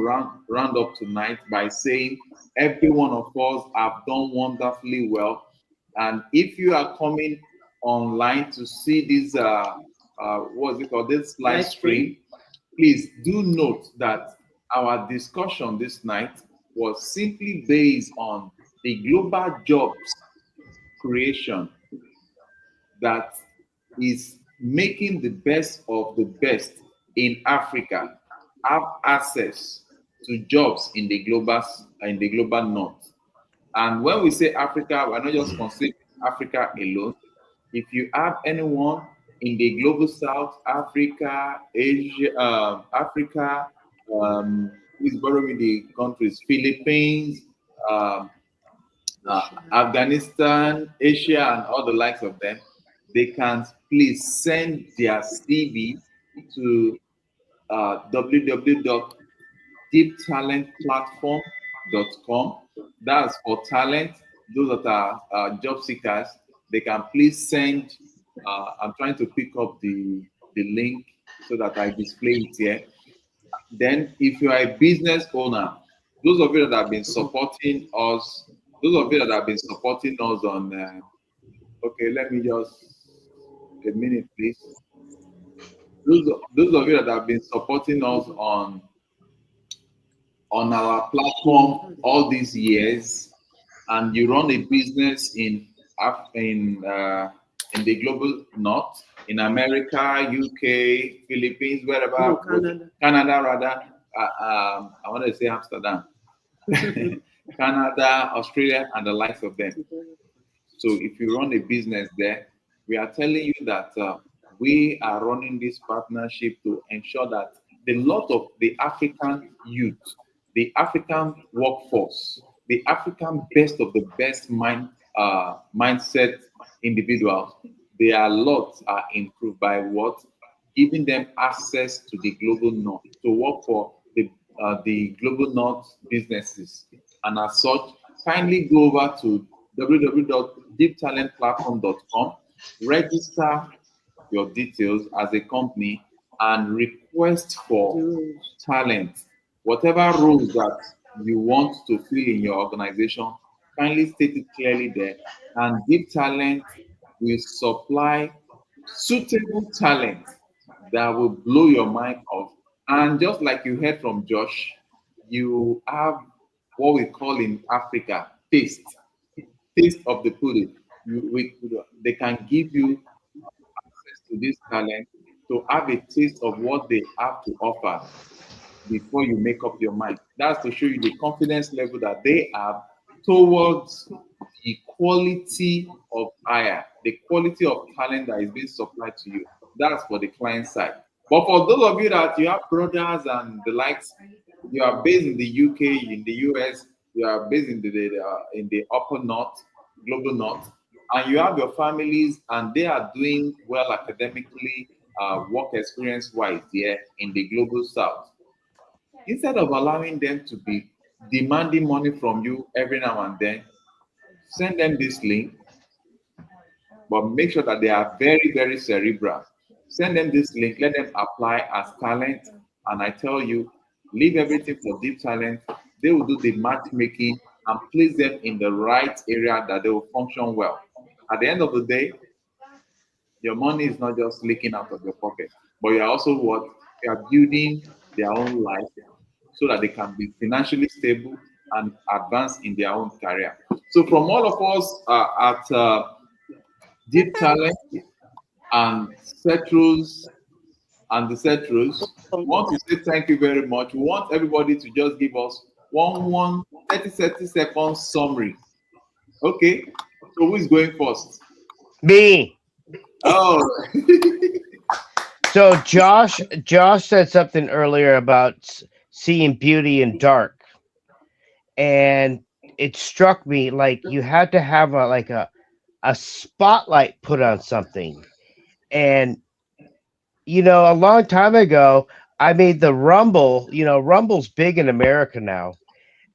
round up tonight by saying every one of us have done wonderfully well. And if you are coming online to see this what's it called, this live stream, please do note that our discussion this night was simply based on the global jobs creation that is making the best of the best in Africa have access to jobs in the global north. And when we say Africa, we're not just considering Africa alone. If you have anyone in the global south, Africa, Asia, please borrow me the countries, Philippines, Afghanistan, Asia, and all the likes of them, they can please send their CV to www.deeptalentplatform.com. That's for talent. Those that are job seekers, they can please send. I'm trying to pick up the link so that I display it here. Then, if you are a business owner, those of you that have been supporting us, on, okay, let me just, a minute, please. Those of you that have been supporting us on on our platform all these years, and you run a business in the global north, in America, UK, Philippines, wherever, No, Canada. Canada rather. I want to say Amsterdam, Canada, Australia, and the likes of them. So if you run a business there, we are telling you that we are running this partnership to ensure that the lot of the African youth, the African workforce, the African best of the best mindset individuals, their lots are improved by what? Giving them access to the global north to work for the global north businesses. And as such, kindly go over to www.deeptalentplatform.com, register your details as a company, and request for talent. Whatever roles that you want to fill in your organization, kindly state it clearly there. And Deep Talent will supply suitable talent that will blow your mind off. And just like you heard from Josh, you have what we call in Africa taste of the pudding. They can give you access to this talent to have a taste of what they have to offer before you make up your mind. That's to show you the confidence level that they have towards the quality of hire, the quality of talent that is being supplied to you. That's for the client side. But for those of you that you have brothers and the likes, you are based in the UK, in the US, you are based in the upper north, global north, and you have your families and they are doing well academically, work experience wise here in the global south. Instead of allowing them to be demanding money from you every now and then, send them this link, but make sure that they are very, very cerebral. Send them this link, let them apply as talent, and I tell you, leave everything for Deep Talent. They will do the matchmaking and place them in the right area that they will function well. At the end of the day, your money is not just leaking out of your pocket, but you're also what? You are building their own life so that they can be financially stable and advance in their own career. So from all of us at Deep Talent and Cetrus and the Cetrus, we want to say thank you very much. We want everybody to just give us 30 seconds summary. Okay, so who is going first? Me. Oh. So Josh said something earlier about seeing beauty in dark, and it struck me like you had to have a spotlight put on something. And a long time ago, I made the Rumble. Rumble's big in America now,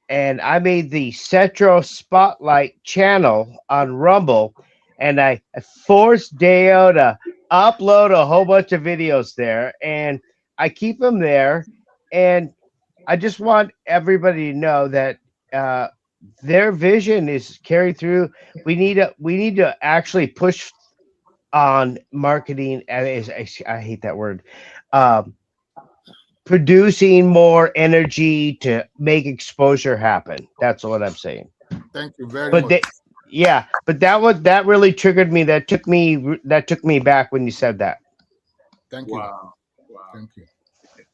and I made the Cetro Spotlight channel on Rumble, and I forced Deo to upload a whole bunch of videos there, and I keep them there. And I just want everybody to know that their vision is carried through. We need to actually push on marketing. I hate that word. Producing more energy to make exposure happen. That's what I'm saying. Thank you very much. But that really triggered me. That took me back when you said that. Thank you. Wow. Thank you.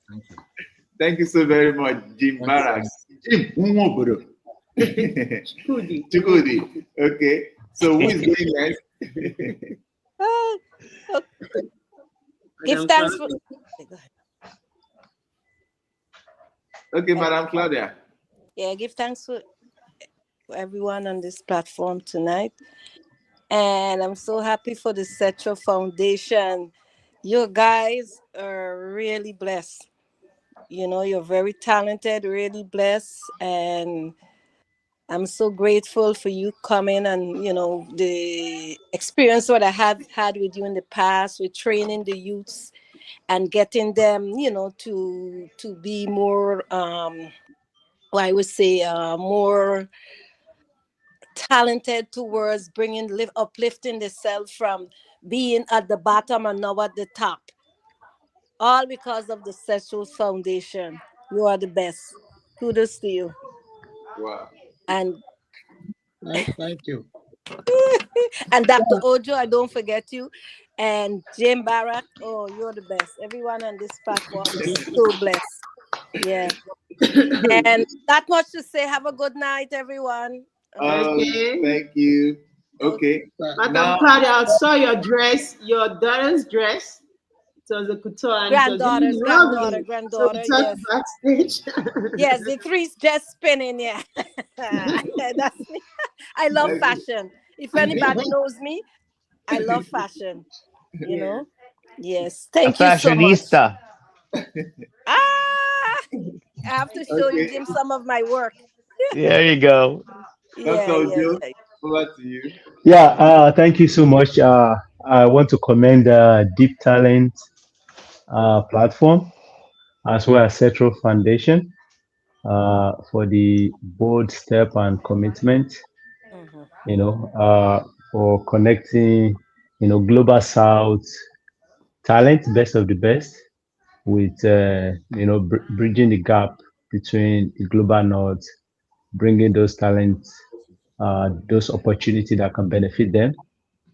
Thank you. Thank you so very much, Jim Barak. Jim, Chukudi. Okay. So who is going next? Give thanks for. Okay, Madam Claudia. Yeah, give thanks for everyone on this platform tonight. And I'm so happy for the Cetro Foundation. You guys are really blessed. You're very talented, really blessed. And I'm so grateful for you coming and, the experience what I have had with you in the past with training the youths and getting them, to be more, I would say, more talented towards uplifting themselves from being at the bottom and now at the top. All because of the Sexual Foundation. You are the best. Kudos to you. Wow. And Thank you. and Dr. Ojo, I don't forget you. And Jim Barak, oh, you're the best. Everyone on this platform is so blessed. Yeah. And that much to say, have a good night, everyone. Okay. Thank you. Okay. But I'm proud I saw your dress, your daughter's dress. It was a couture and it was really lovely. So we talked yes. backstage. Yes, the three's just spinning, yeah. That's me. I love fashion. If anybody knows me, I love fashion. You know? Yes. Thank you so much. Fashionista. I have to show you, Jim, some of my work. There you go. Yeah. Over to you. Yeah, thank you so much. I want to commend Deep Talent platform as well as Central Foundation for the bold step and commitment, for connecting, global South talent, best of the best, with, bridging the gap between the global North, bringing those talents, those opportunities that can benefit them.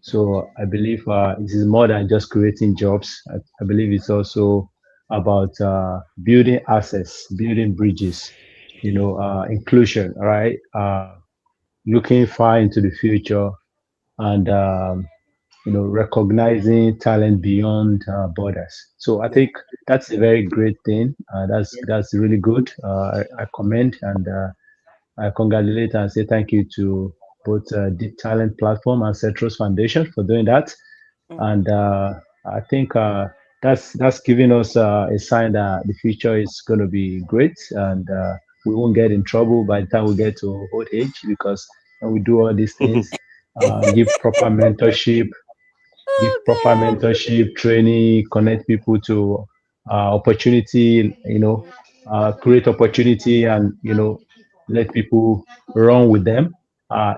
So I believe this is more than just creating jobs. I believe it's also about building assets, building bridges, inclusion, right? Looking far into the future and recognizing talent beyond borders. So I think that's a very great thing. That's really good. I commend and I congratulate and say thank you to both Deep Talent Platform and Cetros Foundation for doing that. And I think that's giving us a sign that the future is going to be great and we won't get in trouble by the time we get to old age because when we do all these things, give proper mentorship, training, connect people to opportunity, create opportunity and, let people run with them.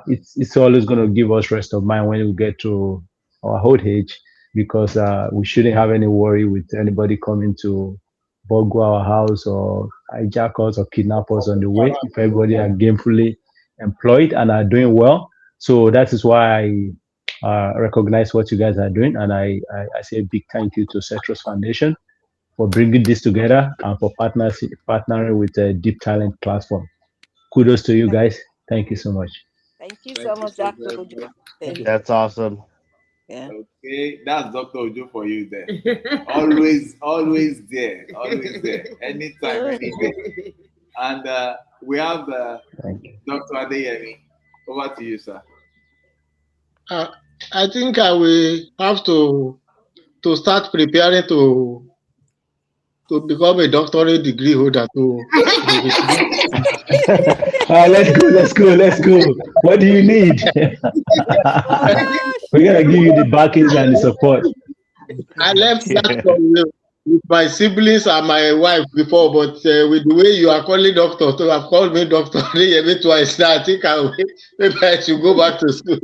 It's always going to give us rest of mind when we get to our old age because we shouldn't have any worry with anybody coming to burgle our house or hijack us or kidnap us on the way if everybody are gainfully employed and are doing well. So that is why I recognize what you guys are doing, and I say a big thank you to Cetros Foundation for bringing this together and for partnering with the Deep Talent platform. Kudos to you guys. Thank you so much. Thank you so much, Dr. Ojo. That's awesome. Yeah. Okay, that's Dr. Ojo for you there. always there, anytime, any day. And we have Dr. Adeyemi. Over to you, sir. I think I will have to start preparing to become a doctorate degree holder too. Let's go. What do you need? We're gonna give you the backings and the support. I left that with my siblings and my wife before, but with the way you are calling doctor, so I've called me Dr. Adeyemi twice. I think maybe I should go back to school.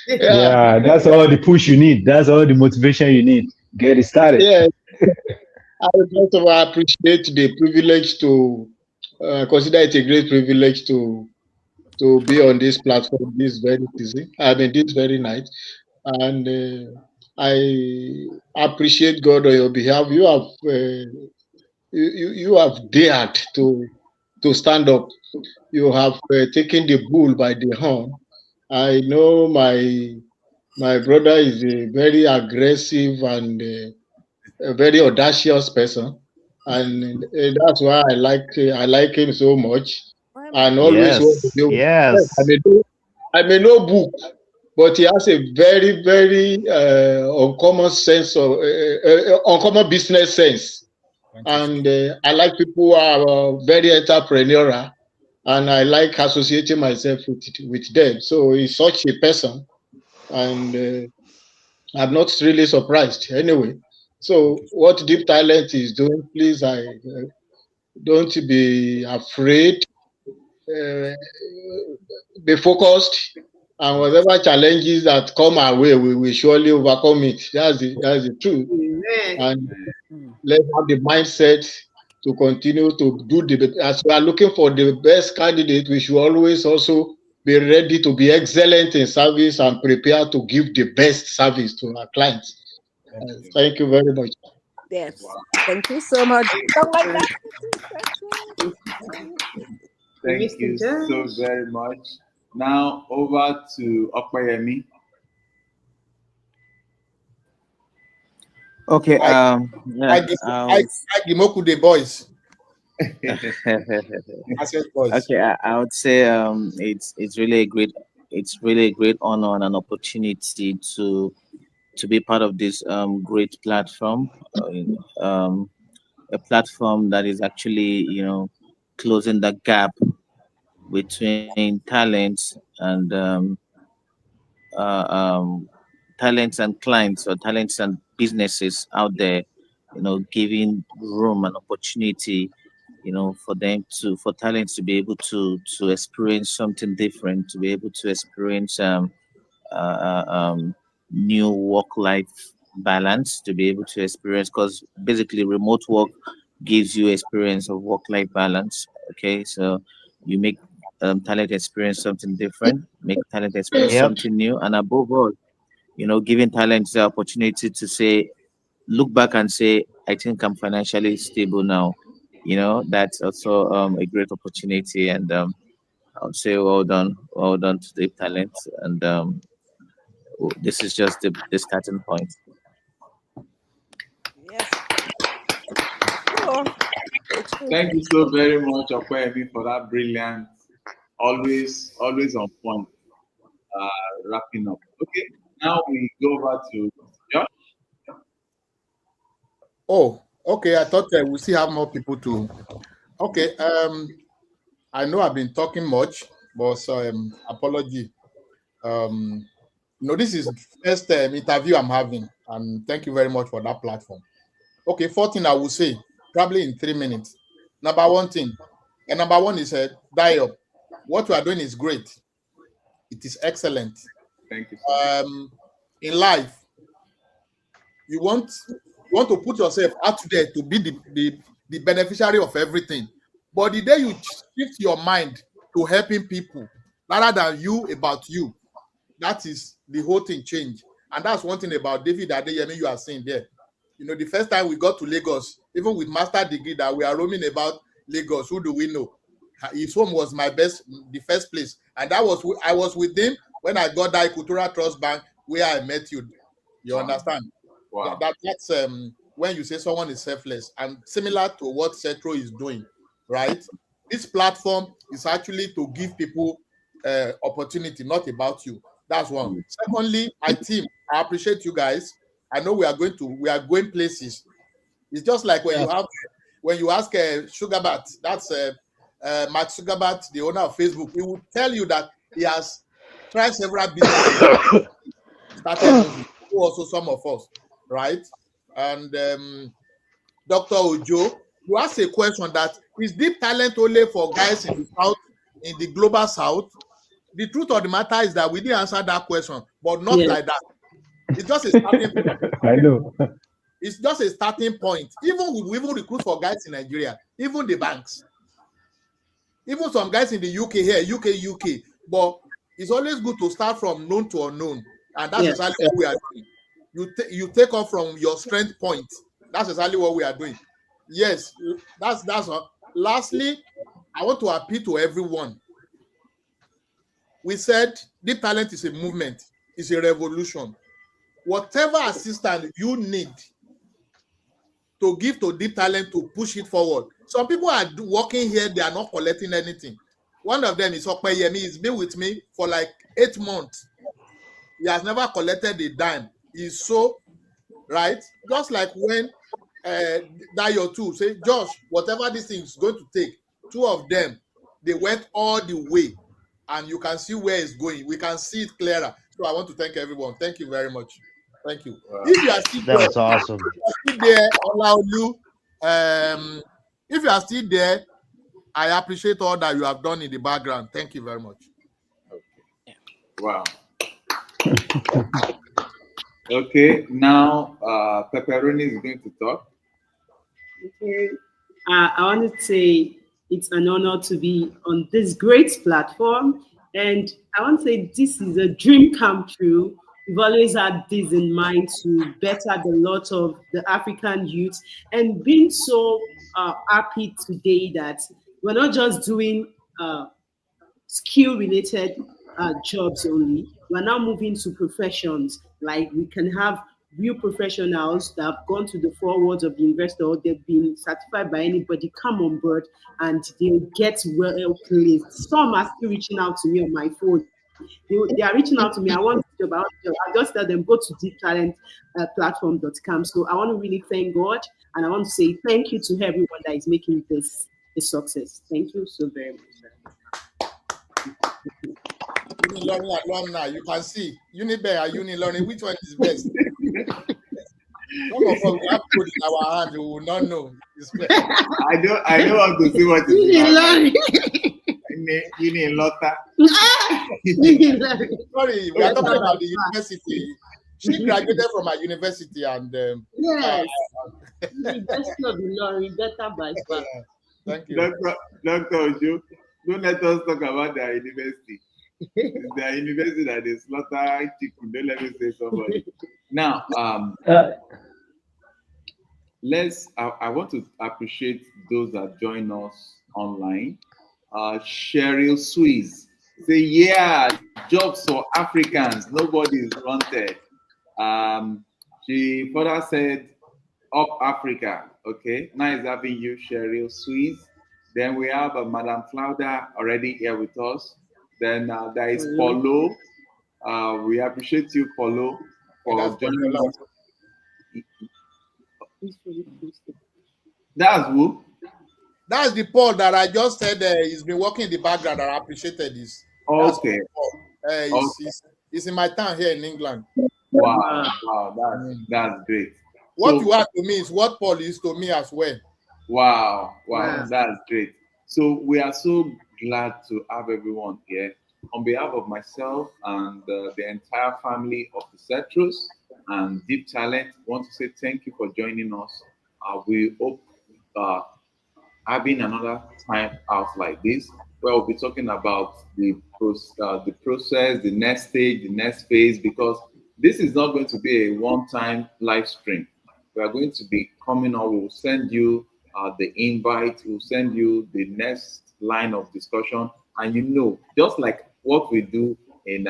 Yeah, that's all the push you need. That's all the motivation you need. Get it started. Yeah. I would also appreciate the privilege to consider it a great privilege to be on this platform this very night. And I appreciate God on your behalf. You have you have dared to stand up. You have taken the bull by the horn. I know my brother is a very aggressive and a very audacious person, and that's why I like him so much. And always want to do. Yes. I may know book, but he has a very, very uncommon sense of uncommon business sense. And I like people who are very entrepreneurial, and I like associating myself with them. So he's such a person, and I'm not really surprised anyway. So what Deep Talent is doing, please, don't be afraid. Be focused, and whatever challenges that come our way, we will surely overcome it. That's the truth. Amen. And let's have the mindset to continue to do as we are looking for the best candidate, we should always also be ready to be excellent in service and prepare to give the best service to our clients. Thank you very much. Yes. Thank you so much. Don't like that. Thank you so very much. Now over to Okoyemi. Okay. I Gimoku the boys. Okay, I would say it's really a great honor and an opportunity to be part of this great platform, a platform that is actually closing the gap between uh, um, talents and clients, or talents and businesses out there, giving room and opportunity, for talents to be able to experience something different, to be able to experience uh, um, new work-life balance, to be able to experience, because basically remote work gives you experience of work-life balance. Okay, so you make talent experience something different, make talent experience something new, and above all, giving talents the opportunity to say, look back and say, I think I'm financially stable now. That's also a great opportunity, and I would say well done to the talent, and this is just the starting point. Yes. Sure. Thank you so very much, Okoyemi, for that brilliant, always on point. Wrapping up. Okay, now we go over to Josh. Oh, okay. I thought we still have more people to. Okay. I know I've been talking much, but apology. This is first interview I'm having, and thank you very much for that platform. Okay, 14 I will say, probably in 3 minutes. Number one thing, and number one is Dio. What you are doing is great. It is excellent. Thank you. In life, you want to put yourself out there to be the beneficiary of everything. But the day you shift your mind to helping people rather than you about you, that is the whole thing change. And that's one thing about David Adeyemi you are seeing there. The first time we got to Lagos, even with master degree that we are roaming about Lagos, who do we know? His home was the first place. And I was with him when I got that Cultural Trust Bank where I met you. You understand? Wow. That's when you say someone is selfless, and similar to what Cetro is doing, right? This platform is actually to give people opportunity, not about you. That's one. Secondly, my team, I appreciate you guys. I know we are going places. It's just like when you ask Sugarbat, that's Mark Sugarbat, the owner of Facebook, he will tell you that he has tried several businesses, started also some of us, right? And Dr. Ojo, you ask a question that is deep talent only for guys in the South, in the global South? The truth of the matter is that we didn't answer that question, but not like that. It's just a starting point. I know. It's just a starting point. We even recruit for guys in Nigeria, even the banks, even some guys in the UK here, UK. But it's always good to start from known to unknown, and that's exactly what we are doing. You take off from your strength point. That's exactly what we are doing. Yes, that's all. Lastly, I want to appeal to everyone. We said deep talent is a movement, it's a revolution. Whatever assistance you need to give to deep talent to push it forward. Some people are working here, they are not collecting anything. One of them is Okpeyemi. He's been with me for like 8 months. He has never collected a dime. He's so right. Just like when Dayo too say, Josh, whatever this thing is going to take, 2 of them, they went all the way, and you can see where it's going. We can see it clearer. So I want to thank everyone. Thank you very much. Thank you. Wow. If you are still that was awesome. If you are still there, I appreciate all that you have done in the background. Thank you very much. Okay. Wow. Okay, now Pepperoni is going to talk. Okay. I want to say it's an honor to be on this great platform. And I want to say this is a dream come true. We've always had this in mind to better the lot of the African youth, and being so happy today that we're not just doing skill related jobs only. We're now moving to professions. Like we can have real professionals that have gone to the forwards of the investor, or they've been certified by anybody, come on board and they'll get well placed. Some are still reaching out to me on my phone. They are reaching out to me. I want a job. I want a job. I just tell them go to deeptalentplatform.com. So I want to really thank God, and I want to say thank you to everyone that is making this a success. Thank you so very much. Learning alumni, you can see Unibear and Learning, which one is best? Some of us we have code in our hand, we will not know. I don't want to see what is in Lotta. Sorry, we are talking about the university. She graduated from a university and yes, University of Ilorin, better by far. Thank you, Dr. Ojo. Don't let us talk about their university. It's their university that is slaughter chicken. Don't let me say somebody. Now, I want to appreciate those that join us online. Cheryl Swiss say, yeah, jobs for Africans. Nobody is wanted. She further said, up Africa. Okay, nice having you, Cheryl Swiss. Then we have Madam Claudia already here with us. Then there is Paulo. We appreciate you, Paulo, for joining us. That's who? That's the Paul that I just said he's been working in the background and I appreciated this. Okay. He's in my town here in England. Wow, that's great. What you are to me is what Paul is to me as well. Wow, that's great. So we are so glad to have everyone here. On behalf of myself and the entire family of the Cetros and Deep Talent, I want to say thank you for joining us. We hope having another time out like this, where we'll be talking about the process, the next stage, the next phase, because this is not going to be a one-time live stream. We are going to be coming on. We'll send you the invite. We'll send you the next line of discussion. And just like what we do in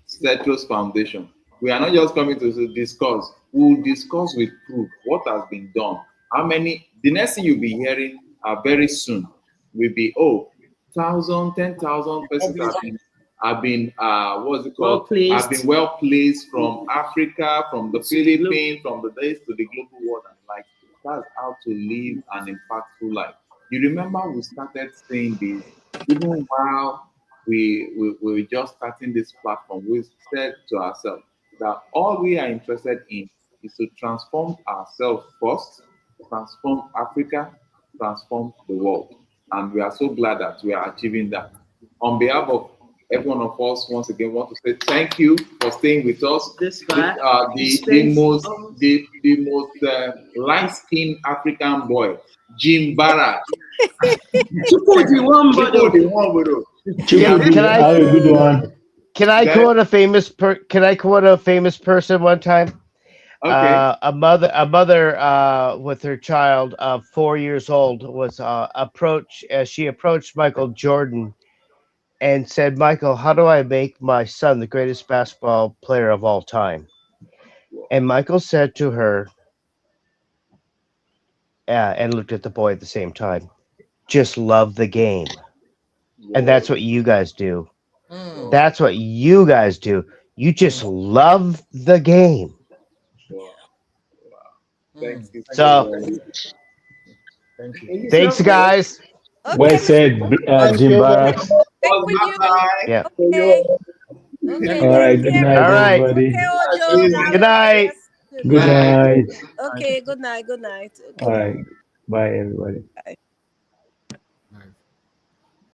Cetros Foundation, we are not just coming to discuss. We'll discuss with proof what has been done. The next thing you'll be hearing very soon will be, 1,000, 10,000 persons have been what's it called? Have been well placed from Africa, from the Philippines, from the days to the global world, and like that's how to live an impactful life. You remember we started saying this even while we were just starting this platform. We said to ourselves that all we are interested in is to transform ourselves first, transform Africa, transform the world. And we are so glad that we are achieving that. On behalf of every one of us, once again, want to say thank you for staying with us. The most light-skinned African boy, Jim Barrett. Can I quote a famous person one time? Okay. A mother with her child of 4 years old was she approached Michael Jordan and said, "Michael, how do I make my son the greatest basketball player of all time?" And Michael said to her, and looked at the boy at the same time, "Just love the game." And that's what you guys do. That's what you guys do. You just love the game. Thanks. So, thanks, guys. Okay. Well said, Jim Barracks. Yeah. Okay. All right. Good night, everybody. Good night. Good night. Okay. Good night. All right. Bye, everybody. Bye.